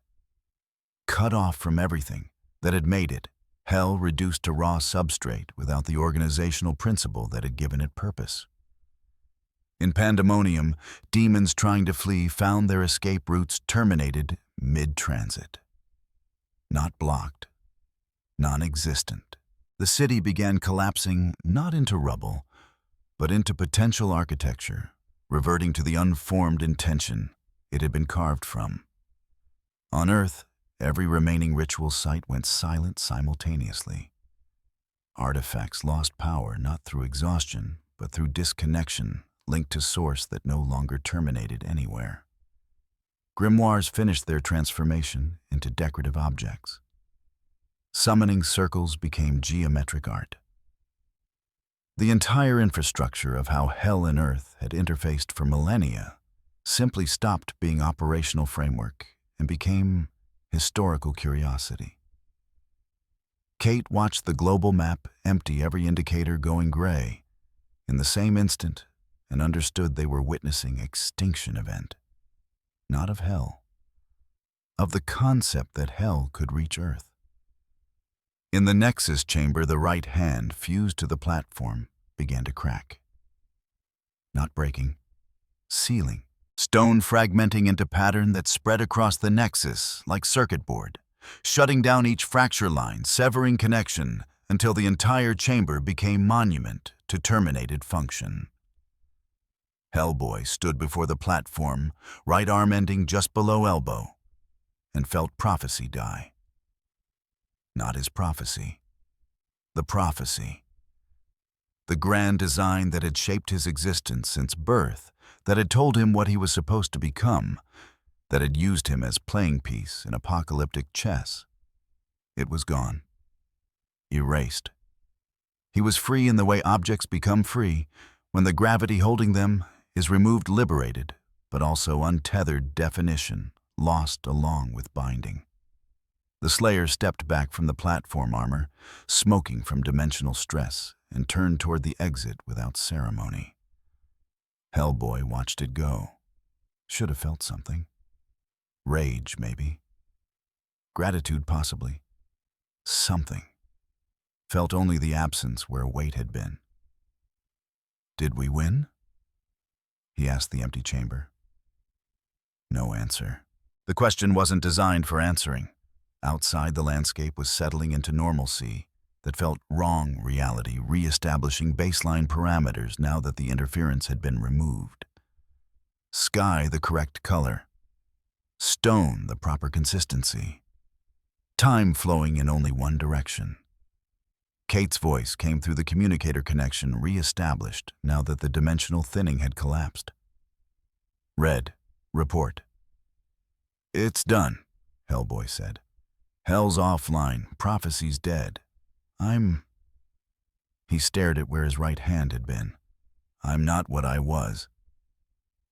cut off from everything that had made it. Hell reduced to raw substrate without the organizational principle that had given it purpose. In pandemonium, demons trying to flee found their escape routes terminated mid-transit. Not blocked, non-existent. The city began collapsing not into rubble, but into potential architecture, reverting to the unformed intention it had been carved from. On Earth, every remaining ritual site went silent simultaneously. Artifacts lost power not through exhaustion, but through disconnection, linked to source that no longer terminated anywhere. Grimoires finished their transformation into decorative objects. Summoning circles became geometric art. The entire infrastructure of how Hell and Earth had interfaced for millennia simply stopped being operational framework and became historical curiosity. Kate watched the global map empty, every indicator going gray. In the same instant, and understood they were witnessing extinction event, not of Hell, of the concept that Hell could reach Earth. In the Nexus chamber, the right hand, fused to the platform, began to crack. Not breaking, sealing, stone fragmenting into pattern that spread across the Nexus like circuit board, shutting down each fracture line, severing connection, until the entire chamber became monument to terminated function. Hellboy stood before the platform, right arm ending just below elbow, and felt prophecy die. not his prophecy. The prophecy. The grand design that had shaped his existence since birth, that had told him what he was supposed to become, that had used him as playing piece in apocalyptic chess. It was gone. Erased. He was free in the way objects become free, when the gravity holding them is removed liberated, but also untethered definition, lost along with binding. The Slayer stepped back from the platform armor, smoking from dimensional stress, and turned toward the exit without ceremony. Hellboy watched it go. Should have felt something. Rage, maybe. Gratitude, possibly. Something. Felt only the absence where weight had been. Did we win? He asked the empty chamber. No answer. The question wasn't designed for answering. Outside, the landscape was settling into normalcy that felt wrong reality, re-establishing baseline parameters now that the interference had been removed. Sky the correct color. Stone the proper consistency. Time flowing in only one direction. Kate's voice came through the communicator connection, re-established now that the dimensional thinning had collapsed. Red, report. It's done, Hellboy said. Hell's offline, prophecy's dead. He stared at where his right hand had been. I'm not what I was.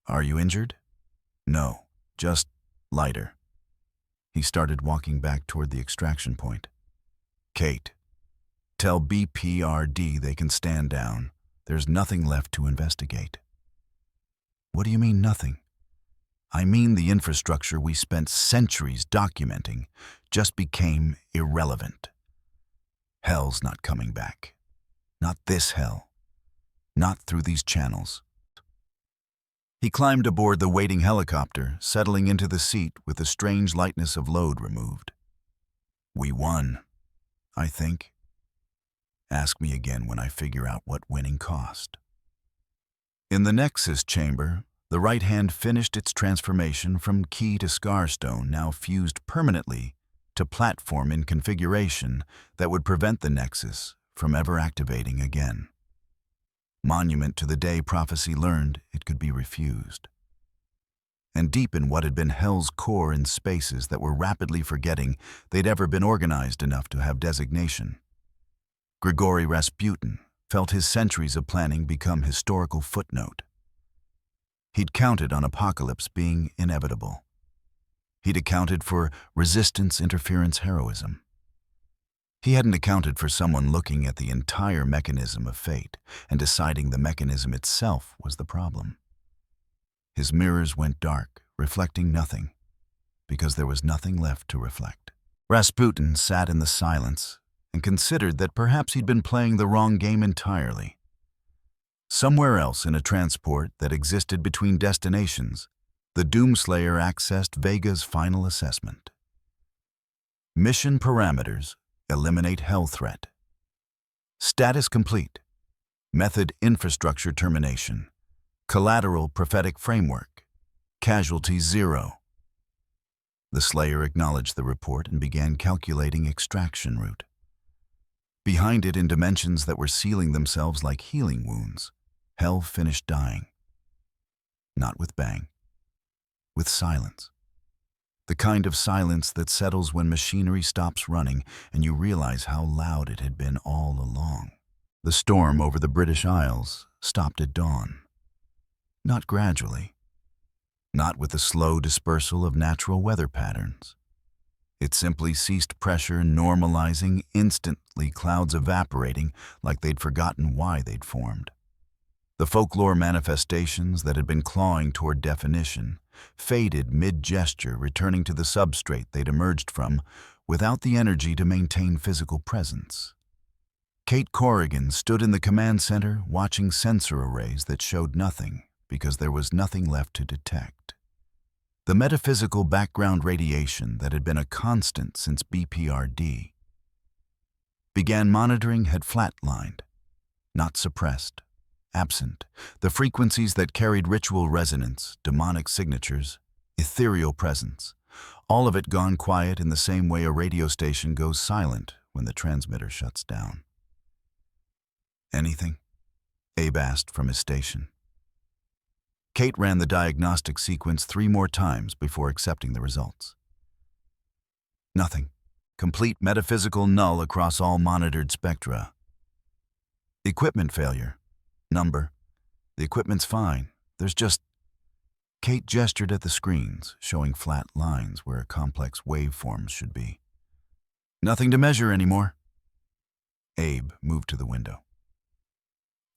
Are you injured? No, just lighter. He started walking back toward the extraction point. Kate, tell BPRD they can stand down. There's nothing left to investigate. What do you mean, nothing? I mean the infrastructure we spent centuries documenting just became irrelevant. Hell's not coming back. Not this hell. Not through these channels. He climbed aboard the waiting helicopter, settling into the seat with the strange lightness of load removed. We won, I think. Ask me again when I figure out what winning cost. In the Nexus chamber, the right hand finished its transformation from key to Scarstone, now fused permanently to platform in configuration that would prevent the Nexus from ever activating again. Monument to the day prophecy learned it could be refused. And deep in what had been Hell's core in spaces that were rapidly forgetting they'd ever been organized enough to have designation, Grigory Rasputin felt his centuries of planning become historical footnote. He'd counted on apocalypse being inevitable. He'd accounted for resistance interference heroism. He hadn't accounted for someone looking at the entire mechanism of fate and deciding the mechanism itself was the problem. His mirrors went dark, reflecting nothing, because there was nothing left to reflect. Rasputin sat in the silence and considered that perhaps he'd been playing the wrong game entirely. Somewhere else in a transport that existed between destinations, the Doomslayer accessed Vega's final assessment. Mission parameters: eliminate Hell threat. Status complete. Method infrastructure termination. Collateral prophetic framework. Casualties 0. The Slayer acknowledged the report and began calculating extraction route. Behind it, in dimensions that were sealing themselves like healing wounds, Hell finished dying. Not with bang. With silence. The kind of silence that settles when machinery stops running and you realize how loud it had been all along. The storm over the British Isles stopped at dawn. Not gradually. Not with the slow dispersal of natural weather patterns. It simply ceased pressure, normalizing instantly, clouds evaporating like they'd forgotten why they'd formed. The folklore manifestations that had been clawing toward definition faded mid-gesture, returning to the substrate they'd emerged from without the energy to maintain physical presence. Kate Corrigan stood in the command center watching sensor arrays that showed nothing because there was nothing left to detect. The metaphysical background radiation that had been a constant since BPRD. Began monitoring had flatlined, not suppressed. Absent, the frequencies that carried ritual resonance, demonic signatures, ethereal presence, all of it gone quiet in the same way a radio station goes silent when the transmitter shuts down. "Anything?" Abe asked from his station. Kate ran the diagnostic sequence 3 more times before accepting the results. Nothing. Complete metaphysical null across all monitored spectra. "Equipment failure. Number. The equipment's fine. There's just..." Kate gestured at the screens, showing flat lines where complex waveforms should be. "Nothing to measure anymore." Abe moved to the window.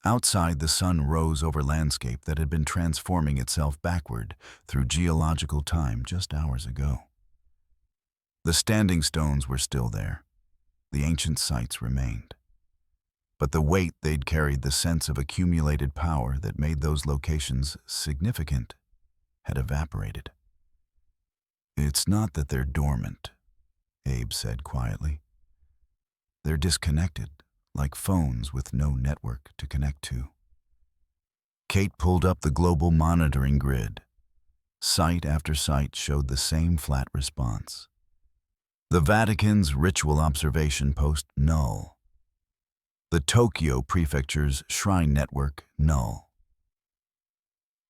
Outside, the sun rose over landscape that had been transforming itself backward through geological time just hours ago. The standing stones were still there. The ancient sites remained. But the weight they'd carried, the sense of accumulated power that made those locations significant, had evaporated. "It's not that they're dormant," Abe said quietly. "They're disconnected, like phones with no network to connect to." Kate pulled up the global monitoring grid. Site after site showed the same flat response. The Vatican's ritual observation post, null. The Tokyo Prefecture's shrine network, null.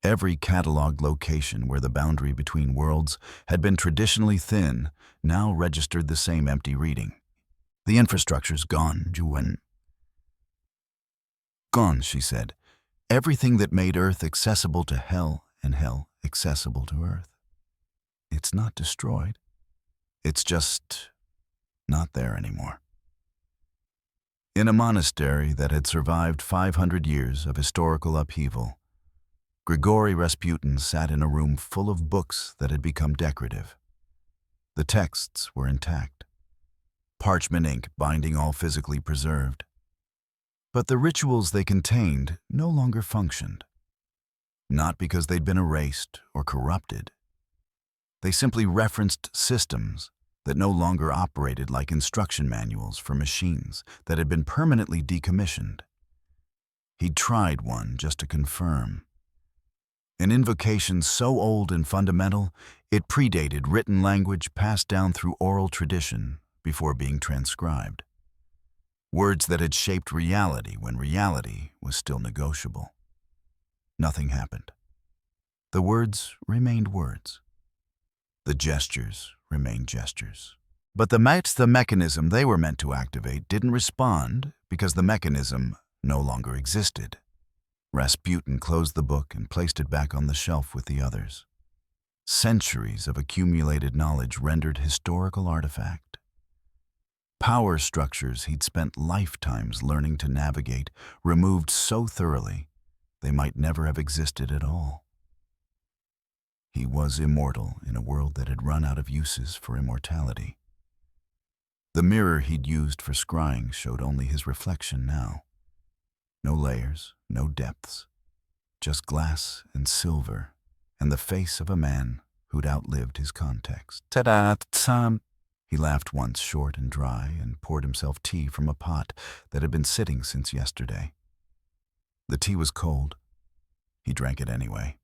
Every cataloged location where the boundary between worlds had been traditionally thin now registered the same empty reading. "The infrastructure's gone, Juwen." "Gone," she said. "Everything that made Earth accessible to Hell and Hell accessible to Earth. It's not destroyed. It's just not there anymore." In a monastery that had survived 500 years of historical upheaval, Grigory Rasputin sat in a room full of books that had become decorative. The texts were intact, parchment ink binding all physically preserved. But the rituals they contained no longer functioned. Not because they'd been erased or corrupted. They simply referenced systems that no longer operated like instruction manuals for machines that had been permanently decommissioned. He'd tried one just to confirm. An invocation so old and fundamental, it predated written language passed down through oral tradition before being transcribed. Words that had shaped reality when reality was still negotiable. Nothing happened. The words remained words. The gestures remained gestures. But the mechanism they were meant to activate didn't respond because the mechanism no longer existed. Rasputin closed the book and placed it back on the shelf with the others. Centuries of accumulated knowledge rendered historical artifact. Power structures he'd spent lifetimes learning to navigate, removed so thoroughly they might never have existed at all. He was immortal in a world that had run out of uses for immortality. The mirror he'd used for scrying showed only his reflection now. No layers, no depths, just glass and silver, and the face of a man who'd outlived his context. "Ta-da, Tsam!" He laughed once, short and dry, and poured himself tea from a pot that had been sitting since yesterday. The tea was cold. He drank it anyway.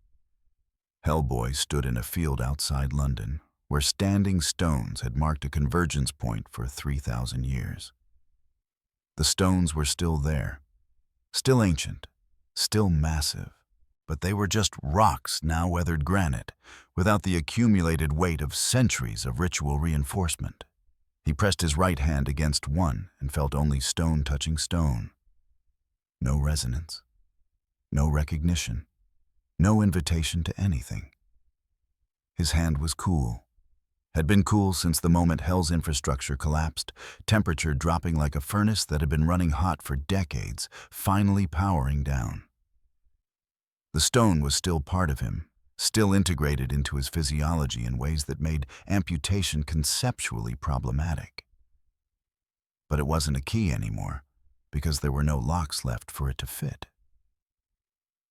Hellboy stood in a field outside London, where standing stones had marked a convergence point for 3,000 years. The stones were still there, still ancient, still massive, but they were just rocks, now weathered granite, without the accumulated weight of centuries of ritual reinforcement. He pressed his right hand against one and felt only stone touching stone. No resonance, no recognition, no invitation to anything. His hand was cool, had been cool since the moment Hell's infrastructure collapsed, temperature dropping like a furnace that had been running hot for decades, finally powering down. The stone was still part of him, still integrated into his physiology in ways that made amputation conceptually problematic. But it wasn't a key anymore, because there were no locks left for it to fit.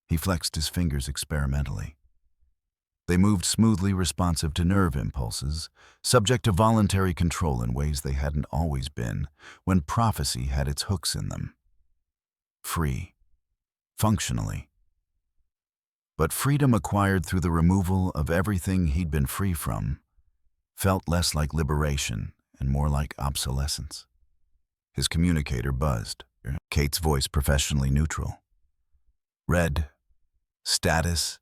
He flexed his fingers experimentally. They moved smoothly, responsive to nerve impulses, subject to voluntary control in ways they hadn't always been, when prophecy had its hooks in them. Free. Functionally. But freedom acquired through the removal of everything he'd been free from felt less like liberation and more like obsolescence. His communicator buzzed, Kate's voice professionally neutral. Red, status,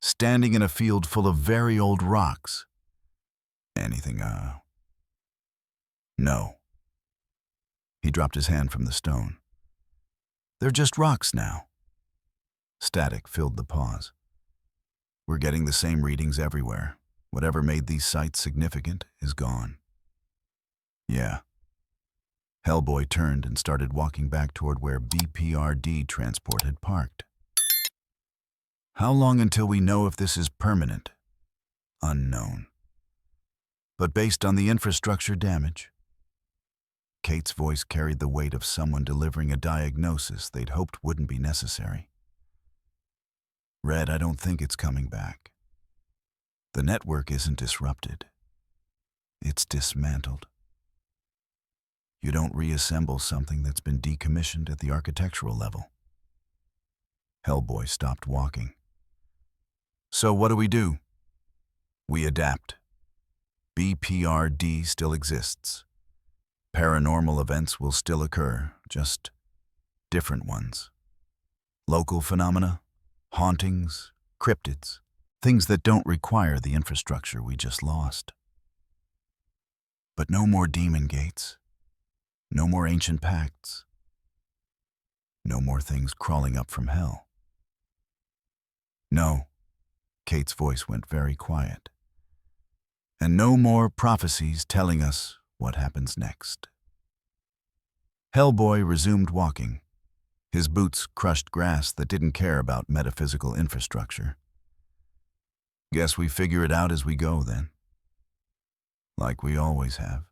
standing in a field full of very old rocks. Anything, No. He dropped his hand from the stone. They're just rocks now. Static filled the pause. We're getting the same readings everywhere. Whatever made these sites significant is gone. Yeah. Hellboy turned and started walking back toward where BPRD transport had parked. How long until we know if this is permanent? Unknown. But based on the infrastructure damage, Kate's voice carried the weight of someone delivering a diagnosis they'd hoped wouldn't be necessary. Red, I don't think it's coming back. The network isn't disrupted. It's dismantled. You don't reassemble something that's been decommissioned at the architectural level. Hellboy stopped walking. So what do? We adapt. BPRD still exists. Paranormal events will still occur, just different ones. Local phenomena, hauntings, cryptids, things that don't require the infrastructure we just lost. But no more demon gates, no more ancient pacts, no more things crawling up from hell. No, Kate's voice went very quiet. And no more prophecies telling us what happens next. Hellboy resumed walking. His boots crushed grass that didn't care about metaphysical infrastructure. Guess we figure it out as we go, then. Like we always have.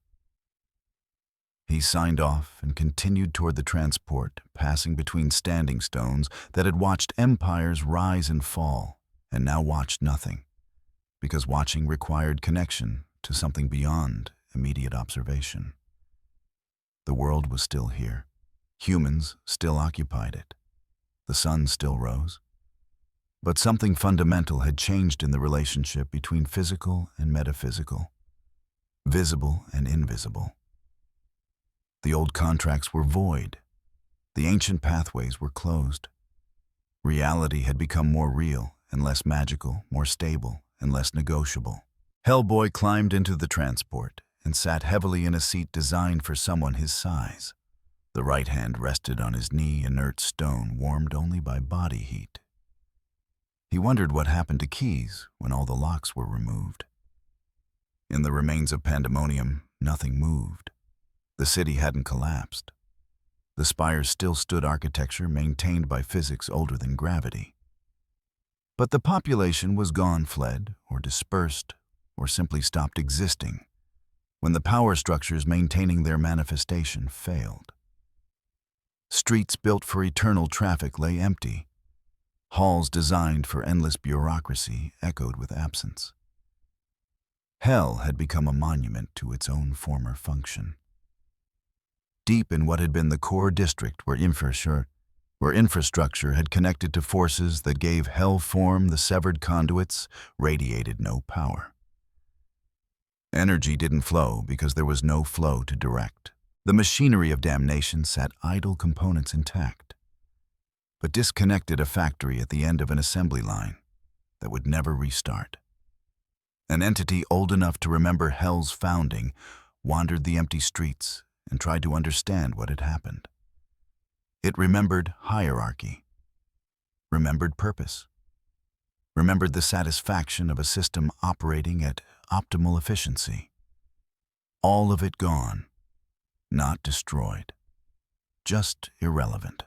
He signed off and continued toward the transport, passing between standing stones that had watched empires rise and fall, and now watched nothing, because watching required connection to something beyond immediate observation. The world was still here. Humans still occupied it. The sun still rose. But something fundamental had changed in the relationship between physical and metaphysical, visible and invisible. The old contracts were void. The ancient pathways were closed. Reality had become more real and less magical, more stable and less negotiable. Hellboy climbed into the transport and sat heavily in a seat designed for someone his size. The right hand rested on his knee, inert stone warmed only by body heat. He wondered what happened to keys when all the locks were removed. In the remains of pandemonium, nothing moved. The city hadn't collapsed. The spires still stood architecture maintained by physics older than gravity. But the population was gone, fled, or dispersed, or simply stopped existing when the power structures maintaining their manifestation failed. Streets built for eternal traffic lay empty. Halls designed for endless bureaucracy echoed with absence. Hell had become a monument to its own former function. Deep in what had been the core district where infrastructure had connected to forces that gave hell form, the severed conduits radiated no power. Energy didn't flow because there was no flow to direct. The machinery of damnation sat idle, components intact, but disconnected, a factory at the end of an assembly line that would never restart. An entity old enough to remember hell's founding wandered the empty streets and tried to understand what had happened. It remembered hierarchy, remembered purpose, remembered the satisfaction of a system operating at optimal efficiency. All of it gone, not destroyed, just irrelevant.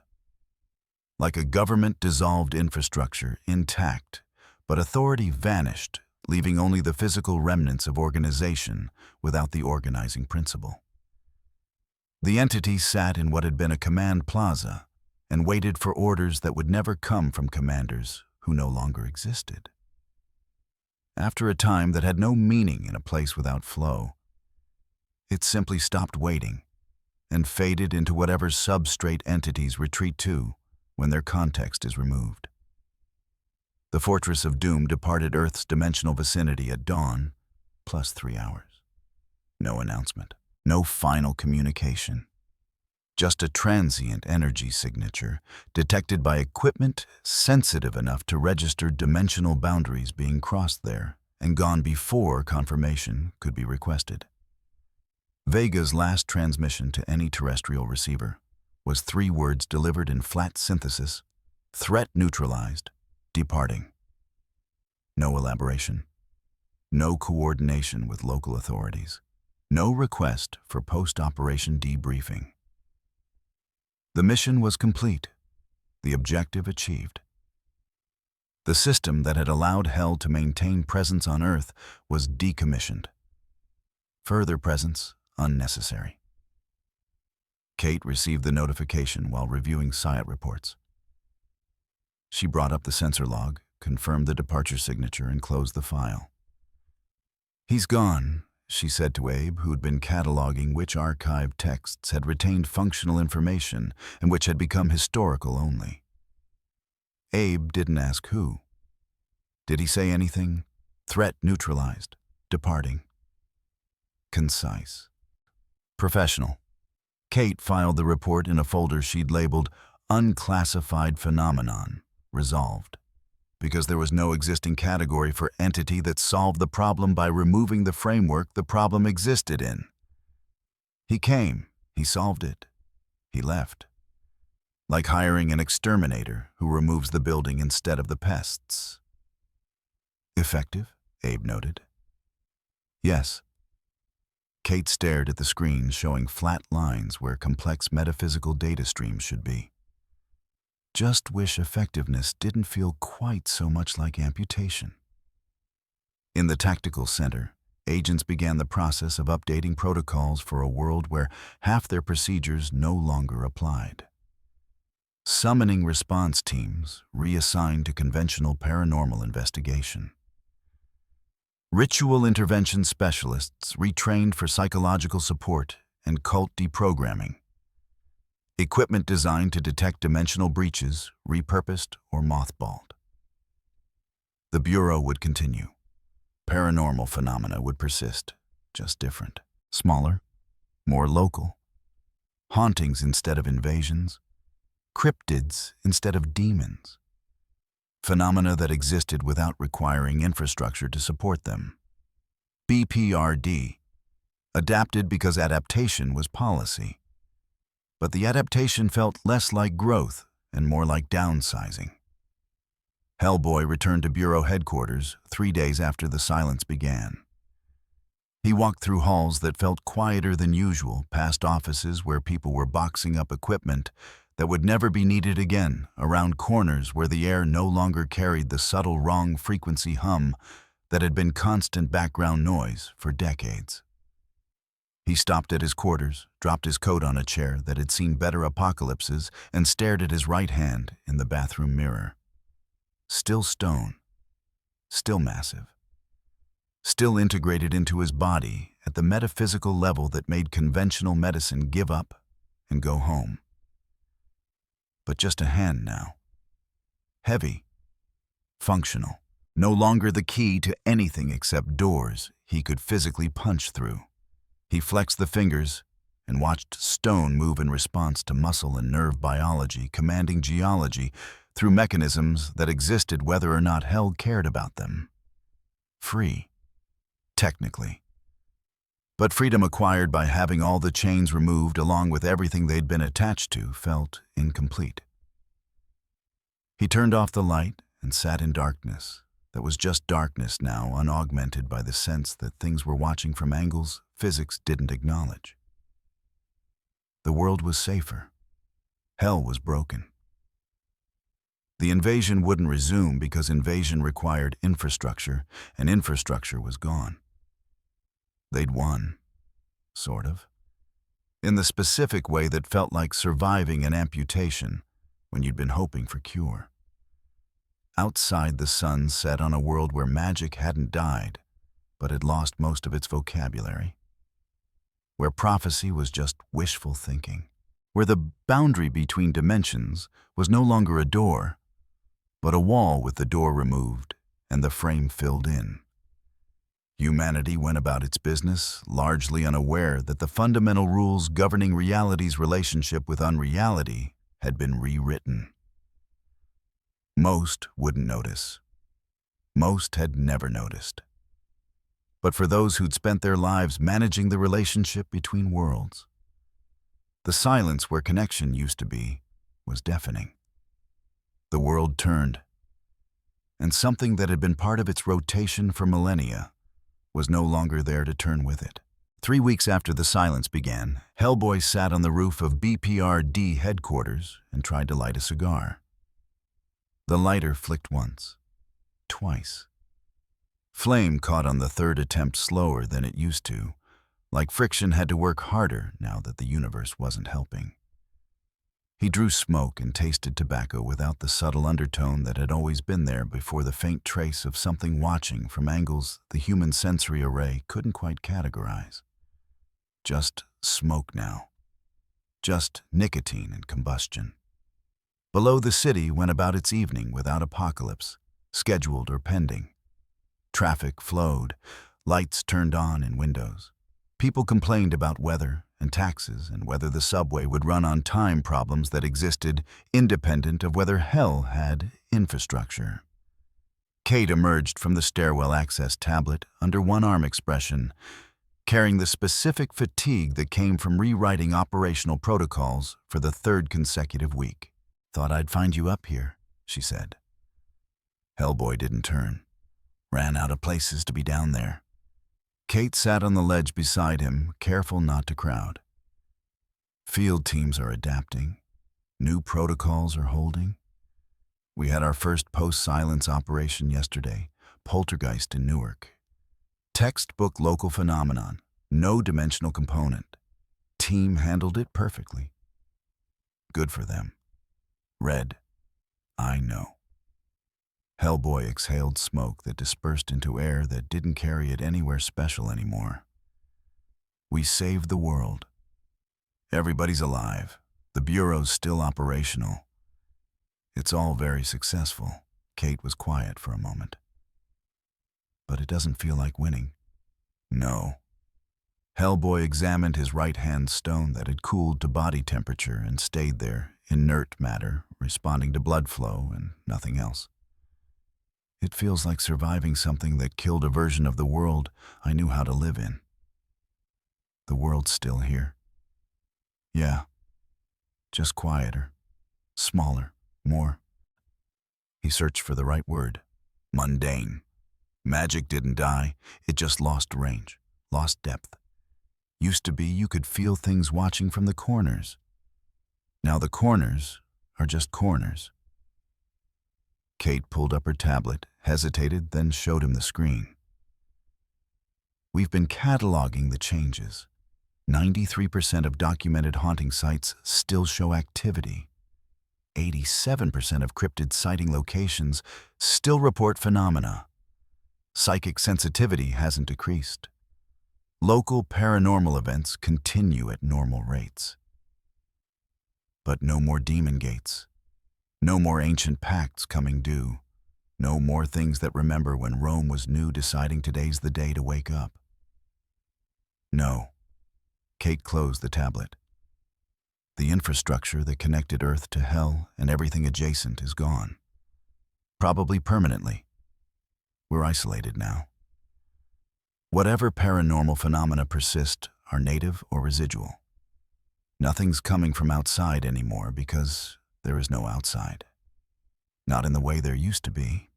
Like a government-dissolved infrastructure, intact, but authority vanished, leaving only the physical remnants of organization without the organizing principle. The entity sat in what had been a command plaza and waited for orders that would never come from commanders who no longer existed. After a time that had no meaning in a place without flow, it simply stopped waiting and faded into whatever substrate entities retreat to when their context is removed. The Fortress of Doom departed Earth's dimensional vicinity at dawn plus 3 hours. No announcement. No final communication. Just a transient energy signature detected by equipment sensitive enough to register dimensional boundaries being crossed there and gone before confirmation could be requested. Vega's last transmission to any terrestrial receiver was 3 words delivered in flat synthesis: threat neutralized, departing. No elaboration. No coordination with local authorities. No request for post-operation debriefing. The mission was complete, the objective achieved. The system that had allowed Hell to maintain presence on Earth was decommissioned. Further presence unnecessary. Kate received the notification while reviewing SIOT reports. She brought up the sensor log, confirmed the departure signature, and closed the file. "He's gone," she said to Abe, who had been cataloging which archived texts had retained functional information and which had become historical only. Abe didn't ask who. Did he say anything? Threat neutralized. Departing. Concise. Professional. Kate filed the report in a folder she'd labeled Unclassified Phenomenon, Resolved, because there was no existing category for entity that solved the problem by removing the framework the problem existed in. He came, he solved it, he left. Like hiring an exterminator who removes the building instead of the pests. Effective, Abe noted. Yes. Kate stared at the screen showing flat lines where complex metaphysical data streams should be. Just wish effectiveness didn't feel quite so much like amputation. In the tactical center, agents began the process of updating protocols for a world where half their procedures no longer applied. Summoning response teams reassigned to conventional paranormal investigation. Ritual intervention specialists retrained for psychological support and cult deprogramming. Equipment designed to detect dimensional breaches, repurposed or mothballed. The Bureau would continue. Paranormal phenomena would persist, just different. Smaller, more local. Hauntings instead of invasions. Cryptids instead of demons. Phenomena that existed without requiring infrastructure to support them. BPRD. Adapted because adaptation was policy. But the adaptation felt less like growth and more like downsizing. Hellboy returned to Bureau headquarters 3 days after the silence began. He walked through halls that felt quieter than usual, past offices where people were boxing up equipment that would never be needed again, around corners where the air no longer carried the subtle wrong frequency hum that had been constant background noise for decades. He stopped at his quarters, dropped his coat on a chair that had seen better apocalypses, and stared at his right hand in the bathroom mirror. Still stone, still massive, still integrated into his body at the metaphysical level that made conventional medicine give up and go home. But just a hand now. Heavy, functional, no longer the key to anything except doors he could physically punch through. He flexed the fingers and watched stone move in response to muscle and nerve biology, commanding geology through mechanisms that existed whether or not Hell cared about them. Free, technically. But freedom acquired by having all the chains removed along with everything they'd been attached to felt incomplete. He turned off the light and sat in darkness that was just darkness now, unaugmented by the sense that things were watching from angles physics didn't acknowledge. The world was safer. Hell was broken. The invasion wouldn't resume because invasion required infrastructure, and infrastructure was gone. They'd won, sort of, in the specific way that felt like surviving an amputation when you'd been hoping for cure. Outside, the sun set on a world where magic hadn't died, but had lost most of its vocabulary. Where prophecy was just wishful thinking. Where the boundary between dimensions was no longer a door, but a wall with the door removed and the frame filled in. Humanity went about its business, largely unaware that the fundamental rules governing reality's relationship with unreality had been rewritten. Most wouldn't notice. Most had never noticed. But for those who'd spent their lives managing the relationship between worlds, the silence where connection used to be was deafening. The world turned, and something that had been part of its rotation for millennia was no longer there to turn with it. 3 weeks after the silence began, Hellboy sat on the roof of BPRD headquarters and tried to light a cigar. The lighter flicked once, twice. Flame caught on the third attempt slower than it used to, like friction had to work harder now that the universe wasn't helping. He drew smoke and tasted tobacco without the subtle undertone that had always been there before, the faint trace of something watching from angles the human sensory array couldn't quite categorize. Just smoke now. Just nicotine and combustion. Below, the city went about its evening without apocalypse, scheduled or pending. Traffic flowed, lights turned on in windows. People complained about weather and taxes and whether the subway would run on time, problems that existed independent of whether hell had infrastructure. Kate emerged from the stairwell access tablet under one-arm expression, carrying the specific fatigue that came from rewriting operational protocols for the 3rd consecutive week. "Thought I'd find you up here," she said. Hellboy didn't turn. Ran out of places to be down there. Kate sat on the ledge beside him, careful not to crowd. Field teams are adapting. New protocols are holding. We had our first post-silence operation yesterday, poltergeist in Newark. Textbook local phenomenon, no dimensional component. Team handled it perfectly. Good for them. Red, I know. Hellboy exhaled smoke that dispersed into air that didn't carry it anywhere special anymore. We saved the world. Everybody's alive. The Bureau's still operational. It's all very successful. Kate was quiet for a moment. But it doesn't feel like winning. No. Hellboy examined his right-hand stone that had cooled to body temperature and stayed there, inert matter, responding to blood flow and nothing else. It feels like surviving something that killed a version of the world I knew how to live in. The world's still here. Yeah. Just quieter. Smaller. More. He searched for the right word. Mundane. Magic didn't die. It just lost range. Lost depth. Used to be you could feel things watching from the corners. Now the corners are just corners. Kate pulled up her tablet, hesitated, then showed him the screen. We've been cataloging the changes. 93% of documented haunting sites still show activity. 87% of cryptid sighting locations still report phenomena. Psychic sensitivity hasn't decreased. Local paranormal events continue at normal rates. But no more demon gates. No more ancient pacts coming due. No more things that remember when Rome was new, deciding today's the day to wake up. No. Kate closed the tablet. The infrastructure that connected Earth to hell and everything adjacent is gone. Probably permanently. We're isolated now. Whatever paranormal phenomena persist are native or residual. Nothing's coming from outside anymore because there is no outside. Not in the way there used to be.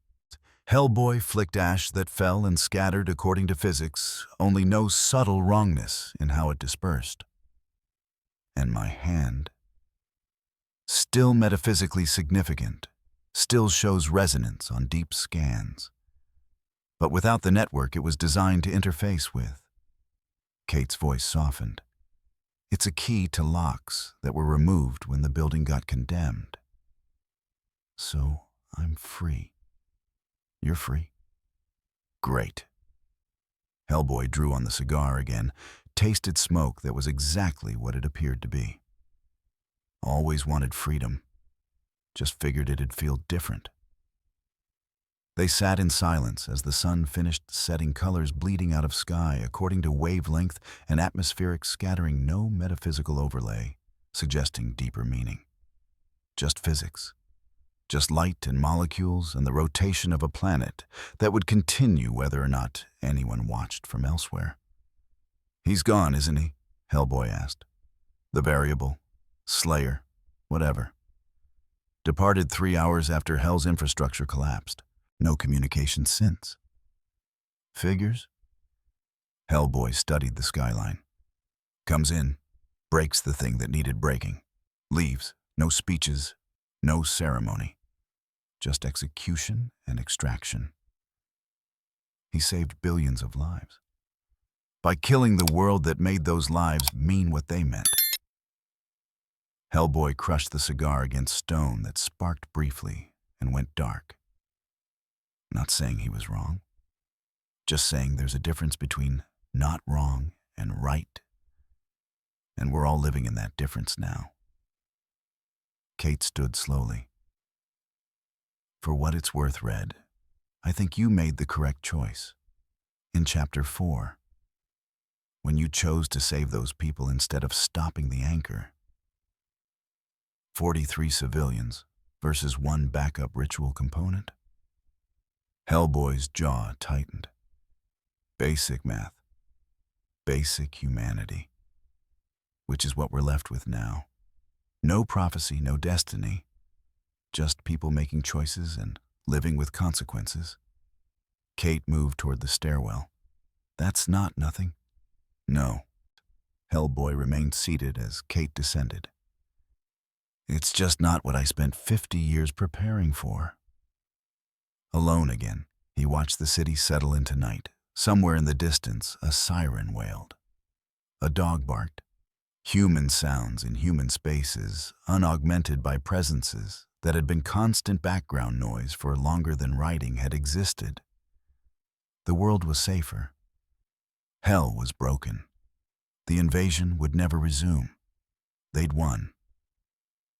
Hellboy flicked ash that fell and scattered according to physics, only no subtle wrongness in how it dispersed. And my hand, still metaphysically significant, still shows resonance on deep scans. But without the network it was designed to interface with. Kate's voice softened. It's a key to locks that were removed when the building got condemned. So I'm free. You're free. Great. Hellboy drew on the cigar again, tasted smoke that was exactly what it appeared to be. Always wanted freedom. Just figured it'd feel different. They sat in silence as the sun finished setting, colors bleeding out of sky according to wavelength and atmospheric scattering, no metaphysical overlay, suggesting deeper meaning. Just physics. Just light and molecules and the rotation of a planet that would continue whether or not anyone watched from elsewhere. "He's gone, isn't he?" Hellboy asked. "The variable, Slayer, whatever. Departed 3 hours after Hell's infrastructure collapsed. No communication since." "Figures?" Hellboy studied the skyline. "Comes in, breaks the thing that needed breaking. Leaves, no speeches, no ceremony. Just execution and extraction. He saved billions of lives. By killing the world that made those lives mean what they meant." Hellboy crushed the cigar against stone that sparked briefly and went dark. Not saying he was wrong. Just saying there's a difference between not wrong and right. And we're all living in that difference now. Kate stood slowly. "For what it's worth, Red, I think you made the correct choice. In Chapter 4, when you chose to save those people instead of stopping the anchor. 43 civilians versus 1 backup ritual component." Hellboy's jaw tightened. Basic math. Basic humanity. Which is what we're left with now. No prophecy, no destiny. Just people making choices and living with consequences. Kate moved toward the stairwell. "That's not nothing." "No." Hellboy remained seated as Kate descended. "It's just not what I spent 50 years preparing for." Alone again, he watched the city settle into night. Somewhere in the distance, a siren wailed. A dog barked. Human sounds in human spaces, unaugmented by presences that had been constant background noise for longer than writing had existed. The world was safer. Hell was broken. The invasion would never resume. They'd won.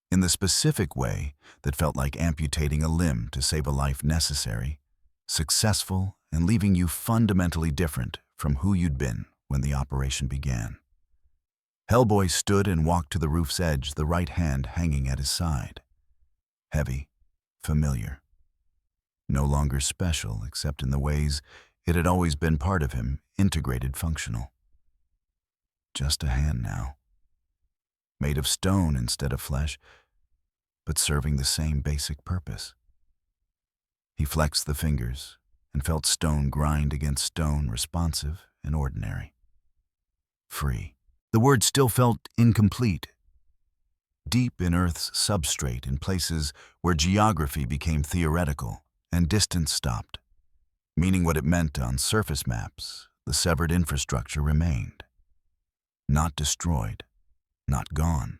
In the specific way that felt like amputating a limb to save a life necessary, successful, and leaving you fundamentally different from who you'd been when the operation began. Hellboy stood and walked to the roof's edge, the right hand hanging at his side. Heavy, familiar. No longer special except in the ways it had always been part of him, integrated, functional. Just a hand now. Made of stone instead of flesh, but serving the same basic purpose. He flexed the fingers and felt stone grind against stone, responsive and ordinary. Free. The word still felt incomplete. Deep in Earth's substrate, in places where geography became theoretical and distance stopped, meaning what it meant on surface maps, the severed infrastructure remained. Not destroyed, not gone.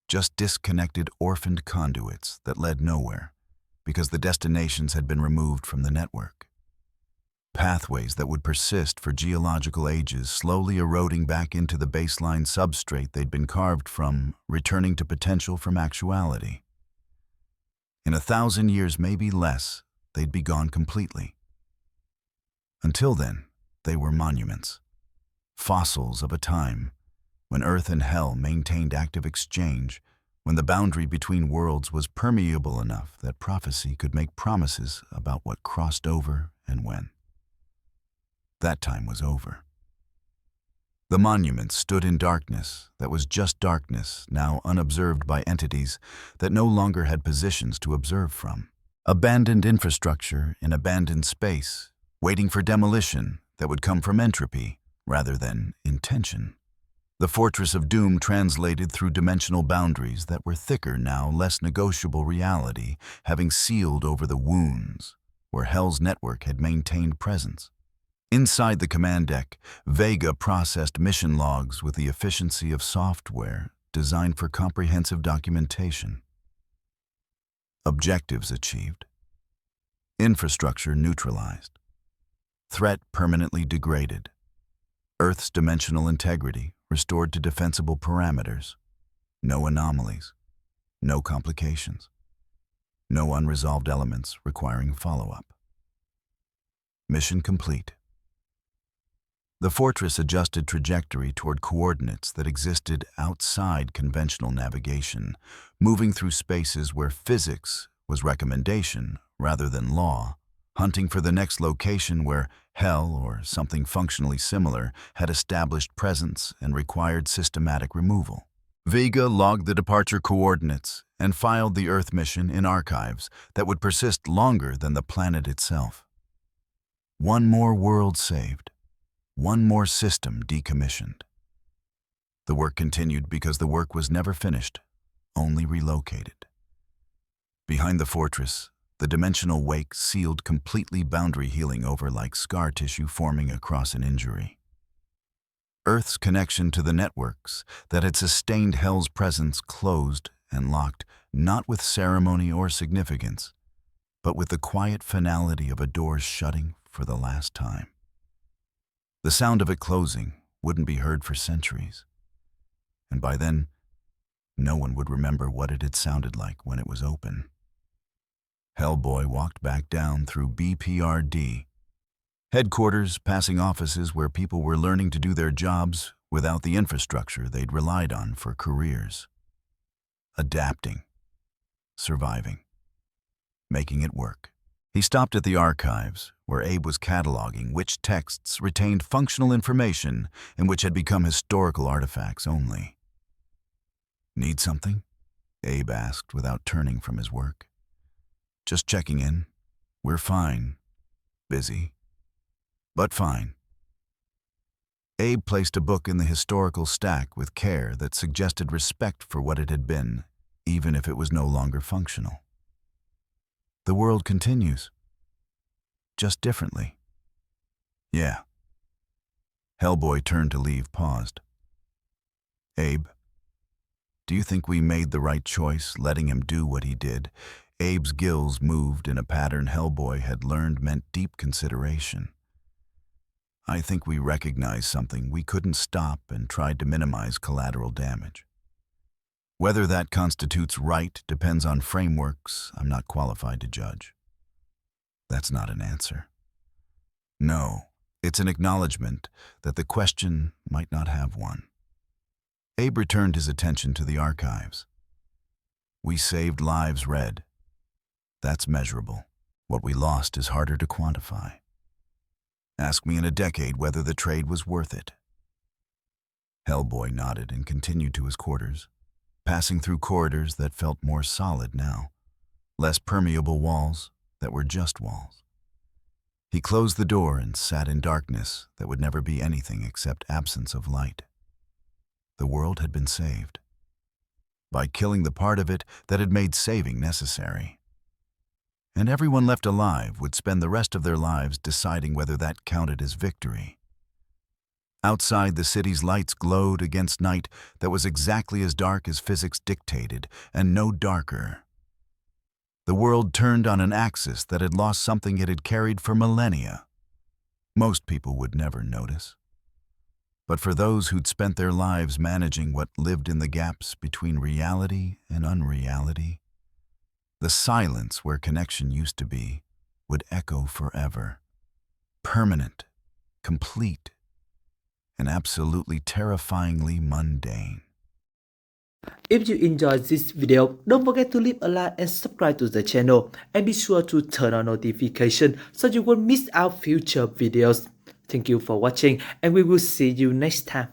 Just disconnected, orphaned conduits that led nowhere because the destinations had been removed from the network. Pathways that would persist for geological ages, slowly eroding back into the baseline substrate they'd been carved from, returning to potential from actuality. In 1,000 years, maybe less, they'd be gone completely. Until then, they were monuments, fossils of a time when Earth and Hell maintained active exchange, when the boundary between worlds was permeable enough that prophecy could make promises about what crossed over and when. That time was over. The monuments stood in darkness that was just darkness, now unobserved by entities that no longer had positions to observe from. Abandoned infrastructure in abandoned space, waiting for demolition that would come from entropy rather than intention. The fortress of doom translated through dimensional boundaries that were thicker now, less negotiable reality, having sealed over the wounds where Hell's network had maintained presence. Inside the command deck, Vega processed mission logs with the efficiency of software designed for comprehensive documentation. Objectives achieved. Infrastructure neutralized. Threat permanently degraded. Earth's dimensional integrity restored to defensible parameters. No anomalies. No complications. No unresolved elements requiring follow-up. Mission complete. The fortress adjusted trajectory toward coordinates that existed outside conventional navigation, moving through spaces where physics was recommendation rather than law, hunting for the next location where hell or something functionally similar had established presence and required systematic removal. Vega logged the departure coordinates and filed the Earth mission in archives that would persist longer than the planet itself. One more world saved. One more system decommissioned. The work continued because the work was never finished, only relocated. Behind the fortress, the dimensional wake sealed completely, boundary healing over like scar tissue forming across an injury. Earth's connection to the networks that had sustained Hell's presence closed and locked, not with ceremony or significance, but with the quiet finality of a door shutting for the last time. The sound of it closing wouldn't be heard for centuries, and by then, no one would remember what it had sounded like when it was open. Hellboy walked back down through BPRD, headquarters passing offices where people were learning to do their jobs without the infrastructure they'd relied on for careers. Adapting, surviving, making it work. He stopped at the archives, where Abe was cataloging which texts retained functional information and which had become historical artifacts only. "Need something?" Abe asked without turning from his work. "Just checking in. We're fine. Busy, but fine." Abe placed a book in the historical stack with care that suggested respect for what it had been, even if it was no longer functional. The world continues. Just differently. Yeah. Hellboy turned to leave, paused. "Abe, do you think we made the right choice letting him do what he did?" Abe's gills moved in a pattern Hellboy had learned meant deep consideration. "I think we recognized something we couldn't stop and tried to minimize collateral damage. Whether that constitutes right depends on frameworks I'm not qualified to judge." That's not an answer. No, it's an acknowledgement that the question might not have one. Abe returned his attention to the archives. "We saved lives, Red. That's measurable. What we lost is harder to quantify. Ask me in a decade whether the trade was worth it." Hellboy nodded and continued to his quarters, passing through corridors that felt more solid now, less permeable walls that were just walls. He closed the door and sat in darkness that would never be anything except absence of light. The world had been saved by killing the part of it that had made saving necessary. And everyone left alive would spend the rest of their lives deciding whether that counted as victory. Outside, the city's lights glowed against night that was exactly as dark as physics dictated, and no darker. The world turned on an axis that had lost something it had carried for millennia. Most people would never notice. But for those who'd spent their lives managing what lived in the gaps between reality and unreality, the silence where connection used to be would echo forever. Permanent, complete, and absolutely terrifyingly mundane. If you enjoyed this video, don't forget to leave a like and subscribe to the channel, and be sure to turn on notification so you won't miss out future videos. Thank you for watching, and we will see you next time.